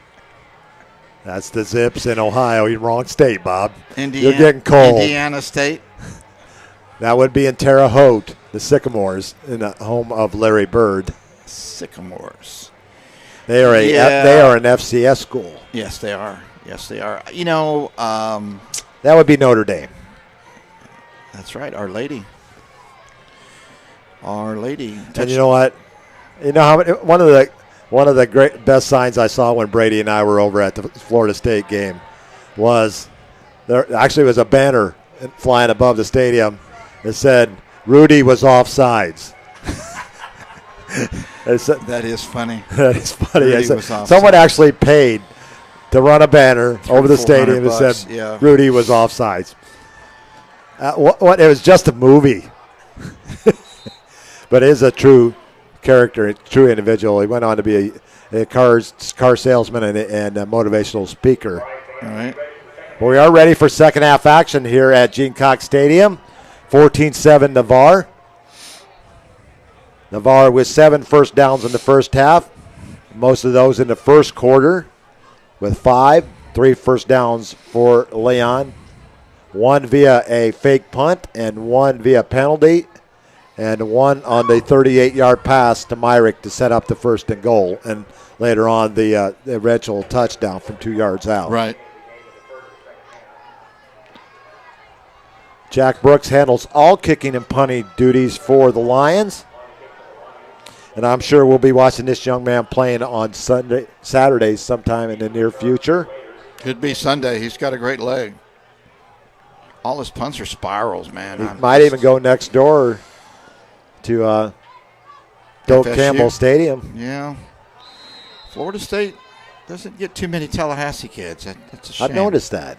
That's the Zips in Ohio. You're wrong state, Bob. Indiana, you're getting cold. Indiana State? That would be in Terre Haute, the Sycamores, in the home of Larry Bird. Sycamores. They are an FCS school. Yes, they are. Yes, they are. That would be Notre Dame. That's right, Our Lady. Our Lady. And you know what? You know how one of the great best signs I saw when Brady and I were over at the Florida State game was there actually was a banner flying above the stadium that said Rudy was offsides. That is funny. That is funny. Rudy was someone actually paid to run a banner over the stadium that said Rudy was offsides. What? It was just a movie. But it is a true character, a true individual. He went on to be a car salesman and a motivational speaker. All right. Well, we are ready for second half action here at Gene Cox Stadium. 14-7 Navarre. Navarre with 7 first downs in the first half. Most of those in the first quarter with 5. 3 first downs for Leon. 1 via a fake punt and 1 via penalty. and one on the 38-yard pass to Myrick to set up the 1st and goal, and later on the eventual touchdown from 2 yards out. Right. Jack Brooks handles all kicking and punting duties for the Lions. And I'm sure we'll be watching this young man playing on Saturdays sometime in the near future. Could be Sunday. He's got a great leg. All his punts are spirals, man. He might even go next door to Doak Campbell Stadium. Yeah. Florida State doesn't get too many Tallahassee kids. That's a shame. I've noticed that.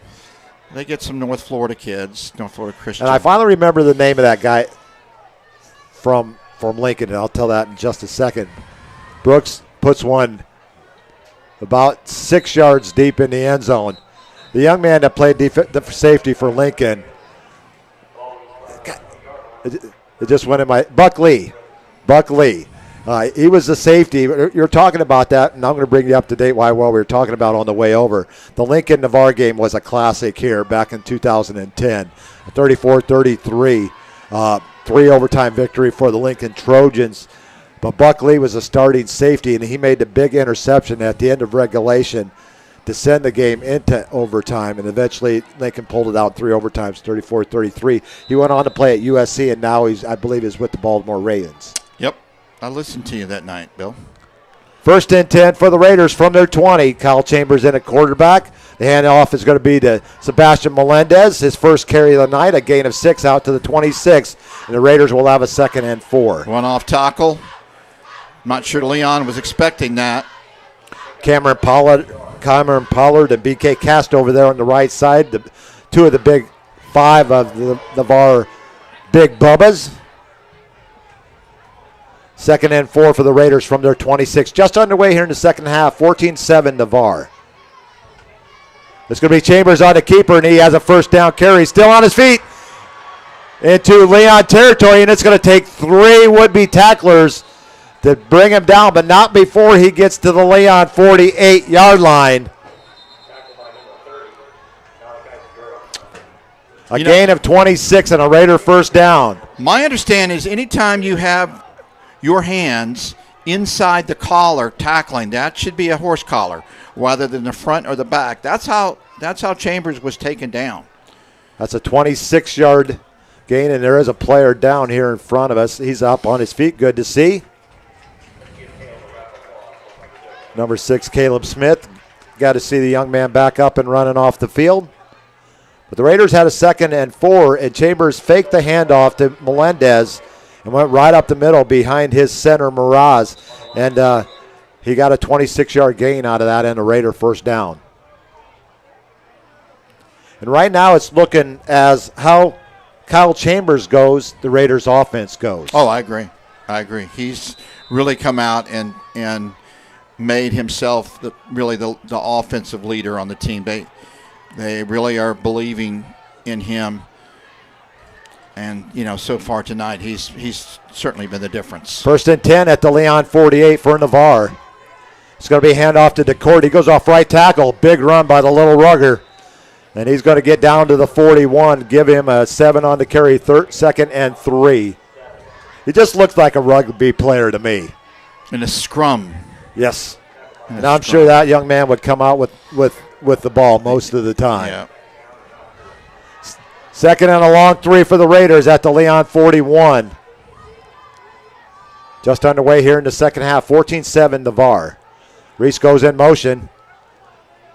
They get some North Florida kids, North Florida Christian. And I finally remember the name of that guy from Lincoln, and I'll tell that in just a second. Brooks puts one about 6 yards deep in the end zone. The young man that played the safety for Lincoln, it just went in my Buck Lee. He was the safety. You're talking about that, and I'm going to bring you up to date while we were talking about on the way over. The Lincoln-Navarre game was a classic here back in 2010, 34-33. 3 overtime victory for the Lincoln Trojans. But Buck Lee was a starting safety, and he made the big interception at the end of regulation to send the game into overtime. And eventually Lincoln pulled it out 3 overtimes, 34-33. He went on to play at USC, and now I believe is with the Baltimore Ravens. Yep. I listened to you that night, Bill. 1st and 10 for the Raiders from their 20. Kyle Chambers in at quarterback. The handoff is going to be to Sebastian Melendez, his first carry of the night, a gain of 6 out to the 26. And the Raiders will have a 2nd and 4. One off tackle. Not sure Leon was expecting that. Cameron Pollard and BK Cast over there on the right side. Two of the big 5 of the Navarre Big Bubbas. 2nd and 4 for the Raiders from their 26. Just underway here in the second half, 14-7 Navarre. It's going to be Chambers on the keeper, and he has a 1st down carry. Still on his feet into Leon territory, and it's going to take 3 would-be tacklers to bring him down, but not before he gets to the Leon 48-yard line. A gain of 26 and a Raider 1st down. My understanding is anytime you have your hands inside the collar tackling, that should be a horse collar rather than the front or the back. That's how Chambers was taken down. That's a 26-yard gain, and there is a player down here in front of us. He's up on his feet. Good to see. Number 6, Caleb Smith. Got to see the young man back up and running off the field. But the Raiders had a 2nd and 4, and Chambers faked the handoff to Melendez and went right up the middle behind his center, Miraz. And he got a 26-yard gain out of that and a Raider 1st down. And right now it's looking as how Kyle Chambers goes, the Raiders' offense goes. Oh, I agree. He's really come out and made himself the offensive leader on the team. They really are believing in him. And, so far tonight, he's certainly been the difference. 1st and 10 at the Leon 48 for Navarre. It's going to be a handoff to DeCourt. He goes off right tackle. Big run by the little rugger. And he's going to get down to the 41, give him a 7 on the carry, 2nd and 3. He just looks like a rugby player to me. In a scrum. Yes. And I'm sure that young man would come out with the ball most of the time. Yeah. 2nd and a long 3 for the Raiders at the Leon 41. Just underway here in the second half, 14-7 Navarre. Reese goes in motion.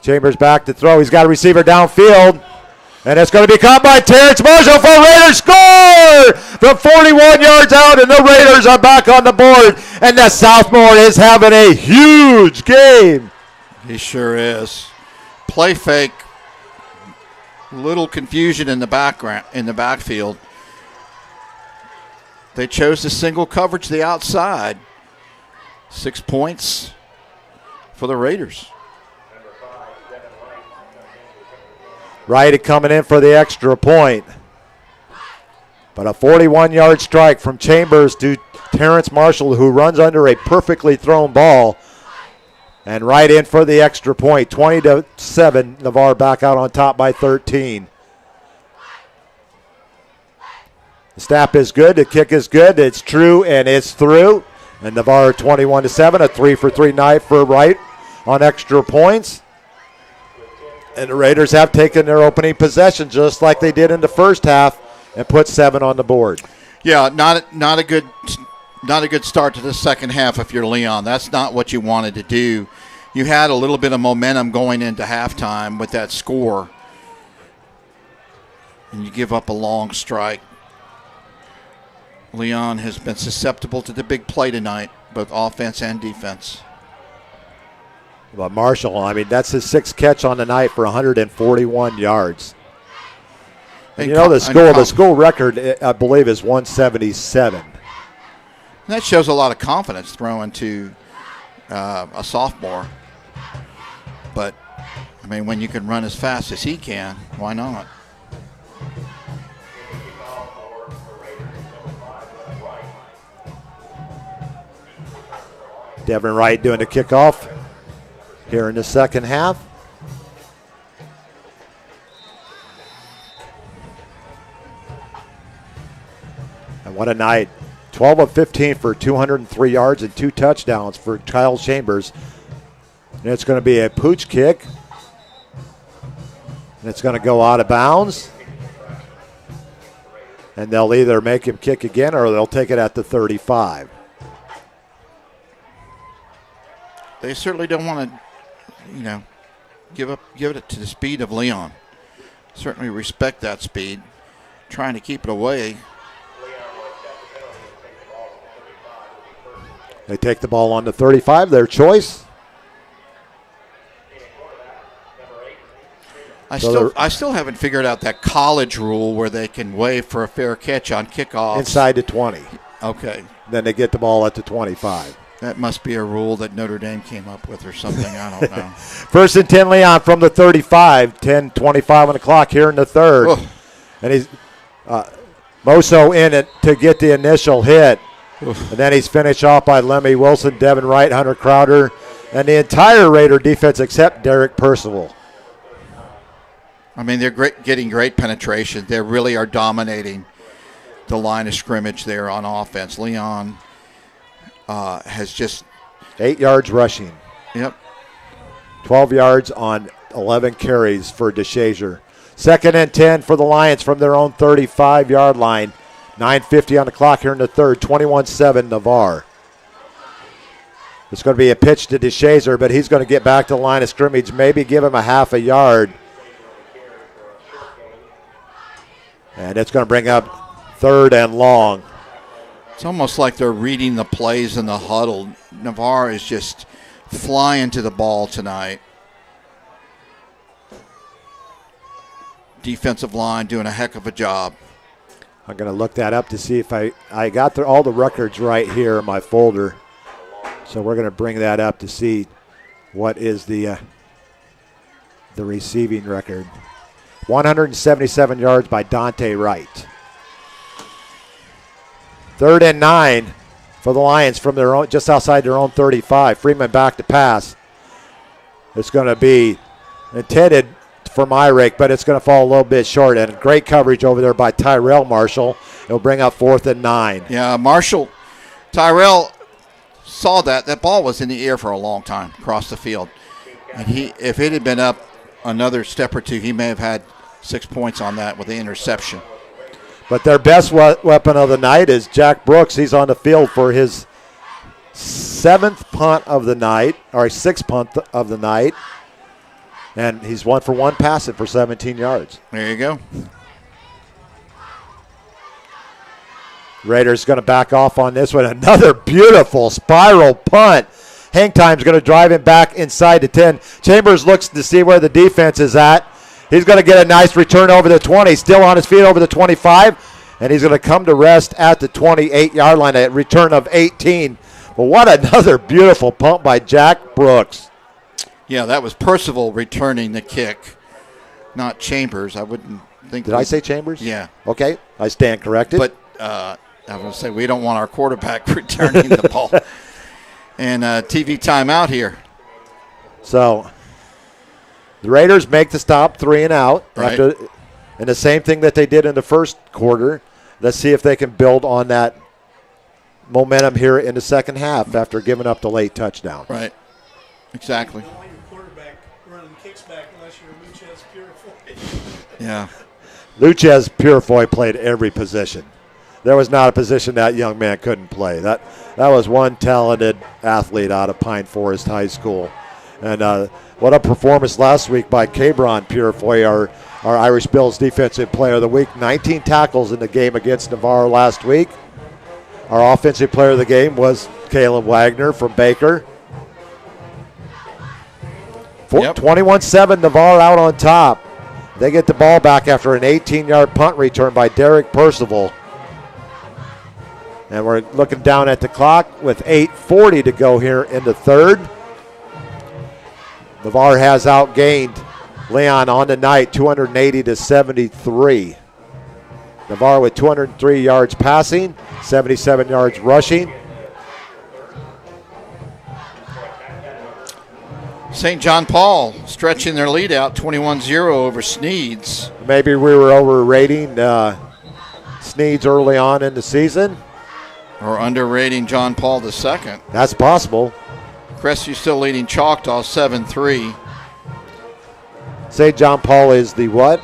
Chambers back to throw. He's got a receiver downfield. And it's going to be caught by Terrence Marshall for Raiders. Score from 41 yards out, and the Raiders are back on the board. And the sophomore is having a huge game. He sure is. Play fake. Little confusion in the backfield. They chose the single coverage to the outside. 6 points for the Raiders. Wright coming in for the extra point. But a 41-yard strike from Chambers to Terrence Marshall, who runs under a perfectly thrown ball. And right in for the extra point. 20-7, Navarre back out on top by 13. The snap is good. The kick is good. It's true, and it's through. And Navarre 21-7, a 3-for-3 night for Wright on extra points. And the Raiders have taken their opening possession just like they did in the first half and put 7 on the board. Yeah, not a good start to the second half if you're Leon. That's not what you wanted to do. You had a little bit of momentum going into halftime with that score, and you give up a long strike. Leon has been susceptible to the big play tonight, both offense and defense. But Marshall, I mean, that's his 6th catch on the night for 141 yards. And you know, the school record, I believe, is 177. And that shows a lot of confidence throwing to a sophomore. But, I mean, when you can run as fast as he can, why not? Devin Wright doing the kickoff here in the second half. And what a night. 12 of 15 for 203 yards and 2 touchdowns for Kyle Chambers. And it's going to be a pooch kick. And it's going to go out of bounds. And they'll either make him kick again or they'll take it at the 35. They certainly don't want to, give it to the speed of Leon. Certainly respect that speed. Trying to keep it away. They take the ball on the 35, their choice. I still haven't figured out that college rule where they can waive for a fair catch on kickoffs. Inside the 20. Okay. Then they get the ball at the 25. That must be a rule that Notre Dame came up with or something. I don't know. 1st and 10 Leon from the 35. 10:25 on the clock here in the third. Oh. And he's Moso in it to get the initial hit. Oof. And then he's finished off by Lemmy Wilson, Devin Wright, Hunter Crowder, and the entire Raider defense except Derek Percival. I mean, they're getting great penetration. They really are dominating the line of scrimmage there on offense. Leon has just 8 yards rushing. Yep. 12 yards on 11 carries for DeShazer. 2nd and 10 for the Lions from their own 35-yard line. 9:50 on the clock here in the third. 21-7 Navarre. It's going to be a pitch to DeShazer, but he's going to get back to the line of scrimmage, maybe give him a half a yard. And it's going to bring up 3rd and long. It's almost like they're reading the plays in the huddle. Navarre is just flying to the ball tonight. Defensive line doing a heck of a job. I'm going to look that up to see if I got all the records right here in my folder. So we're going to bring that up to see what is the receiving record. 177 yards by Dante Wright. 3rd and 9 for the Lions from their own, just outside their own 35. Freeman back to pass. It's going to be intended for Myrick, but it's going to fall a little bit short. And great coverage over there by Tyrell Marshall. It'll bring up 4th and 9. Yeah, Tyrell saw that. That ball was in the air for a long time across the field. And if it had been up another step or two, he may have had 6 points on that with the interception. But their best weapon of the night is Jack Brooks. He's on the field for his 7th punt of the night, or 6th punt of the night. And he's 1 for 1 passing for 17 yards. There you go. Raiders going to back off on this one. Another beautiful spiral punt. Hang time's going to drive him back inside the 10. Chambers looks to see where the defense is at. He's going to get a nice return over the 20. Still on his feet over the 25. And he's going to come to rest at the 28-yard line, a return of 18. Well, what another beautiful punt by Jack Brooks. Yeah, that was Percival returning the kick, not Chambers. I wouldn't think. Did I say Chambers? Yeah. Okay, I stand corrected. But I was going to say we don't want our quarterback returning the ball. And TV timeout here. So the Raiders make the stop, 3 and out. Right. And the same thing that they did in the first quarter. let's see if they can build on that momentum here in the second half after giving up the late touchdown. Right. Exactly. You don't want your quarterback running kicks back unless you're Luchez Purifoy. Yeah. Luchez Purifoy played every position. There was not a position that young man couldn't play. That was one talented athlete out of Pine Forest High School. And what a performance last week by Cabron Purifoy, our Irish Bills Defensive Player of the Week. 19 tackles in the game against Navarre last week. Our Offensive Player of the Game was Caleb Wagner from Baker. 21-7, Navarre out on top. They get the ball back after an 18-yard punt return by Derek Percival. And we're looking down at the clock with 8:40 to go here in the third. Navarre has outgained Leon on the night, 280-73. Navarre with 203 yards passing, 77 yards rushing. St. John Paul stretching their lead out 21-0 over Sneeds. Maybe we were overrating Sneeds early on in the season. Or underrating John Paul II. That's possible. Crestview still leading Choctaw 7-3. St. John Paul is the what?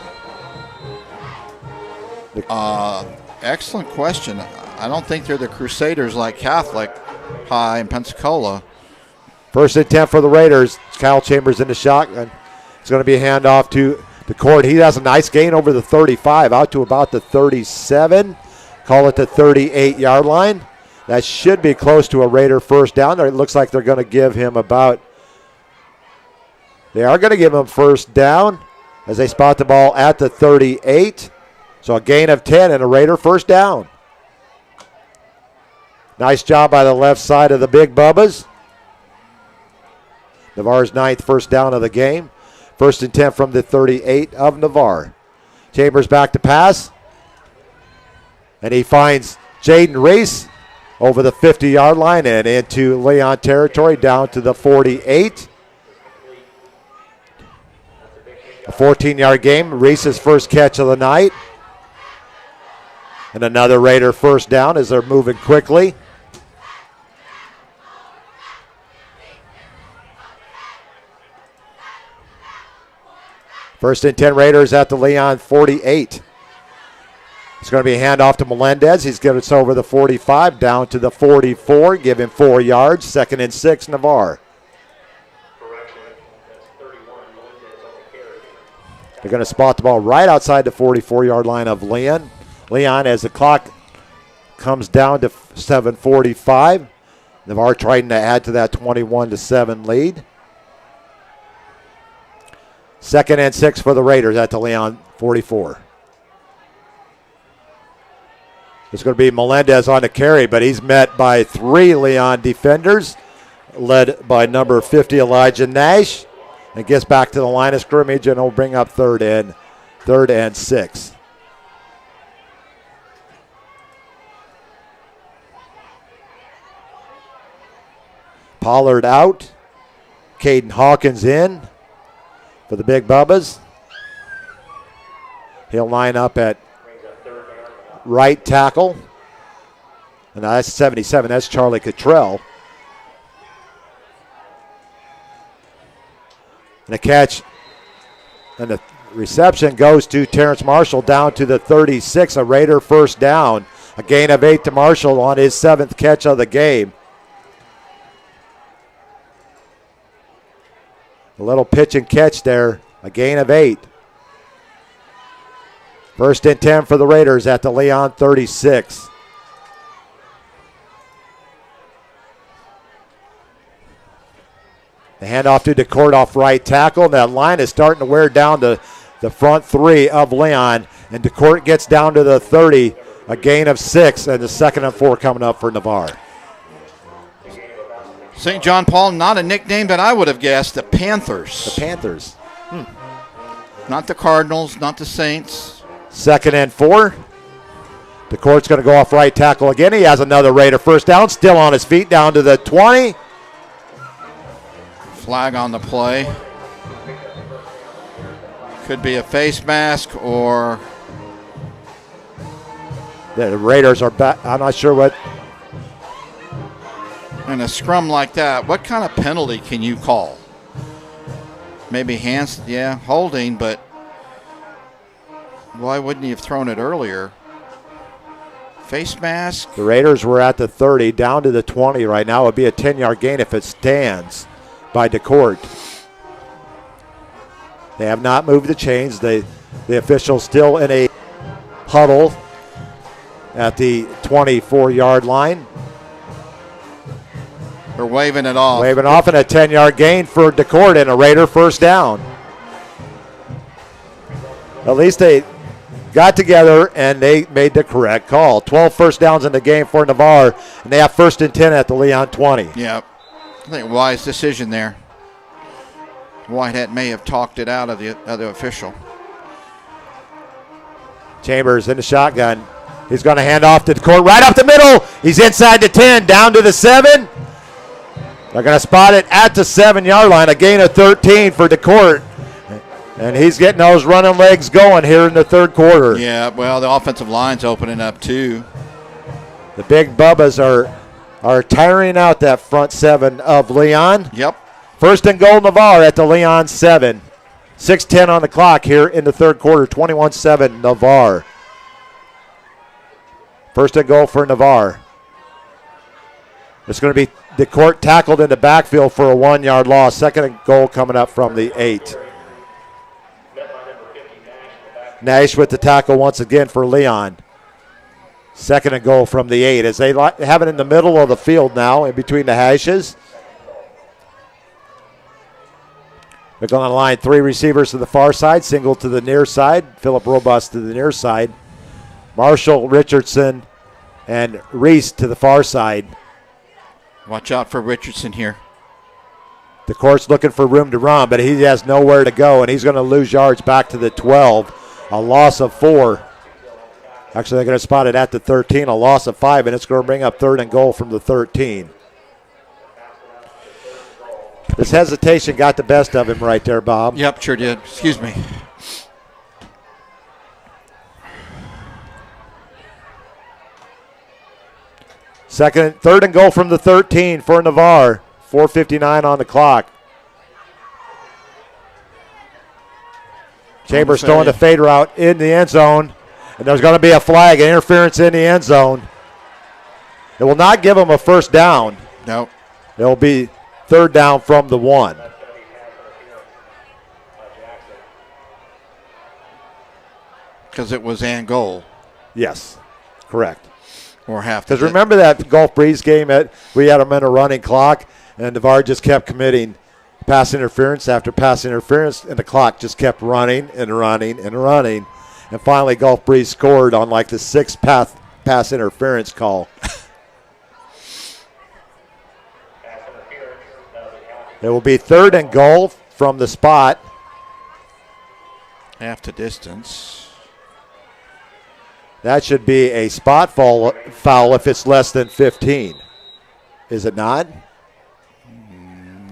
Excellent question. I don't think they're the Crusaders like Catholic High in Pensacola. First and 10 for the Raiders. Kyle Chambers in the shotgun. It's going to be a handoff to the court. He has a nice gain over the 35, out to about the 37. Call it the 38-yard line. That should be close to a Raider first down. It looks like they're going to give him they are going to give him first down as they spot the ball at the 38. So a gain of 10 and a Raider first down. Nice job by the left side of the Big Bubbas. Navarre's 9th first down of the game. First and 10 from the 38 of Navarre. Chambers back to pass. And he finds Jaden Reese over the 50-yard line and into Leon territory down to the 48. A 14-yard game. Reese's first catch of the night. And another Raider first down as they're moving quickly. First and 10 Raiders at the Leon 48. It's going to be a handoff to Melendez. He's getting us over the 45 down to the 44. Give him 4 yards. Second and 6 Navarre. They're going to spot the ball right outside the 44-yard line of Leon. Leon, as the clock comes down to 7:45. Navarre trying to add to that 21-7 lead. Second and 6 for the Raiders at the Leon 44. It's going to be Melendez on the carry, but he's met by 3 Leon defenders, led by number 50 Elijah Nash, and gets back to the line of scrimmage, and will bring up third and 6. Pollard out. Caden Hawkins in for the Big Bubbas. He'll line up at right tackle. And that's 77. That's Charlie Cottrell. And the catch and the reception goes to Terrence Marshall down to the 36. A Raider first down. A gain of 8 to Marshall on his 7th catch of the game. A little pitch and catch there. A gain of 8. First and 10 for the Raiders at the Leon 36. The handoff to DeCourt off right tackle. And that line is starting to wear down the front 3 of Leon. And DeCourt gets down to the 30. A gain of 6. And the 2nd and 4 coming up for Navarre. St. John Paul, not a nickname that I would have guessed. The Panthers. The Panthers. Not the Cardinals, not the Saints. 2nd and 4. DeCourt's going to go off right tackle again. He has another Raider first down. Still on his feet down to the 20. Flag on the play. Could be a face mask or The Raiders are back. I'm not sure what. In a scrum like that, what kind of penalty can you call? Maybe hands, yeah, holding, but why wouldn't you have thrown it earlier? Face mask. The Raiders were at the 30, down to the 20 right now. It would be a 10-yard gain if it stands by DeCourt. They have not moved the chains. The official still in a huddle at the 24-yard line. They're waving it off. Waving off, and a 10-yard gain for DeCourt and a Raider first down. At least they got together and they made the correct call. 12 first downs in the game for Navarre, and they have 1st and 10 at the Leon 20. Yeah, I think wise decision there. Whitehead may have talked it out of the other official. Chambers in the shotgun. He's going to hand off to DeCourt right up the middle. He's inside the 10, down to the 7. They're going to spot it at the 7-yard line, a gain of 13 for DeCourt. And he's getting those running legs going here in the third quarter. Yeah, well, the offensive line's opening up too. The big Bubbas are tiring out that front 7 of Leon. Yep. 1st and goal, Navarre at the Leon 7. 6:10 on the clock here in the third quarter, 21-7 Navarre. 1st and goal for Navarre. It's going to be DeCourt tackled in the backfield for a 1-yard loss. 2nd and goal coming up from the 8. Nash with the tackle once again for Leon. 2nd and goal from the 8 as they have it in the middle of the field now in between the hashes. They're going to line 3 receivers to the far side, single to the near side, Philip Robust to the near side, Marshall, Richardson, and Reese to the far side. Watch out for Richardson here. DeCourt's looking for room to run, but he has nowhere to go, and he's going to lose yards back to the 12. A loss of 4. Actually, they're going to spot it at the 13, a loss of 5, and it's going to bring up 3rd and goal from the 13. This hesitation got the best of him right there, Bob. Yep, sure did. Excuse me. Third and goal from the 13 for Navarre. 4:59 on the clock. Chambers throwing the fade route in the end zone, and there's going to be a flag, an interference in the end zone. It will not give him a first down. No. It will be 3rd down from the 1. Because it was and goal. Yes, correct. Or half. Because remember that Gulf Breeze game, we had them in a running clock, and Navarre just kept committing pass interference after pass interference, and the clock just kept running and running and running. And finally, Gulf Breeze scored on like the 6th pass interference call. It will be 3rd and goal from the spot. Half the distance. That should be a spot foul if it's less than 15. Is it not?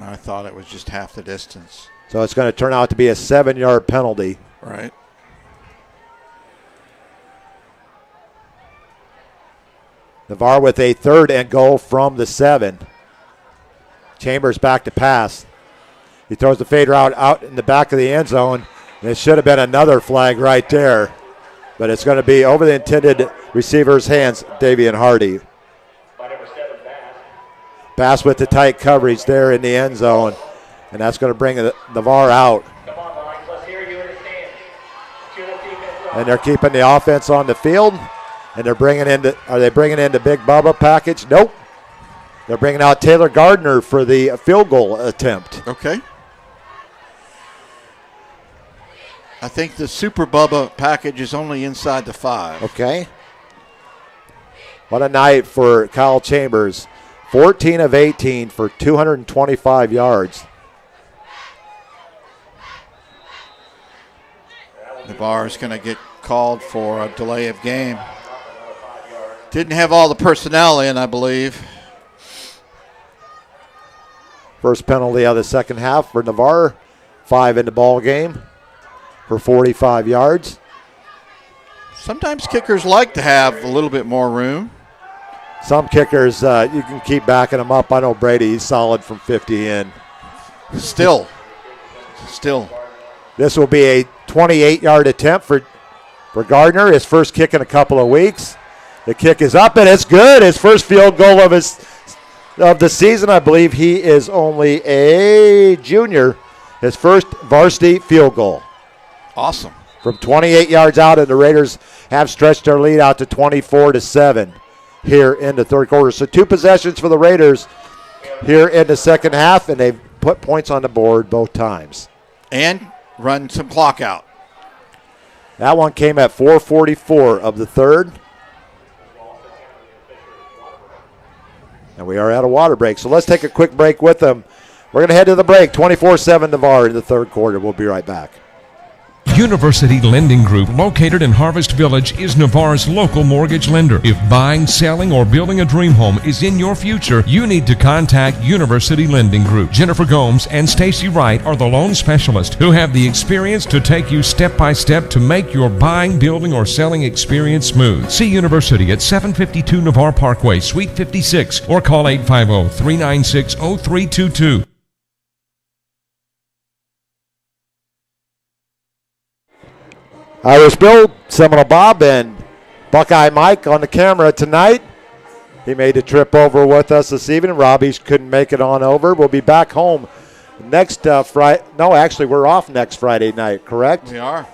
I thought it was just half the distance. So it's going to turn out to be a 7-yard penalty. Right. Navarre with a 3rd and goal from the 7. Chambers back to pass. He throws the fade route out in the back of the end zone. And it should have been another flag right there. But it's going to be over the intended receiver's hands, Davian Hardy. Bass with the tight coverage there in the end zone. And that's going to bring Navarre out. And they're keeping the offense on the field. And they're bringing in the Big Bubba package? Nope. They're bringing out Taylor Gardner for the field goal attempt. Okay. I think the Super Bubba package is only inside the 5. Okay. What a night for Kyle Chambers. 14 of 18 for 225 yards. Navarre is going to get called for a delay of game. Didn't have all the personnel in, I believe. First penalty of the second half for Navarre. 5 in the ball game for 45 yards. Sometimes kickers like to have a little bit more room. Some kickers, you can keep backing them up. I know Brady, he's solid from 50 in. Still. This will be a 28-yard attempt for Gardner, his first kick in a couple of weeks. The kick is up, and it's good. His first field goal of the season. I believe he is only a junior. His first varsity field goal. Awesome. From 28 yards out, and the Raiders have stretched their lead out to 24-7 here in the third quarter. So 2 possessions for the Raiders here in the second half, and they've put points on the board both times. And run some clock out. That one came at 4:44 of the third. And we are at a water break. So let's take a quick break with them. We're going to head to the break. 24-7 Navarre in the third quarter. We'll be right back. University Lending Group, located in Harvest Village, is Navarre's local mortgage lender. If buying, selling, or building a dream home is in your future, you need to contact University Lending Group. Jennifer Gomes and Stacy Wright are the loan specialists who have the experience to take you step by step to make your buying, building, or selling experience smooth. See University at 752 Navarre Parkway, Suite 56, or call 850-396-0322. Irish Bill, Seminole Bob, and Buckeye Mike on the camera tonight. He made the trip over with us this evening. Robbie couldn't make it on over. We'll be back home next Friday. No, actually, we're off next Friday night, correct? We are.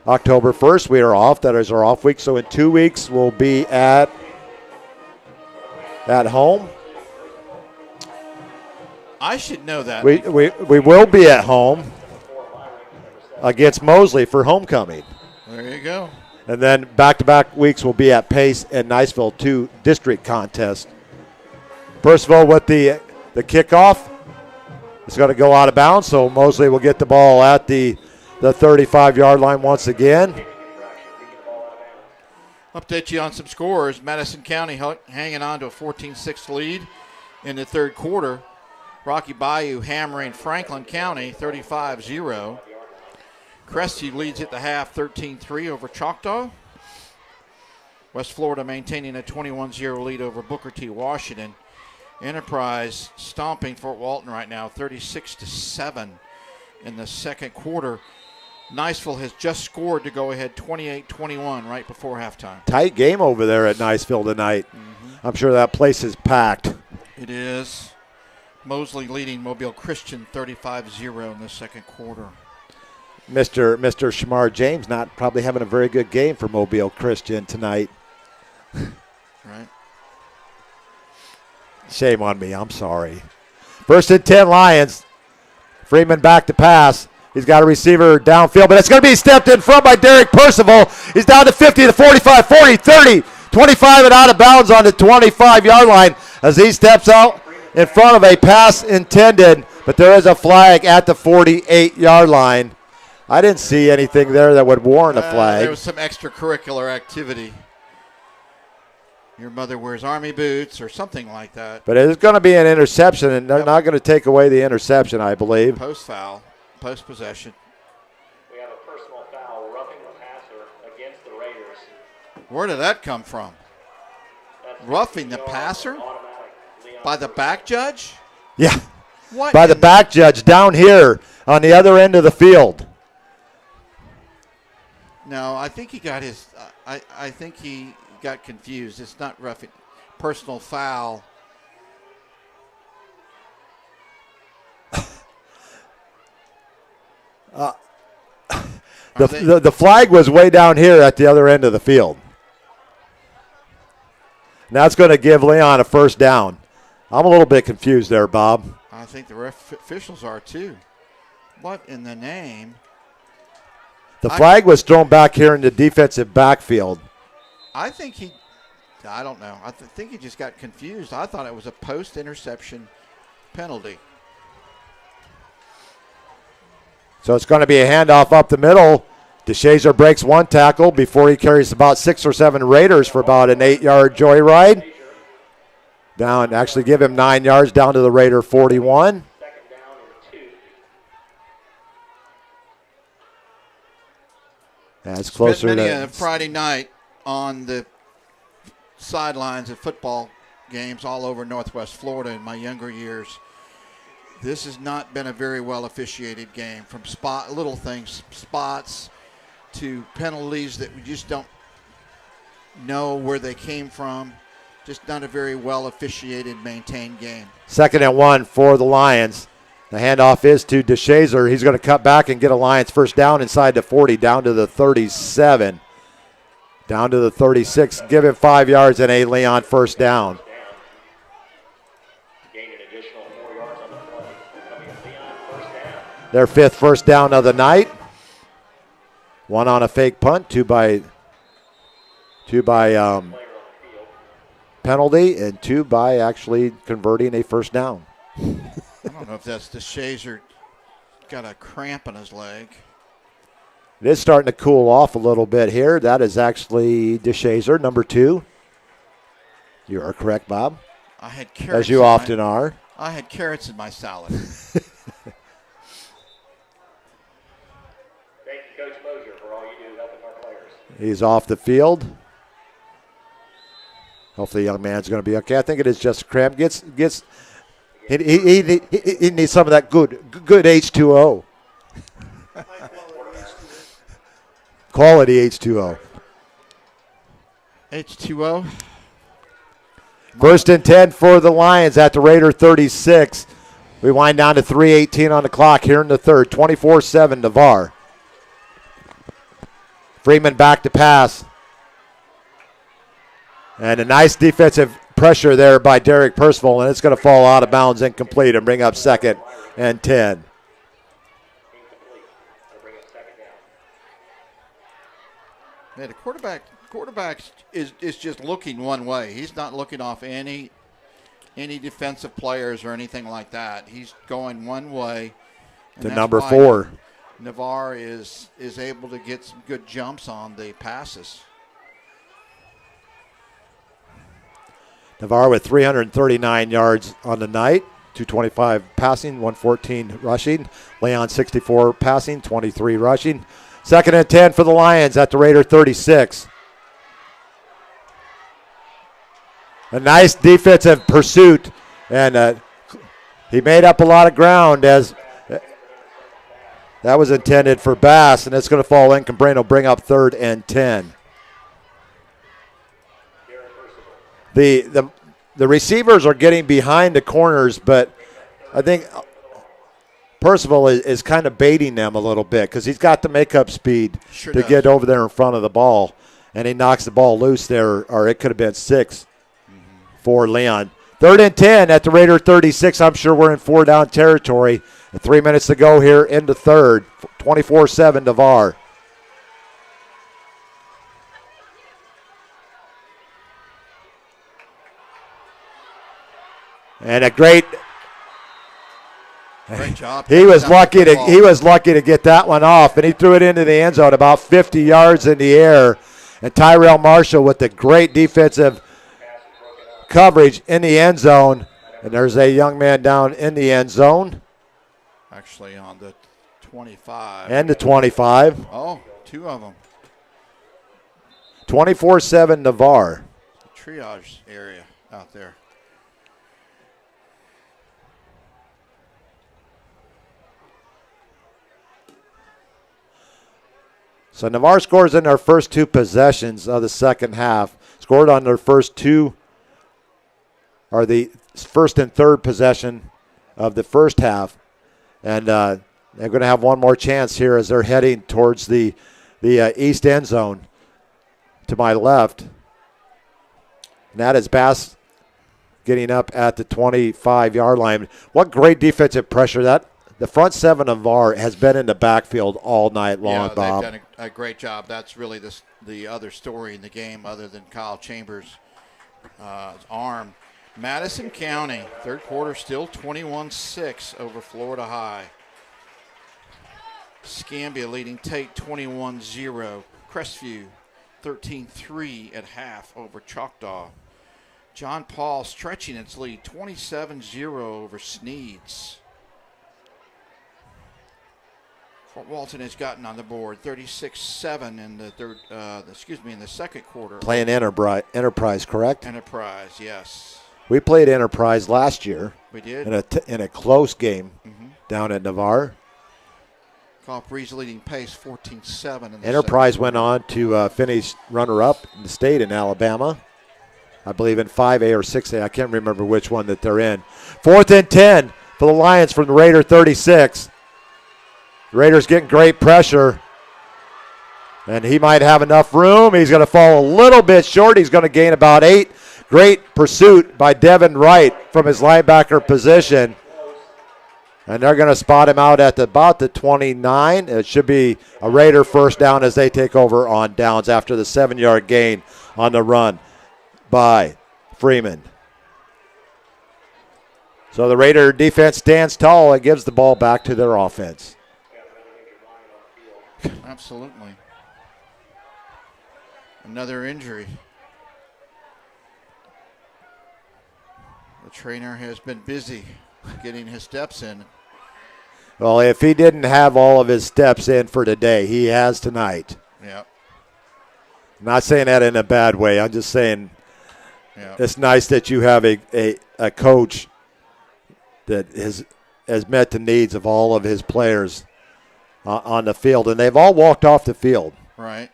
October 1st, we are off. That is our off week. So in 2 weeks, we'll be at home. I should know that. We will be at home against Mosley for homecoming. There you go. And then back-to-back weeks will be at Pace and Niceville, 2 district contests. Percival with the kickoff. It's going to go out of bounds, so Mosley will get the ball at the 35-yard line once again. Update you on some scores. Madison County hanging on to a 14-6 lead in the third quarter. Rocky Bayou hammering Franklin County 35-0. Cresty leads at the half 13-3 over Choctaw. West Florida maintaining a 21-0 lead over Booker T. Washington. Enterprise stomping Fort Walton right now 36-7 in the second quarter. Niceville has just scored to go ahead 28-21 right before halftime. Tight game over there at Niceville tonight. Mm-hmm. I'm sure that place is packed. It is. Mosley leading Mobile Christian 35-0 in the second quarter. Mr. Shamar James not probably having a very good game for Mobile Christian tonight. Right. Shame on me. I'm sorry. First and 10 Lions. Freeman back to pass. He's got a receiver downfield, but it's going to be stepped in front by Derek Percival. He's down to 50, to 45, 40, 30, 25, and out of bounds on the 25-yard line as he steps out in front of a pass intended, but there is a flag at the 48-yard line. I didn't see anything there that would warrant a flag. There was some extracurricular activity. Your mother wears army boots or something like that. But it's going to be an interception, and they're not going to take away the interception, I believe. Post foul, post possession. We have a personal foul, roughing the passer against the Raiders. Where did that come from? Roughing the passer? By the back judge? Yeah. What? By the back judge down here on the other end of the field. No, I think he got his. I think he got confused. It's not roughing. Personal foul. The flag was way down here at the other end of the field. Now it's going to give Leon a first down. I'm a little bit confused there, Bob. I think the officials are too. What in the name? The flag was thrown back here in the defensive backfield. I think I don't know. I think he just got confused. I thought it was a post-interception penalty. So it's going to be a handoff up the middle. DeShazer breaks one tackle before he carries about 6 or 7 Raiders for about an 8-yard joyride. Down, actually give him 9 yards down to the Raider 41. It's closer Spent many to a Friday night on the sidelines of football games all over Northwest Florida in my younger years. This has not been a very well officiated game, from little things, spots, to penalties that we just don't know where they came from. Just not a very well officiated, maintained game. 2nd and 1 for the Lions. The handoff is to DeShazer. He's going to cut back and get a Lions first down inside the 40, down to the 37, down to the 36. Give him 5 yards and a Leon first down. Their 5th first down of the night. 1 on a fake punt, 2 by penalty, and 2 by actually converting a first down. I don't know if that's DeShazer got a cramp in his leg. It is starting to cool off a little bit here. That is actually DeShazer, number 2. You are correct, Bob. I had carrots. As you often are. I had carrots in my salad. Thank you, Coach Mosier, for all you do helping our players. He's off the field. Hopefully the young man's going to be okay. I think it is just a cramp. He needs some of that good H2O. Quality H2O. H2O. 1st and 10 for the Lions at the Raider 36. We wind down to 3:18 on the clock here in the 3rd. 24-7 Navarre. Freeman back to pass. And a nice defensive pressure there by Derek Percival, and it's going to fall out of bounds, incomplete, and bring up 2nd and 10. Yeah, the quarterback is just looking one way. He's not looking off any defensive players or anything like that. He's going one way. To number 4. Navarre is able to get some good jumps on the passes. Navarre with 339 yards on the night, 225 passing, 114 rushing. Leon 64 passing, 23 rushing. 2nd and 10 for the Lions at the Raider 36. A nice defensive pursuit, and he made up a lot of ground as that was intended for Bass, and it's going to fall incomplete. Will bring up 3rd and 10. The receivers are getting behind the corners, but I think Percival is kind of baiting them a little bit because he's got the makeup speed to get over there in front of the ball, and he knocks the ball loose there, or it could have been 6 for Leon. 3rd and 10 at the Raider 36. I'm sure we're in 4-down territory. 3 minutes to go here in the 3rd. 24-7 Navarre. And a great job. He was lucky to get that one off, and he threw it into the end zone about 50 yards in the air. And Tyrell Marshall with the great defensive coverage in the end zone. And there's a young man down in the end zone. Actually on the 25. And the 25. Oh, 2 of them. 24-7 Navarre. Triage area out there. So Navarre scores in their first 2 possessions of the second half. Scored on their first 2, or the first and 3rd possession of the first half. And they're going to have one more chance here as they're heading towards the east end zone to my left. And that is Bass getting up at the 25-yard line. What great defensive pressure that. The front 7 of Navarre has been in the backfield all night long, Bob. They've done a great job. That's really the other story in the game other than Kyle Chambers' arm. Madison County, 3rd quarter, still 21-6 over Florida High. Scambia leading Tate 21-0. Crestview 13-3 at half over Choctaw. John Paul stretching its lead 27-0 over Sneads. Fort Walton has gotten on the board 36-7 in the second quarter. Playing Enterprise, correct? Enterprise, yes. We played Enterprise last year. We did. In a close game down at Navarre. Golf Breeze leading pace 14-7. Enterprise went on to finish runner-up in the state in Alabama. I believe in 5A or 6A. I can't remember which one that they're in. 4th and 10 for the Lions from the Raider 36. The Raiders getting great pressure. And he might have enough room. He's going to fall a little bit short. He's going to gain about 8. Great pursuit by Devin Wright from his linebacker position. And they're going to spot him out at about the 29. It should be a Raider first down as they take over on downs after the 7-yard gain on the run by Freeman. So the Raider defense stands tall and gives the ball back to their offense. Absolutely. Another injury. The trainer has been busy getting his steps in. Well, if he didn't have all of his steps in for today, he has tonight. Yeah. I'm not saying that in a bad way. I'm just saying it's nice that you have a coach that has met the needs of all of his players on the field, and they've all walked off the field. Right.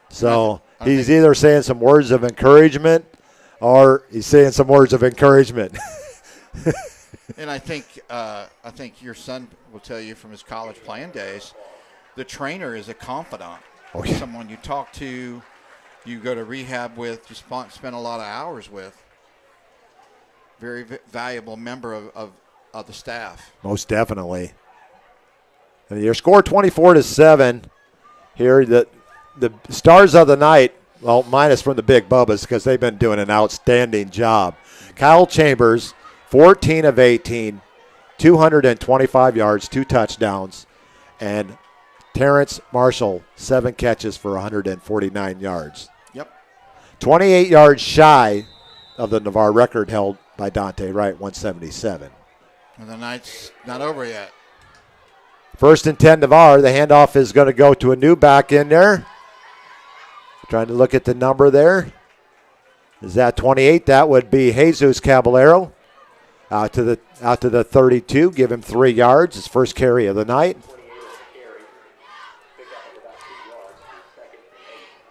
So he's either saying some words of encouragement or he's saying some words of encouragement. And I think your son will tell you from his college playing days, the trainer is a confidant. Oh, yeah. Someone you talk to, you go to rehab with, you spend a lot of hours with. Very valuable member of the staff. Most definitely. And your score 24-7 here. The stars of the night, well, minus from the Big Bubbas because they've been doing an outstanding job. Kyle Chambers, 14 of 18, 225 yards, 2 touchdowns. And Terrence Marshall, 7 catches for 149 yards. Yep. 28 yards shy of the Navarre record held by Dante Wright, 177. And the night's not over yet. 1st and 10 Navarre. The handoff is going to go to a new back in there. Trying to look at the number there. Is that 28? That would be Jesus Caballero. Out to the 32. Give him 3 yards. His first carry of the night.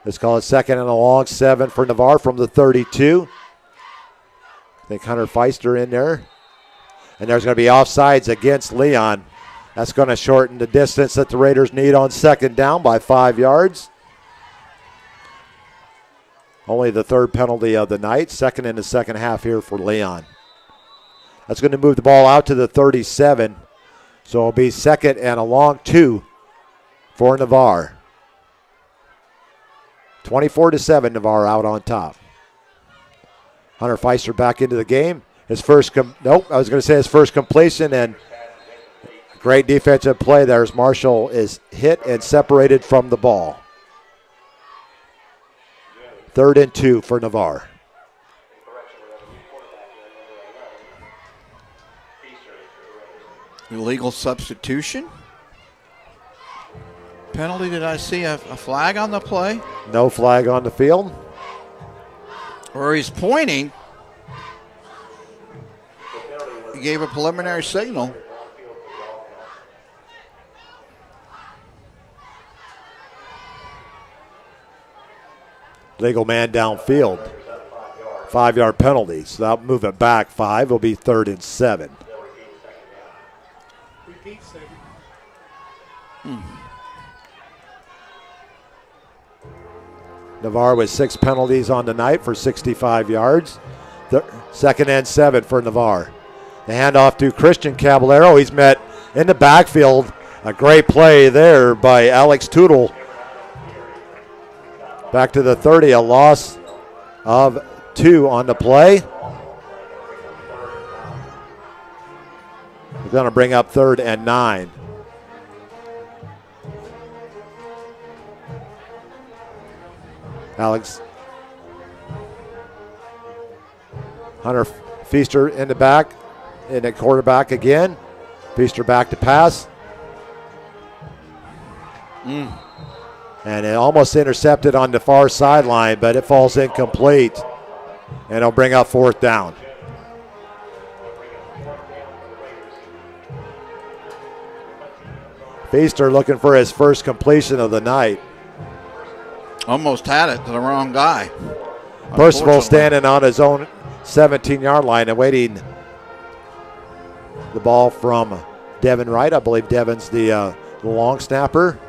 Let's call it 2nd and a long, 7 for Navarre from the 32. I think Hunter Feister in there. And there's going to be offsides against Leon. That's going to shorten the distance that the Raiders need on 2nd down by 5 yards. Only the 3rd penalty of the night. 2nd in the second half here for Leon. That's going to move the ball out to the 37. So it'll be 2nd and a long 2 for Navarre. 24-7, Navarre out on top. Hunter Feister back into the game. His first his first completion, and great defensive play there as Marshall is hit and separated from the ball. 3rd and 2 for Navarre. Illegal substitution. Penalty, did I see a flag on the play? No flag on the field. Or he's pointing. He gave a preliminary signal. Legal man downfield. 5-yard penalty. So that'll move it back 5. It'll be 3rd and 7. Repeat, Sagan. Navarre with 6 penalties on the night for 65 yards. 2nd and 7 for Navarre. The handoff to Christian Caballero. He's met in the backfield. A great play there by Alex Tootle. Back to the 30, a loss of 2 on the play. We're going to bring up 3rd and 9. Alex. Hunter Feister in the back, in the quarterback again. Feister back to pass. And it almost intercepted on the far sideline, but it falls incomplete. And it'll bring up fourth down. Feaster looking for his first completion of the night. Almost had it to the wrong guy. Percival standing on his own 17-yard line and waiting the ball from Devin Wright. I believe Devin's the long snapper.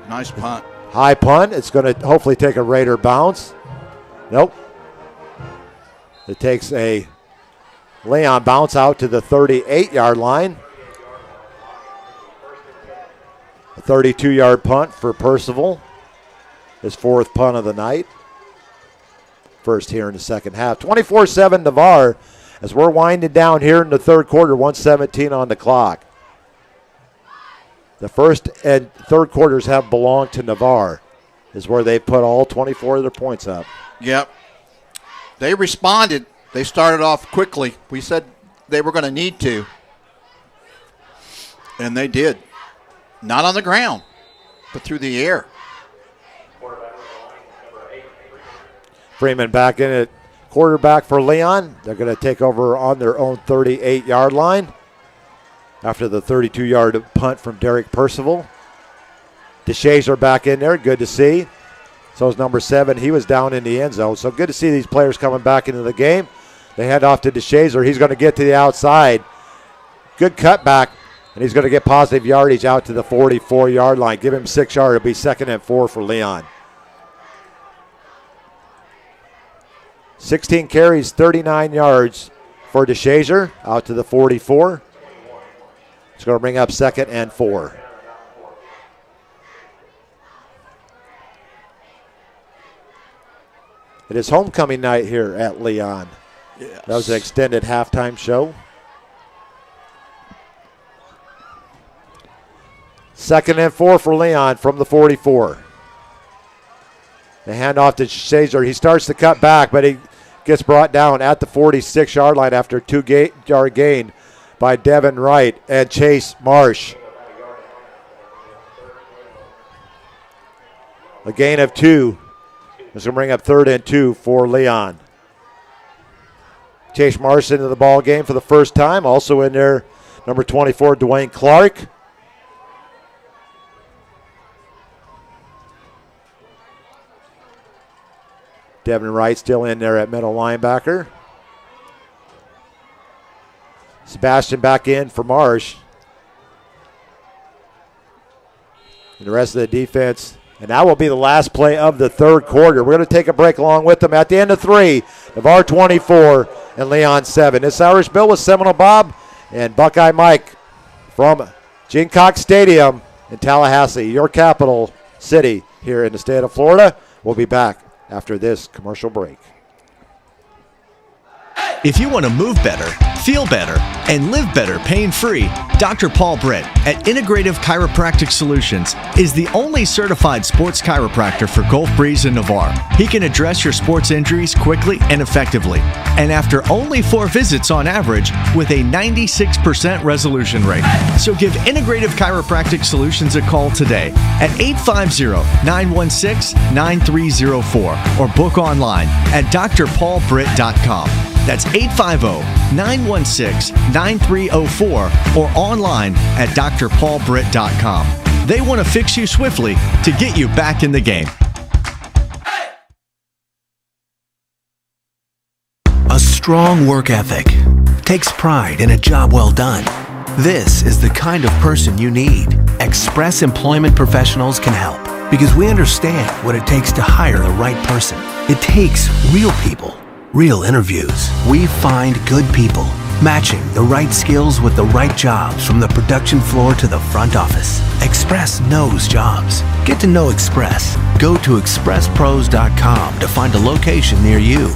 Nice punt. High punt. It's going to hopefully take a Raider bounce. Nope. It takes a Leon bounce out to the 38-yard line. A 32-yard punt for Percival. His fourth punt of the night. First here in the second half. 24-7 Navarre as we're winding down here in the third quarter. 1:17 on the clock. The first and third quarters have belonged to Navarre. Is where they put all 24 of their points up. Yep. They responded. They started off quickly. We said they were going to need to. And they did. Not on the ground, but through the air. Freeman back in at quarterback for Leon. They're going to take over on their own 38-yard line after the 32-yard punt from Derek Percival. DeShazer back in there. Good to see. So is number 7. He was down in the end zone. So good to see these players coming back into the game. They hand off to DeShazer. He's going to get to the outside. Good cutback. And he's going to get positive yardage out to the 44-yard line. Give him 6 yards. It'll be 2nd and 4 for Leon. 16 carries, 39 yards for DeShazer. Out to the 44. It's going to bring up 2nd and 4. It is homecoming night here at Leon. Yes. That was an extended halftime show. 2nd and 4 for Leon from the 44. The handoff to Shazer. He starts to cut back, but he gets brought down at the 46-yard line after a 2-yard gain by Devin Wright and Chase Marsh. A gain of 2. This will bring up 3rd and 2 for Leon. Chase Marsh into the ball game for the first time. Also in there, number 24, Dwayne Clark. Devin Wright still in there at middle linebacker. Sebastian back in for Marsh. And the rest of the defense. And that will be the last play of the third quarter. We're going to take a break along with them at the end of 3. Navarre 24 and Leon 7. This Irish Bill with Seminole Bob and Buckeye Mike from Jincock Stadium in Tallahassee, your capital city here in the state of Florida. We'll be back after this commercial break. If you want to move better, feel better, and live better pain-free, Dr. Paul Britt at Integrative Chiropractic Solutions is the only certified sports chiropractor for Gulf Breeze and Navarre. He can address your sports injuries quickly and effectively, and after only 4 visits on average with a 96% resolution rate. So give Integrative Chiropractic Solutions a call today at 850-916-9304 or book online at drpaulbritt.com. That's 850-916-9304 or online at drpaulbritt.com. They want to fix you swiftly to get you back in the game. A strong work ethic takes pride in a job well done. This is the kind of person you need. Express Employment Professionals can help because we understand what it takes to hire the right person. It takes real people. Real interviews. We find good people, matching the right skills with the right jobs from the production floor to the front office. Express knows jobs. Get to know Express. Go to expresspros.com to find a location near you.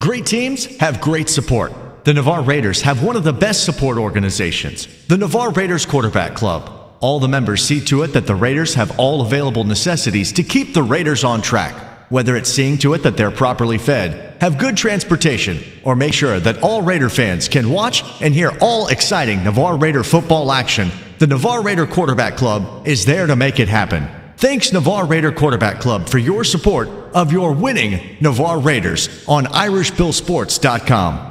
Great teams have great support. The Navarre Raiders have one of the best support organizations, the Navarre Raiders Quarterback Club. All the members see to it that the Raiders have all available necessities to keep the Raiders on track. Whether it's seeing to it that they're properly fed, have good transportation, or make sure that all Raider fans can watch and hear all exciting Navarre Raider football action, The Navarre Raider Quarterback Club is there to make it happen. Thanks, Navarre Raider Quarterback Club, for your support of your winning Navarre Raiders on IrishBillSports.com.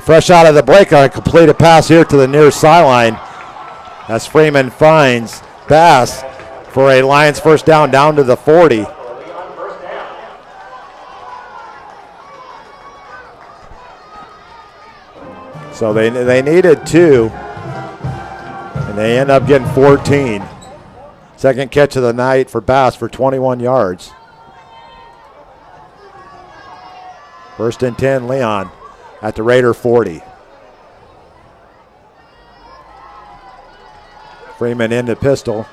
Fresh out of the break on a completed pass here to the near sideline as Freeman finds Bass for a Lions first down to the 40. So they needed 2, and they end up getting 14. Second catch of the night for Bass for 21 yards. First and 10, Leon at the Raider 40. Freeman in the pistol.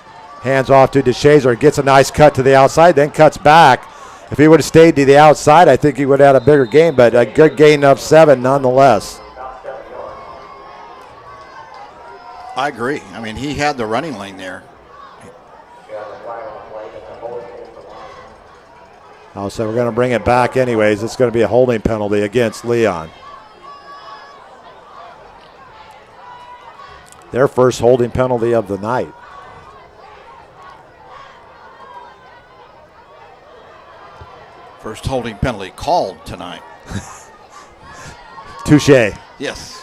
Hands off to DeShazer. Gets a nice cut to the outside, then cuts back. If he would have stayed to the outside, I think he would have had a bigger gain, but a good gain of 7 nonetheless. I agree. I mean, he had the running lane there. So we're going to bring it back anyways. It's going to be a holding penalty against Leon. Their first holding penalty of the night. First holding penalty called tonight. Touche. Yes.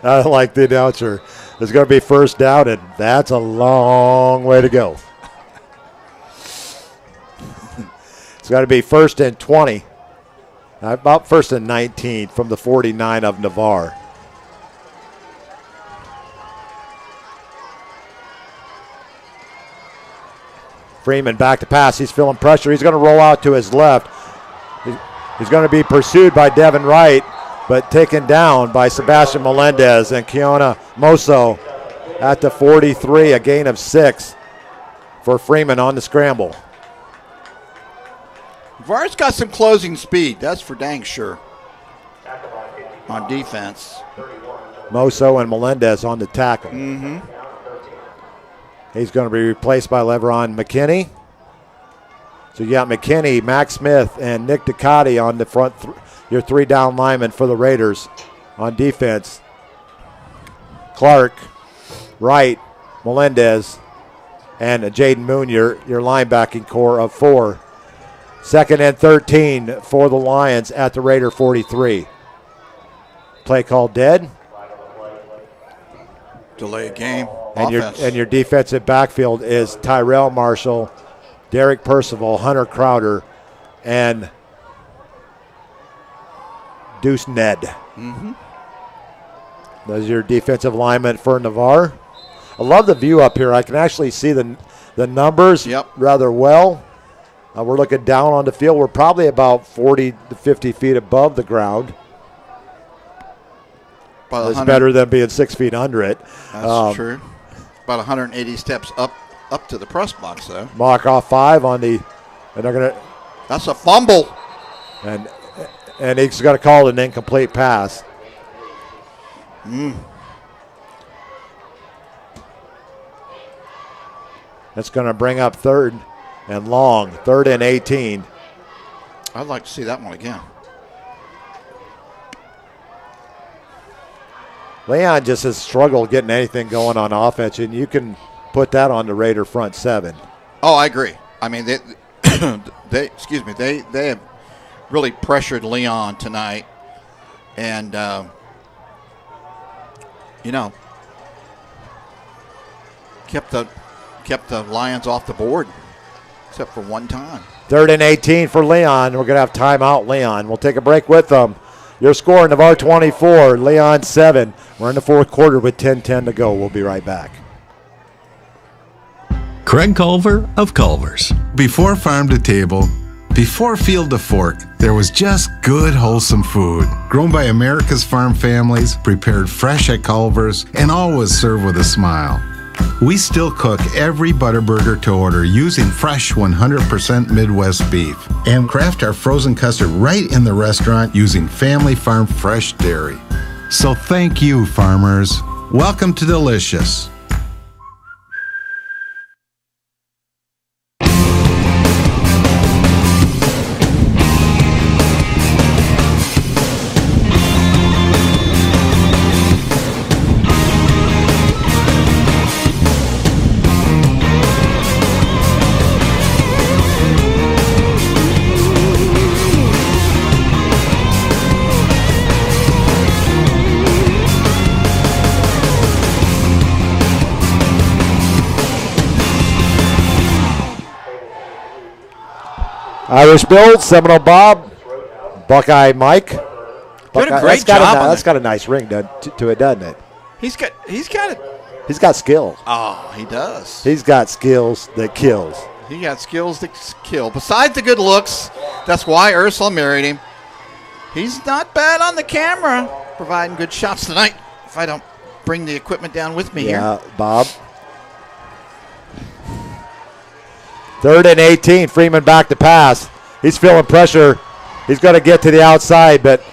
I like the announcer. It's going to be first down, and that's a long way to go. It's got to be first and 20. About first and 19 from the 49 of Navarre. Freeman back to pass. He's feeling pressure. He's going to roll out to his left. He's going to be pursued by Devin Wright, but taken down by Sebastian Melendez and Keona Moso at the 43, a gain of 6 for Freeman on the scramble. Navarre's got some closing speed, that's for dang sure, on defense. Moso and Melendez on the tackle. He's going to be replaced by Leveron McKinney. So you got McKinney, Max Smith, and Nick Ducati on the front, your 3 down linemen for the Raiders on defense. Clark, Wright, Melendez, and Jaden Moon, your linebacking core of 4. Second and 13 for the Lions at the Raider 43. Play call dead. Delay a game. And your defensive backfield is Tyrell Marshall, Derek Percival, Hunter Crowder, and Deuce Ned. Those are your defensive linemen for Navarre. I love the view up here. I can actually see the numbers rather well. We're looking down on the field. We're probably about 40 to 50 feet above the ground. It's better than being 6 feet under it. That's true. About 180 steps up to the press box, though. Mock off 5 on the, and they're gonna. That's a fumble. And he's going to call it an incomplete pass. That's going to bring up 3rd and long, 3rd and 18. I'd like to see that one again. Leon just has struggled getting anything going on offense, and you can put that on the Raider front 7. Oh, I agree. I mean, they have really pressured Leon tonight, and kept the Lions off the board, except for one time. 3rd and 18 for Leon. We're going to have timeout, Leon. We'll take a break with them. Your score, Navarre 24, Leon 7. We're in the 4th quarter with 10:10 to go. We'll be right back. Craig Culver of Culver's. Before farm to table, before field to fork, there was just good, wholesome food. Grown by America's farm families, prepared fresh at Culver's, and always served with a smile. We still cook every Butterburger to order using fresh 100% Midwest beef and craft our frozen custard right in the restaurant using family farm fresh dairy. So thank you, farmers. Welcome to Delicious. Irish Bill, Seminole Bob, Buckeye Mike. Doing a great job. That's got a nice ring to it, doesn't it? He's got it. He's got skills. Oh, he does. He's got skills that kills. He got skills that kill. Besides the good looks, that's why Ursula married him. He's not bad on the camera, providing good shots tonight. If I don't bring the equipment down with me here. Bob. 3rd and 18. Freeman back to pass. He's feeling pressure. He's going to get to the outside, but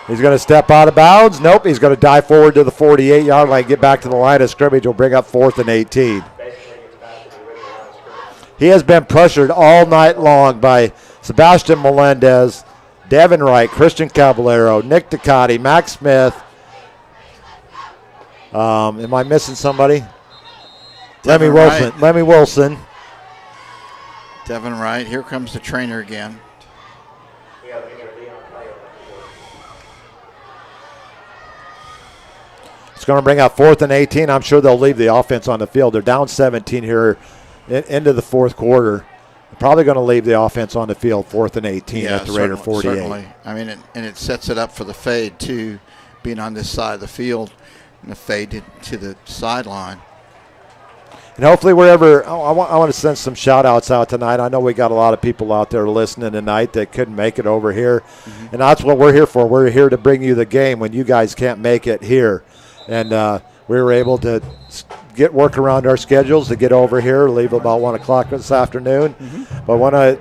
he's going to step out of bounds. Nope, he's going to dive forward to the 48-yard line, get back to the line of scrimmage. Will bring up 4th and 18. He has been pressured all night long by Sebastian Melendez, Devin Wright, Christian Caballero, Nick Ducati, Max Smith. Am I missing somebody? Lemmy Wilson. Devin Wright. Here comes the trainer again. It's going to bring out 4th and 18. I'm sure they'll leave the offense on the field. They're down 17 here into the fourth quarter. They're probably going to leave the offense on the field, 4th and 18 at the Raider 48. Certainly. I mean, and it sets it up for the fade, too, being on this side of the field and the fade to the sideline. And hopefully wherever, I want to send some shout-outs out tonight. I know we got a lot of people out there listening tonight that couldn't make it over here. Mm-hmm. And that's what we're here for. We're here to bring you the game when you guys can't make it here. And we were able to work around our schedules to get over here, leave about 1 o'clock this afternoon. Mm-hmm. But I want to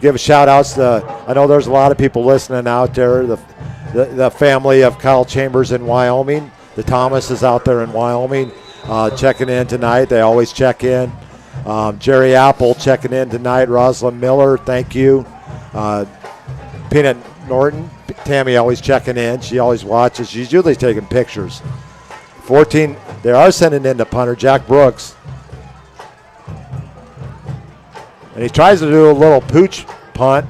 give shout-outs to, I know there's a lot of people listening out there, the family of Kyle Chambers in Wyoming. The Thomas is out there in Wyoming. Checking in tonight. They always check in. Jerry Apple checking in tonight. Rosalind Miller, thank you. Peanut Norton, Tammy always checking in. She always watches. She's usually taking pictures. 14, they are sending in the punter, Jack Brooks. And he tries to do a little pooch punt,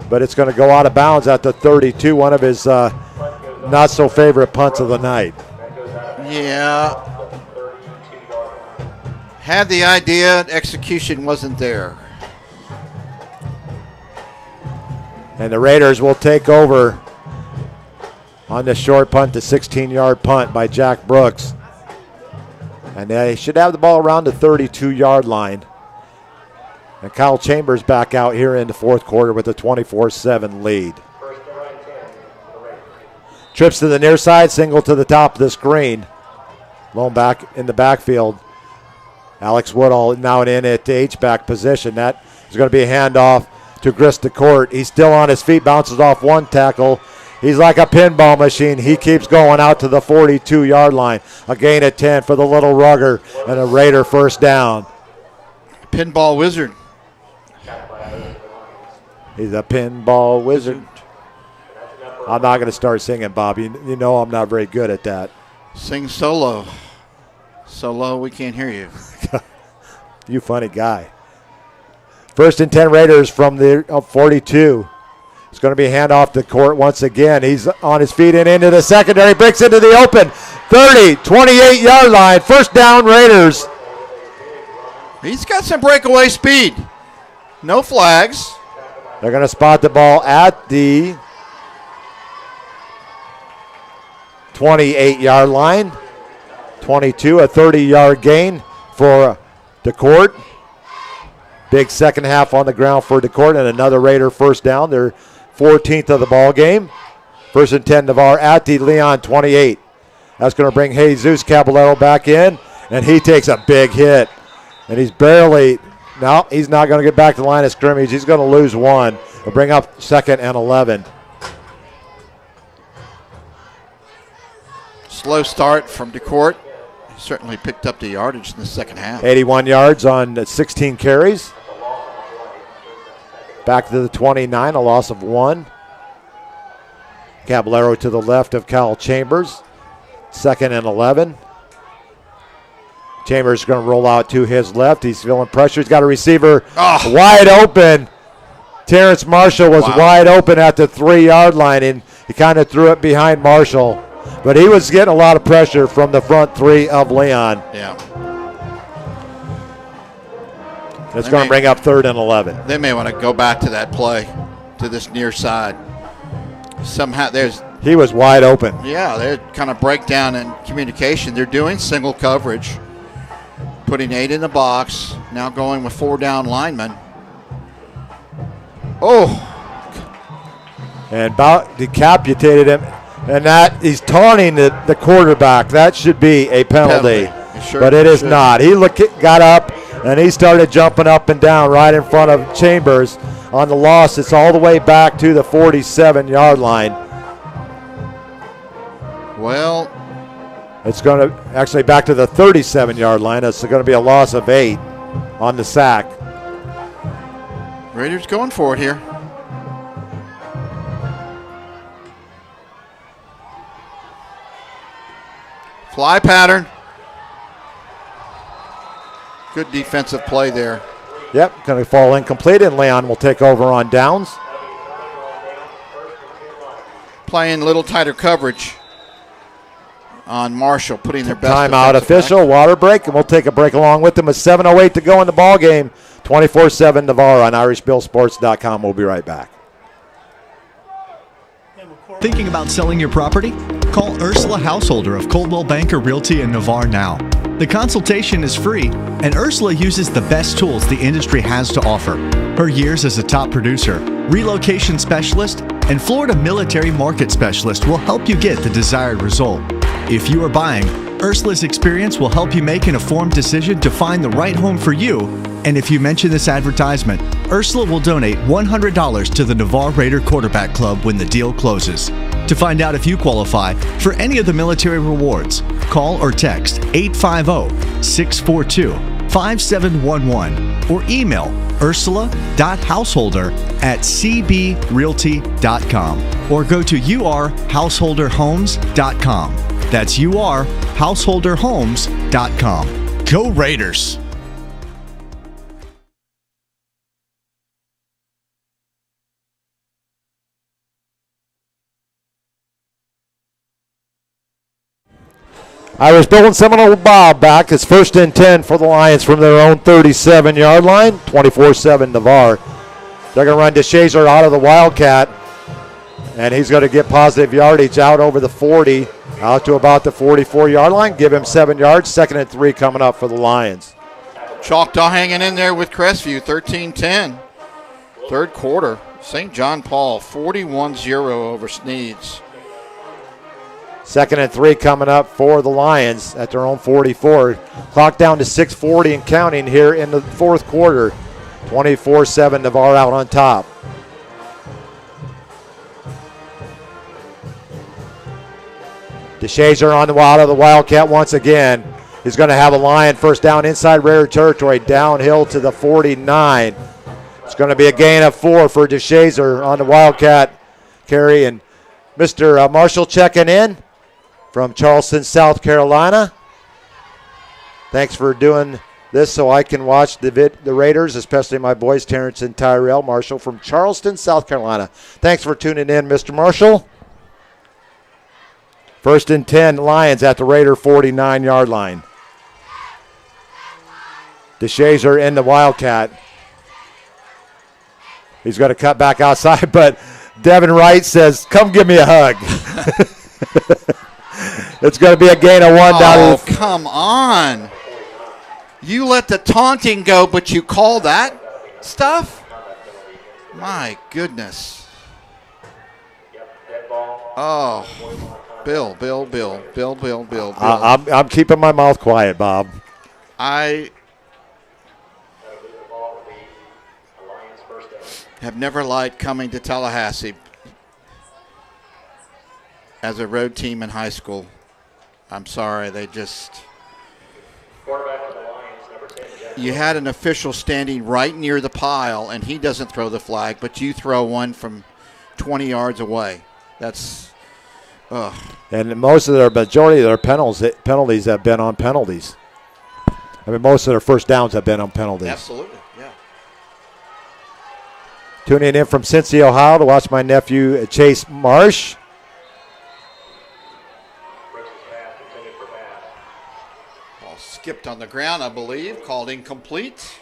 but it's going to go out of bounds at the 32, one of his not-so-favorite punts of the night. Yeah. Had the idea, execution wasn't there. And the Raiders will take over on the short punt, the 16-yard punt by Jack Brooks. And they should have the ball around the 32-yard line. And Kyle Chambers back out here in the fourth quarter with a 24-7 lead. Trips to the near side, single to the top of the screen. Lone back in the backfield. Alex Woodall now in at the H-back position. That is going to be a handoff to Gris DeCourt. He's still on his feet, bounces off one tackle. He's like a pinball machine. He keeps going out to the 42-yard line. A gain of 10 for the little rugger and a Raider first down. Pinball wizard. He's a pinball wizard. I'm not going to start singing, Bob. You know I'm not very good at that. Sing solo. So low we can't hear you. You funny guy. 1st and 10 Raiders from the 42. It's going to be a handoff to Court once again. He's on his feet and into the secondary. Breaks into the open. 30, 28-yard line. First down Raiders. He's got some breakaway speed. No flags. They're going to spot the ball at the 28-yard line. 22, a 30-yard gain for DeCourt. Big second half on the ground for DeCourt, and another Raider first down. Their 14th of the ball game. First and 10, Navarre at the Leon 28. That's going to bring Jesus Caballero back in, and he takes a big hit. And he's barely, no, he's not going to get back to the line of scrimmage. He's going to lose one. He'll bring up 2nd and 11. Slow start from DeCourt. He certainly picked up the yardage in the second half. 81 yards on 16 carries. Back to the 29, a loss of 1. Caballero to the left of Kyle Chambers. 2nd and 11. Chambers is going to roll out to his left. He's feeling pressure. He's got a receiver wide open. Terrence Marshall was wide open at the 3-yard line, and he kind of threw it behind Marshall. But he was getting a lot of pressure from the front 3 of Leon. Yeah. It's going to bring up 3rd and 11. They may want to go back to that play, to this near side. Somehow he was wide open. Yeah, they're kind of breakdown in communication. They're doing single coverage, putting 8 in the box, now going with 4 down linemen. Oh. And about decapitated him. And that he's taunting the quarterback. That should be a penalty. But it is not. He got up, and he started jumping up and down right in front of Chambers. On the loss, it's all the way back to the 47-yard line. Well, it's going to actually back to the 37-yard line. It's going to be a loss of 8 on the sack. Raiders going for it here. Fly pattern. Good defensive play there. Yep, going to fall incomplete, and Leon will take over on downs. Playing a little tighter coverage on Marshall, putting their best. Timeout official, water break, and we'll take a break along with them with 7:08 to go in the ball game. 24/7 Navarre on IrishBillSports.com. We'll be right back. Thinking about selling your property? Call Ursula Householder of Coldwell Banker Realty in Navarre now. The consultation is free, and Ursula uses the best tools the industry has to offer. Her years as a top producer, relocation specialist, and Florida military market specialist will help you get the desired result. If you are buying, Ursula's experience will help you make an informed decision to find the right home for you. And if you mention this advertisement, Ursula will donate $100 to the Navarre Raider Quarterback Club when the deal closes. To find out if you qualify for any of the military rewards, call or text 850-642-5711 or email ursula.householder@cbrealty.com or go to urhouseholderhomes.com. That's urhouseholderhomes.com. Go Raiders! Irish Bill and Seminole Bob back. It's 1st and 10 for the Lions from their own 37-yard line. 24/7 Navarre. They're going to run DeShazer out of the Wildcat, and he's going to get positive yardage out over the 40, out to about the 44-yard line. Give him 7 yards. 2nd and 3 coming up for the Lions. Choctaw hanging in there with Crestview, 13-10. Third quarter, St. John Paul, 41-0 over Sneads. 2nd and 3 coming up for the Lions at their own 44. Clock down to 6:40 and counting here in the fourth quarter. 24/7 Navarre out on top. DeShazer on the out of the Wildcat once again. He's going to have a Lion first down inside Raider territory, downhill to the 49. It's going to be a gain of 4 for DeShazer on the Wildcat carry. And Mr. Marshall checking in from Charleston, South Carolina. Thanks for doing this so I can watch the Raiders, especially my boys Terrence and Tyrell. Marshall from Charleston, South Carolina. Thanks for tuning in, Mr. Marshall. 1st and 10 Lions at the Raider 49-yard line. DeShazer in the Wildcat. He's going to cut back outside, but Devin Wright says, come give me a hug. It's going to be a gain of 1 down. Oh, come on. You let the taunting go, but you call that stuff? My goodness. Oh, Bill. I'm keeping my mouth quiet, Bob. I have never liked coming to Tallahassee as a road team in high school. I'm sorry, they just... You had an official standing right near the pile, and he doesn't throw the flag, but you throw one from 20 yards away. That's... Ugh. And majority of their penalties have been on penalties. I mean, most of their first downs have been on penalties. Absolutely, yeah. Tuning in from Cincy, Ohio to watch my nephew Chase Marsh. Ball skipped on the ground, I believe, called incomplete.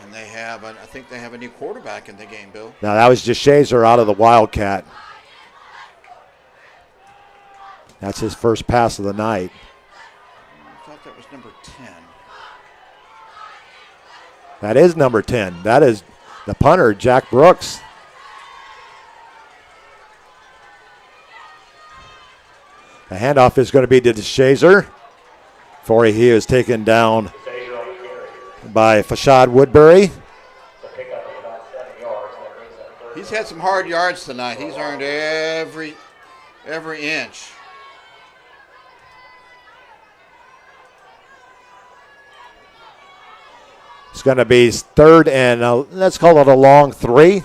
And they have, I think they have a new quarterback in the game, Bill. Now that was just Shazer out of the Wildcat. That's his first pass of the night. I thought that was number 10. That is number 10. That is the punter, Jack Brooks. The handoff is going to be to Shazer. Before he is taken down by Fashad Woodbury. He's had some hard yards tonight. He's earned every inch. It's going to be third and let's call it a long 3.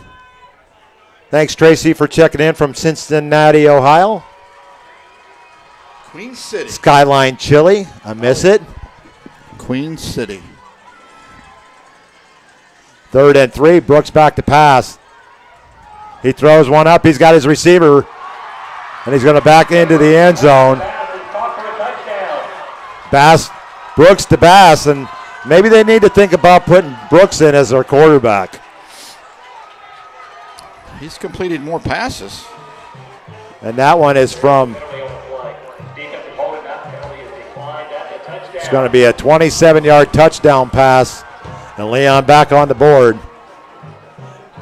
Thanks, Tracy, for checking in from Cincinnati, Ohio. Queen City. Skyline Chili. I miss it. Queen City. Third and 3. Brooks back to pass. He throws one up. He's got his receiver. And he's going to back into the end zone. Brooks to Bass. And maybe they need to think about putting Brooks in as their quarterback. He's completed more passes. And that one is from... It's going to be a 27-yard touchdown pass. And Leon back on the board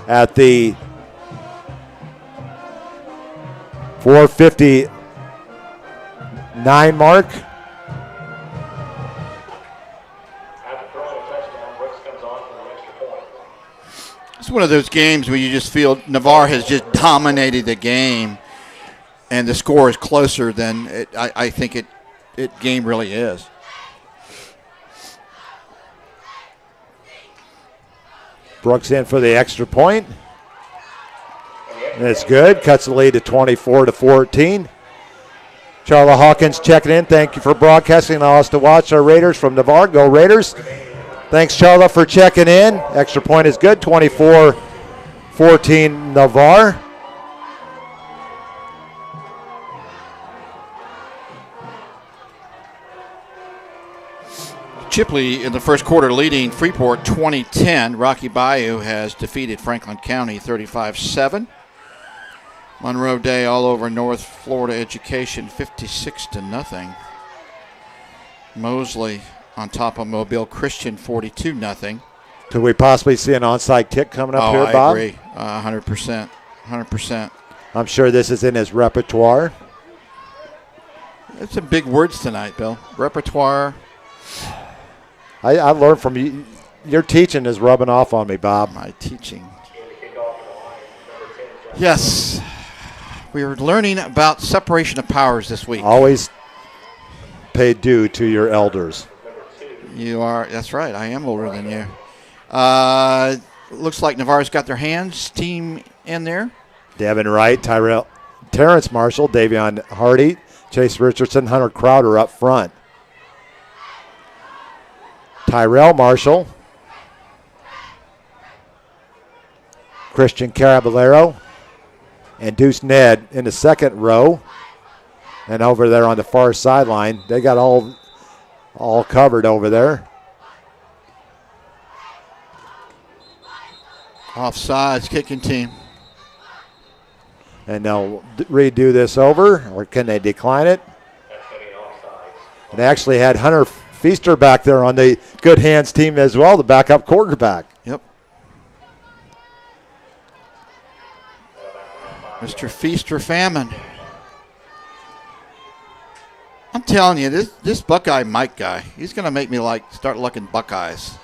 at the 4:59 mark. It's one of those games where you just feel Navarre has just dominated the game, and the score is closer than I think it game really is. Brooks in for the extra point. And it's good. Cuts the lead to 24-14. Charlie Hawkins checking in. Thank you for broadcasting. Allow us to watch our Raiders from Navarre. Go Raiders. Thanks, Charlie, for checking in. Extra point is good. 24-14 Navarre. Chipley in the first quarter leading Freeport 20-10. Rocky Bayou has defeated Franklin County 35-7. Monroe Day all over North Florida Education 56-0. Mosley on top of Mobile Christian 42-0. Could we possibly see an onside kick coming up here, Bob? I agree. 100%. 100%. I'm sure this is in his repertoire. That's some big words tonight, Bill. Repertoire. I learned from you. Your teaching is rubbing off on me, Bob. My teaching. Yes. We are learning about separation of powers this week. Always pay due to your elders. You are. That's right. I am older than you. Looks like Navarre's got their hands team in there. Devin Wright, Terrence Marshall, Davion Hardy, Chase Richardson, Hunter Crowder up front. Tyrell Marshall, Christian Caraballero, and Deuce Ned in the second row. And over there on the far sideline, they got all covered over there. Offsides, kicking team. And they'll redo this over, or can they decline it? And they actually had Hunter Feaster back there on the Good Hands team as well, the backup quarterback. Yep. Mr. Feaster Famine. I'm telling you, this Buckeye Mike guy, he's going to make me start looking Buckeyes.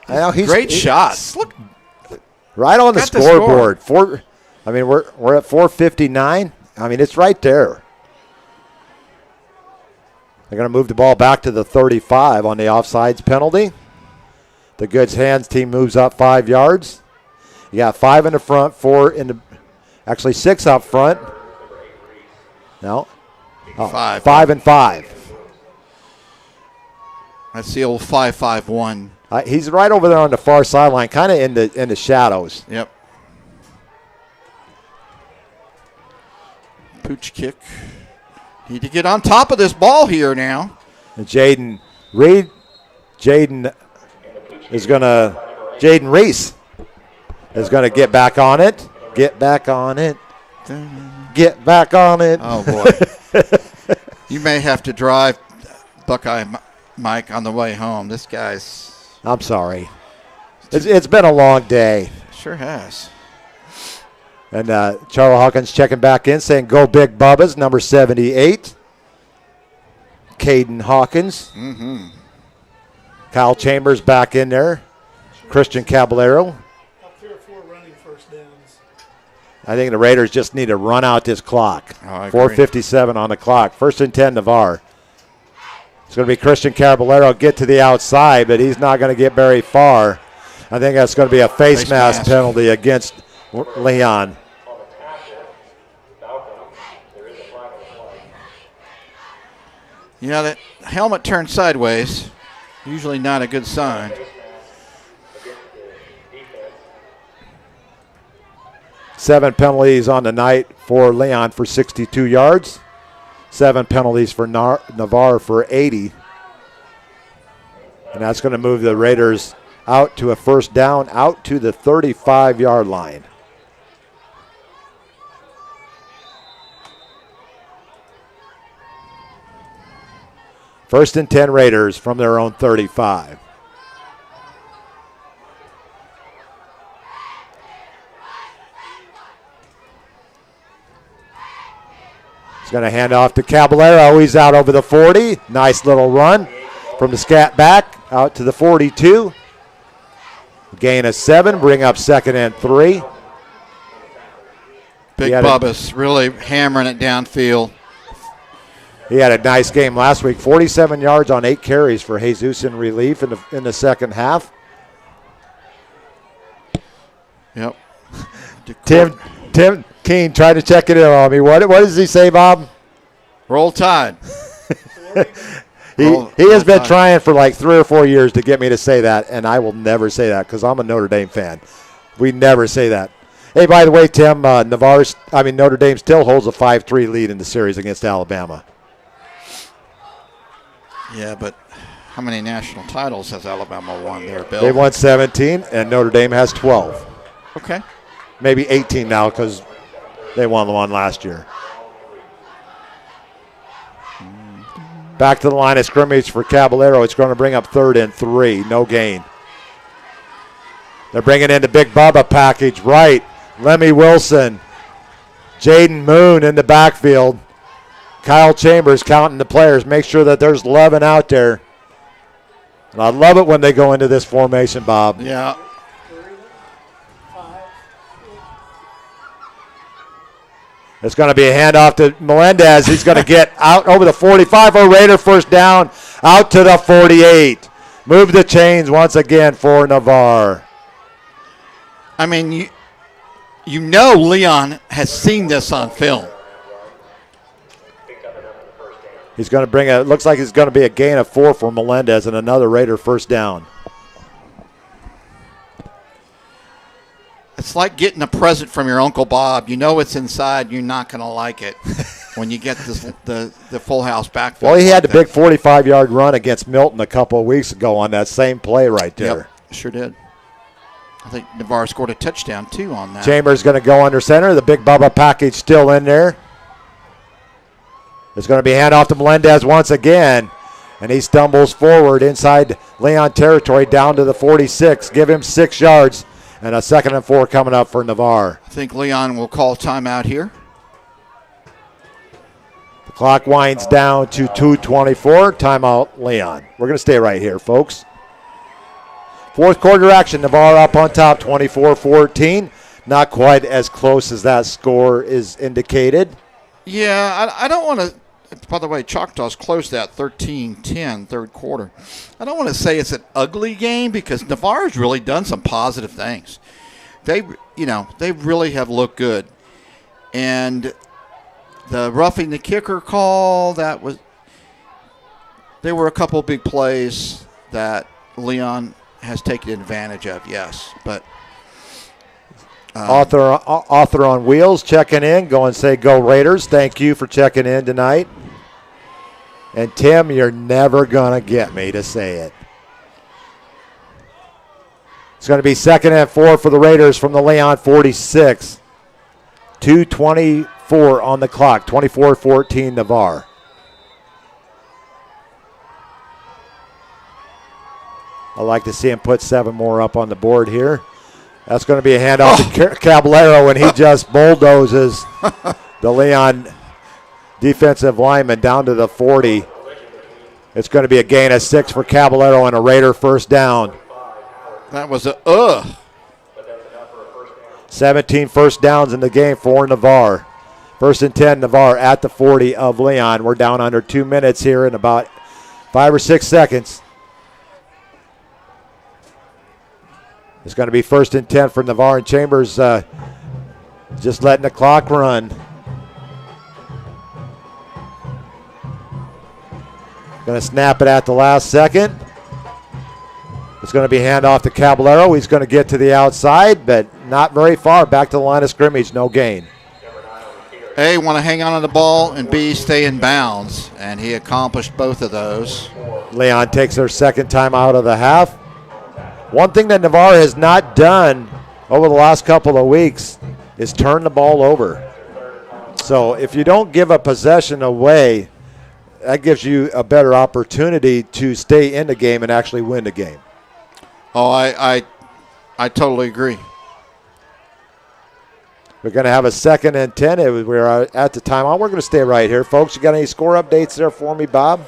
I know, Great shots. Look, right on the got the scoreboard. We're at 4:59. I mean, it's right there. They're going to move the ball back to the 35 on the offsides penalty. The Good Hands team moves up 5 yards. You got 5 in the front, 6 up front. No. Oh, 5 and 5. That's the old 5-5-1. He's right over there on the far sideline, kind of in the shadows. Yep. Pooch kick. Need to get on top of this ball here now. And Jaden Reese is going to get back on it. Get back on it. Get back on it. Oh, boy. You may have to drive Buckeye Mike on the way home. This guy's... I'm sorry. It's been a long day. Sure has. And Charlie Hawkins checking back in, saying, "Go Big Bubbas," number 78. Caden Hawkins. Mm-hmm. Kyle Chambers back in there. Christian Caballero. About 3 or 4 running first downs. I think the Raiders just need to run out this clock. Oh, I agree. 4:57 on the clock. 1st and 10, Navarre. It's going to be Christian Caballero get to the outside, but he's not going to get very far. I think that's going to be a face mask penalty against Leon. Yeah, that helmet turned sideways. Usually not a good sign. 7 penalties on the night for Leon for 62 yards. 7 penalties for Navarre for 80. And that's going to move the Raiders out to a first down, out to the 35-yard line. First and 10 Raiders from their own 35. He's going to hand off to Caballero. He's out over the 40. Nice little run from the scat back out to the 42. Gain of 7, bring up 2nd and 3. Big Bubba's really hammering it downfield. He had a nice game last week. 47 yards on 8 carries for Jesus in relief in the second half. Yep. Tim Keene tried to check it in on me. What does he say, Bob? Roll Tide. He has been trying for like 3 or 4 years to get me to say that, and I will never say that because I'm a Notre Dame fan. We never say that. Hey, by the way, Tim, Notre Dame still holds a 5-3 lead in the series against Alabama. Yeah, but how many national titles has Alabama won there, Bill? They won 17, and Notre Dame has 12. Okay. Maybe 18 now because they won the one last year. Back to the line of scrimmage for Caballero. It's going to bring up 3rd and 3. No gain. They're bringing in the Big Bubba package. Right. Lemmy Wilson. Jaden Moon in the backfield. Kyle Chambers counting the players. Make sure that there's 11 out there. And I love it when they go into this formation, Bob. Yeah. It's going to be a handoff to Melendez. He's going to get out over the 45 for a Raider first down, out to the 48. Move the chains once again for Navarre. I mean, you know Leon has seen this on film. He's going to bring looks like it's going to be a gain of 4 for Melendez and another Raider first down. It's like getting a present from your Uncle Bob. You know it's inside. You're not going to like it when you get the full house backfield. Well, he had the big 45-yard run against Milton a couple of weeks ago on that same play right there. Yep, sure did. I think Navarre scored a touchdown, too, on that. Chambers going to go under center. The Big Bubba package still in there. It's going to be handoff to Melendez once again. And he stumbles forward inside Leon territory down to the 46. Give him 6 yards. And a 2nd and 4 coming up for Navarre. I think Leon will call timeout here. The clock winds down to 2:24. Timeout, Leon. We're going to stay right here, folks. Fourth quarter action. Navarre up on top, 24-14. Not quite as close as that score is indicated. Yeah, I don't want to. By the way, Choctaws closed that 13-10 third quarter. I don't want to say it's an ugly game because Navarre's really done some positive things. They really have looked good. And the roughing the kicker call, there were a couple of big plays that Leon has taken advantage of, yes. But Author on Wheels checking in. Go and say go Raiders. Thank you for checking in tonight. And Tim, you're never going to get me to say it. It's going to be 2nd and 4 for the Raiders from the Leon 46. 2:24 on the clock. 24-14 Navarre. I'd like to see him put 7 more up on the board here. That's going to be a handoff to Caballero, and he just bulldozes the Leon defensive lineman down to the 40. It's going to be a gain of 6 for Caballero and a Raider first down. That was 17 first downs in the game for Navarre. 1st and 10, Navarre at the 40 of Leon. We're down under 2 minutes here in about 5 or 6 seconds. It's going to be 1st and 10 for Navarre, and Chambers just letting the clock run. Going to snap it at the last second. It's going to be handoff to Caballero. He's going to get to the outside, but not very far. Back to the line of scrimmage, no gain. A, want to hang on to the ball, and B, stay in bounds. And he accomplished both of those. Leon takes their 2nd time out of the half. One thing that Navarre has not done over the last couple of weeks is turn the ball over. So if you don't give a possession away, that gives you a better opportunity to stay in the game and actually win the game. Oh, I totally agree. We're going to have a 2nd and 10. We're at the timeout. We're going to stay right here, folks. You got any score updates there for me, Bob?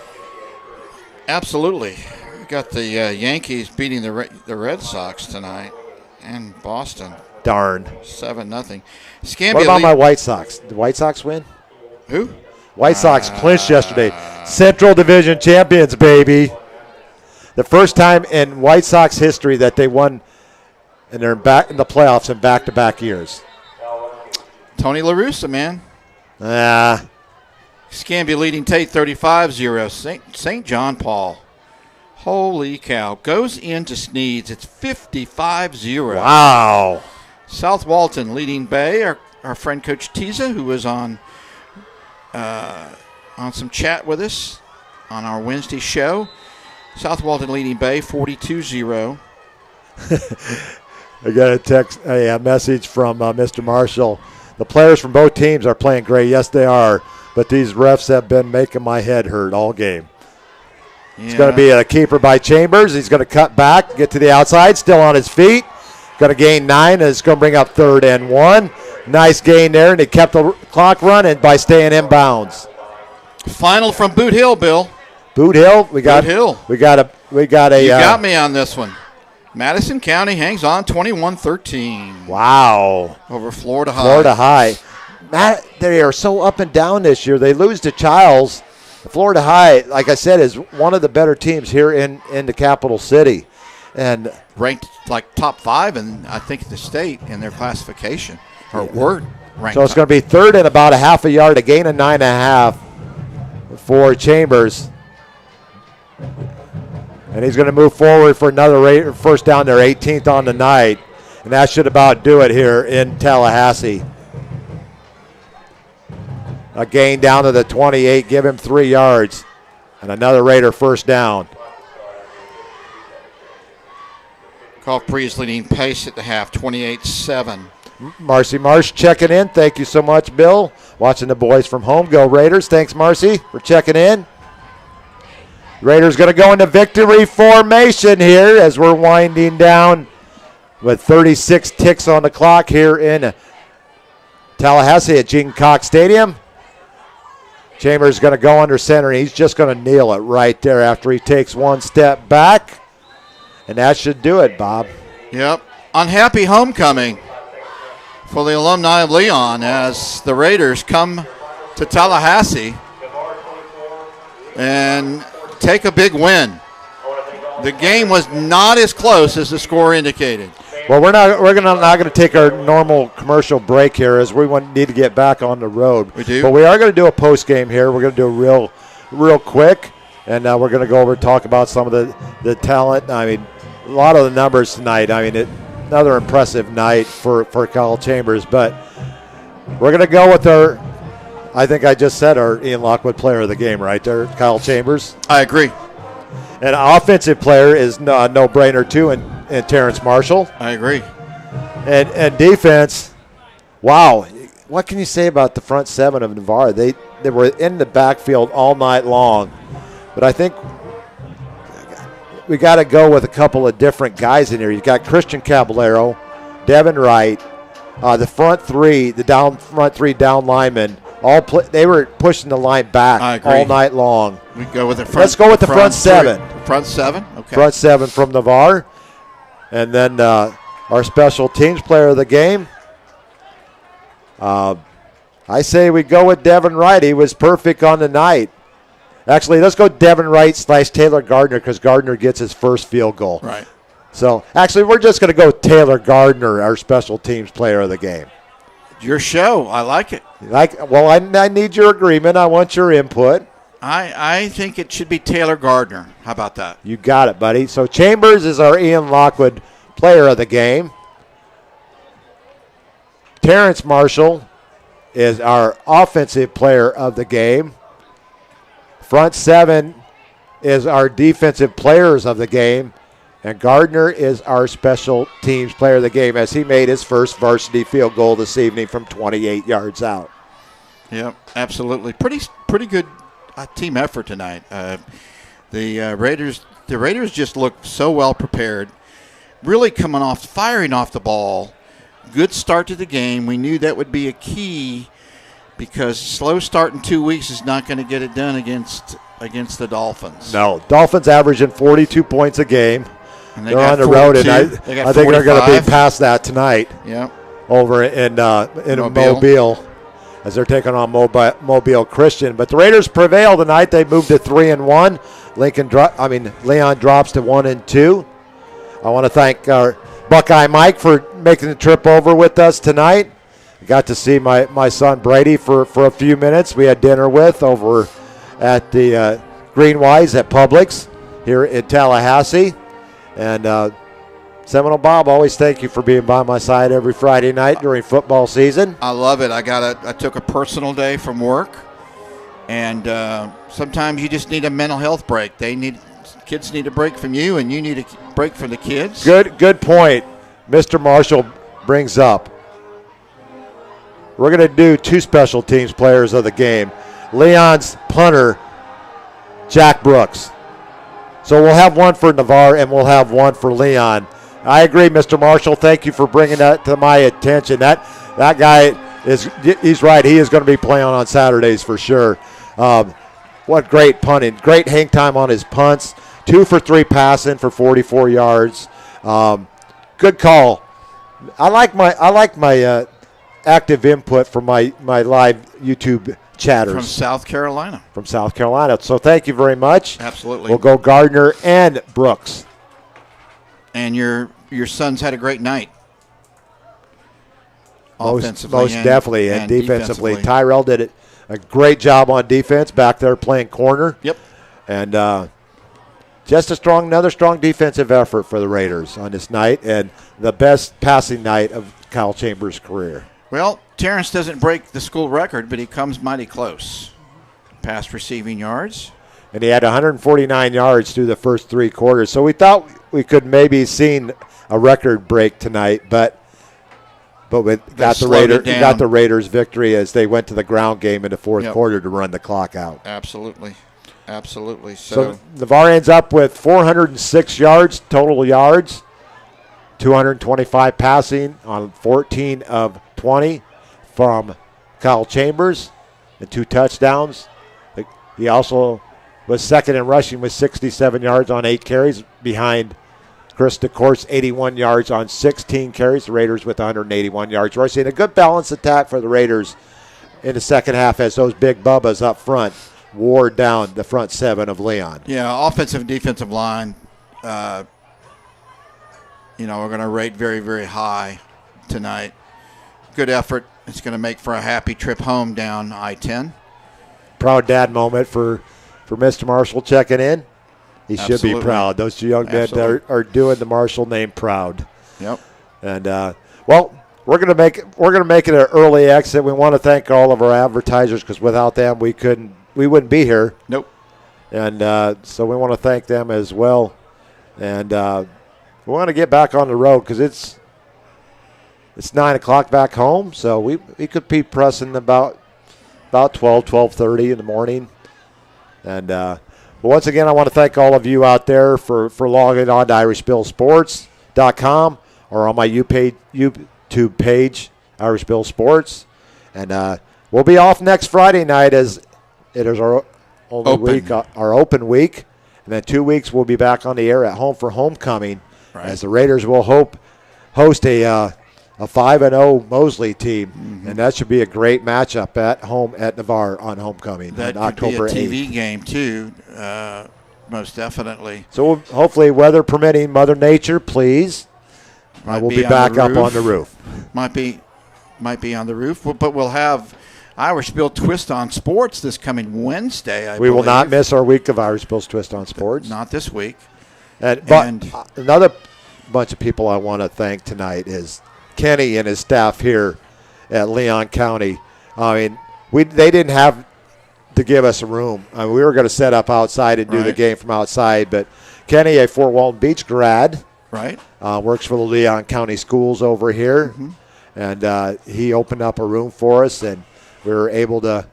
Absolutely. We got the Yankees beating the Red Sox tonight and Boston. Darn. 7-0. What about my White Sox? Did the White Sox win? Who? White Sox clinched yesterday. Central Division champions, baby. The first time in White Sox history that they won, and they're back in the playoffs in back-to-back years. Tony La Russa, man. Scambia leading Tate 35-0. St. John Paul. Holy cow. Goes into Sneeds. It's 55-0. Wow. South Walton leading Bay. Our friend Coach Tiza, who was on some chat with us on our Wednesday show. South Walton leading Bay 42-0. I got a message from Mr. Marshall. The players from both teams are playing great. Yes, they are. But these refs have been making my head hurt all game. Yeah. It's going to be a keeper by Chambers. He's going to cut back, get to the outside, still on his feet. Going to gain 9, and it's going to bring up 3rd and 1. Nice gain there, and he kept the clock running by staying in bounds. Final from Boot Hill, Bill. Boot Hill. We got a. You got me on this one. Madison County hangs on 21-13. Wow. Over Florida High. Florida High. They are so up and down this year. They lose to Childs. Florida High, like I said, is one of the better teams here in the capital city. And ranked like top 5 in, I think, the state in their classification. Or were ranked. So it's going to be 3rd and about a half a yard, a gain of 9.5 for Chambers. And he's going to move forward for another first down there, 18th on the night. And that should about do it here in Tallahassee. A gain down to the 28, give him 3 yards. And another Raider first down. Golf Breeze leading pace at the half, 28-7. Marcy Marsh checking in. Thank you so much, Bill. Watching the boys from home. Go Raiders. Thanks, Marcy, for checking in. Raiders going to go into victory formation here as we're winding down with 36 ticks on the clock here in Tallahassee at Gene Cox Stadium. Chambers is going to go under center, and he's just going to kneel it right there after he takes one step back. And that should do it, Bob. Yep. Unhappy homecoming for the alumni of Leon as the Raiders come to Tallahassee and take a big win. The game was not as close as the score indicated. Well, we're not going to take our normal commercial break here as we need to get back on the road. We do. But we are going to do a post game here. We're going to do real quick, and we're going to go over and talk about some of the talent. I mean, a lot of the numbers tonight. I mean, another impressive night for Kyle Chambers. But we're going to go with our, I think I just said our Ian Lockwood player of the game right there, Kyle Chambers. I agree. And offensive player is no-brainer too, and Terrence Marshall. I agree. And defense, wow. What can you say about the front seven of Navarre? They were in the backfield all night long. But I think we got to go with a couple of different guys in here. You got Christian Caballero, Devin Wright, the front three down linemen. They were pushing the line back all night long. We go with the front. Let's go with the front seven. Front seven? Okay. Front seven from Navarre. And then our special teams player of the game, I say we go with Devin Wright. He was perfect on the night. Actually, let's go Devin Wright / Taylor Gardner because Gardner gets his first field goal. Right. So, actually, we're just going to go Taylor Gardner, our special teams player of the game. Your show. I like it. Well, I need your agreement. I want your input. I think it should be Taylor Gardner. How about that? You got it, buddy. So Chambers is our Ian Lockwood player of the game. Terrence Marshall is our offensive player of the game. Front seven is our defensive players of the game. And Gardner is our special teams player of the game as he made his first varsity field goal this evening from 28 yards out. Yep, absolutely. Pretty good team effort tonight. The Raiders just looked so well prepared. Really firing off the ball. Good start to the game. We knew that would be a key because slow start in 2 weeks is not going to get it done against the Dolphins. No, Dolphins averaging 42 points a game. And they're on the road, and I think they're going to be past that tonight. Yeah, over in Mobile as they're taking on Mobile Christian. But the Raiders prevail tonight. They moved to 3-1. Leon drops to 1-2. I want to thank our Buckeye Mike for making the trip over with us tonight. I got to see my son Brady for a few minutes. We had dinner with over at the Greenwise at Publix here in Tallahassee. And Seminole Bob, always thank you for being by my side every Friday night during football season. I love it. I took a personal day from work, and sometimes you just need a mental health break. Kids need a break from you, and you need a break from the kids. Good point. Mr. Marshall brings up. We're going to do two special teams players of the game. Leon's punter, Jack Brooks. So we'll have one for Navarre and we'll have one for Leon. I agree, Mr. Marshall. Thank you for bringing that to my attention. That guy he's right. He is going to be playing on Saturdays for sure. What great punting. Great hang time on his punts. 2 for 3 passing for 44 yards. Good call. I like my active input from my live YouTube chatters. From South Carolina. So thank you very much. Absolutely. We'll go Gardner and Brooks. And your sons had a great night. Offensively. Most definitely. And defensively. Tyrell did a great job on defense back there playing corner. Yep. And just another strong defensive effort for the Raiders on this night and the best passing night of Kyle Chambers' career. Well, Terrence doesn't break the school record, but he comes mighty close. Pass receiving yards. And he had 149 yards through the first 3 quarters. So we thought we could maybe seen a record break tonight, but we got the Raiders victory as they went to the ground game in the fourth quarter to run the clock out. Absolutely. Absolutely. So Navarre ends up with 406 yards, total yards, 225 passing on 14 of 20 from Kyle Chambers and 2 touchdowns. He also was second in rushing with 67 yards on 8 carries behind Chris DeCourse, 81 yards on 16 carries. The Raiders with 181 yards rushing. A good balanced attack for the Raiders in the second half as those big bubbas up front wore down the front 7 of Leon. Yeah, offensive and defensive line, we're going to rate very, very high tonight. Good effort. It's going to make for a happy trip home down I-10. Proud dad moment for Mr. Marshall checking in. He should be proud. Those 2 young men are doing the Marshall name proud. Yep. And we're gonna make it an early exit. We want to thank all of our advertisers because without them we wouldn't be here. Nope. And so we want to thank them as well. And we want to get back on the road because it's 9 o'clock back home. So we could be pressing about 12:30 in the morning. And but once again, I want to thank all of you out there for logging on to IrishBillSports.com or on my YouTube page, Irish Bill Sports. And we'll be off next Friday night as it is our open week. And then 2 weeks we'll be back on the air at home for homecoming as the Raiders will host a 5-0 Mosley team, and that should be a great matchup at home at Navarre on homecoming that on October 8th. That could be a TV game too, most definitely. So hopefully, weather permitting, Mother Nature, please. We'll be back up on the roof. Might be on the roof, but we'll have Irish Bill Twist on Sports this coming Wednesday. I believe. Will not miss our week of Irish Bill's Twist on Sports. Not this week. But another bunch of people I want to thank tonight is Kenny and his staff here at Leon County. I mean, they didn't have to give us a room. I mean, we were going to set up outside and do the game from outside, but Kenny, a Fort Walton Beach grad, works for the Leon County Schools over here, and he opened up a room for us, and we were able to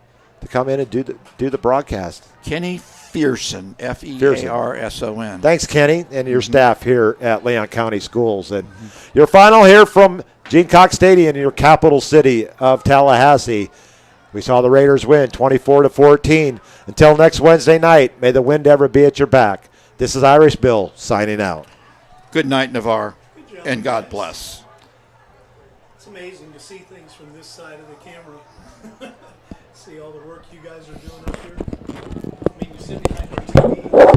come in and do the broadcast. Kenny Fearson, Fearson. Thanks, Kenny, and your staff here at Leon County Schools. And your final here from Gene Cox Stadium in your capital city of Tallahassee. We saw the Raiders win 24-14. Until next Wednesday night, may the wind ever be at your back. This is Irish Bill signing out. Good night, Navarre, and God bless. It's amazing to see things from this side of the camera. See all the work you guys are doing up here. I mean, you sit behind your TV.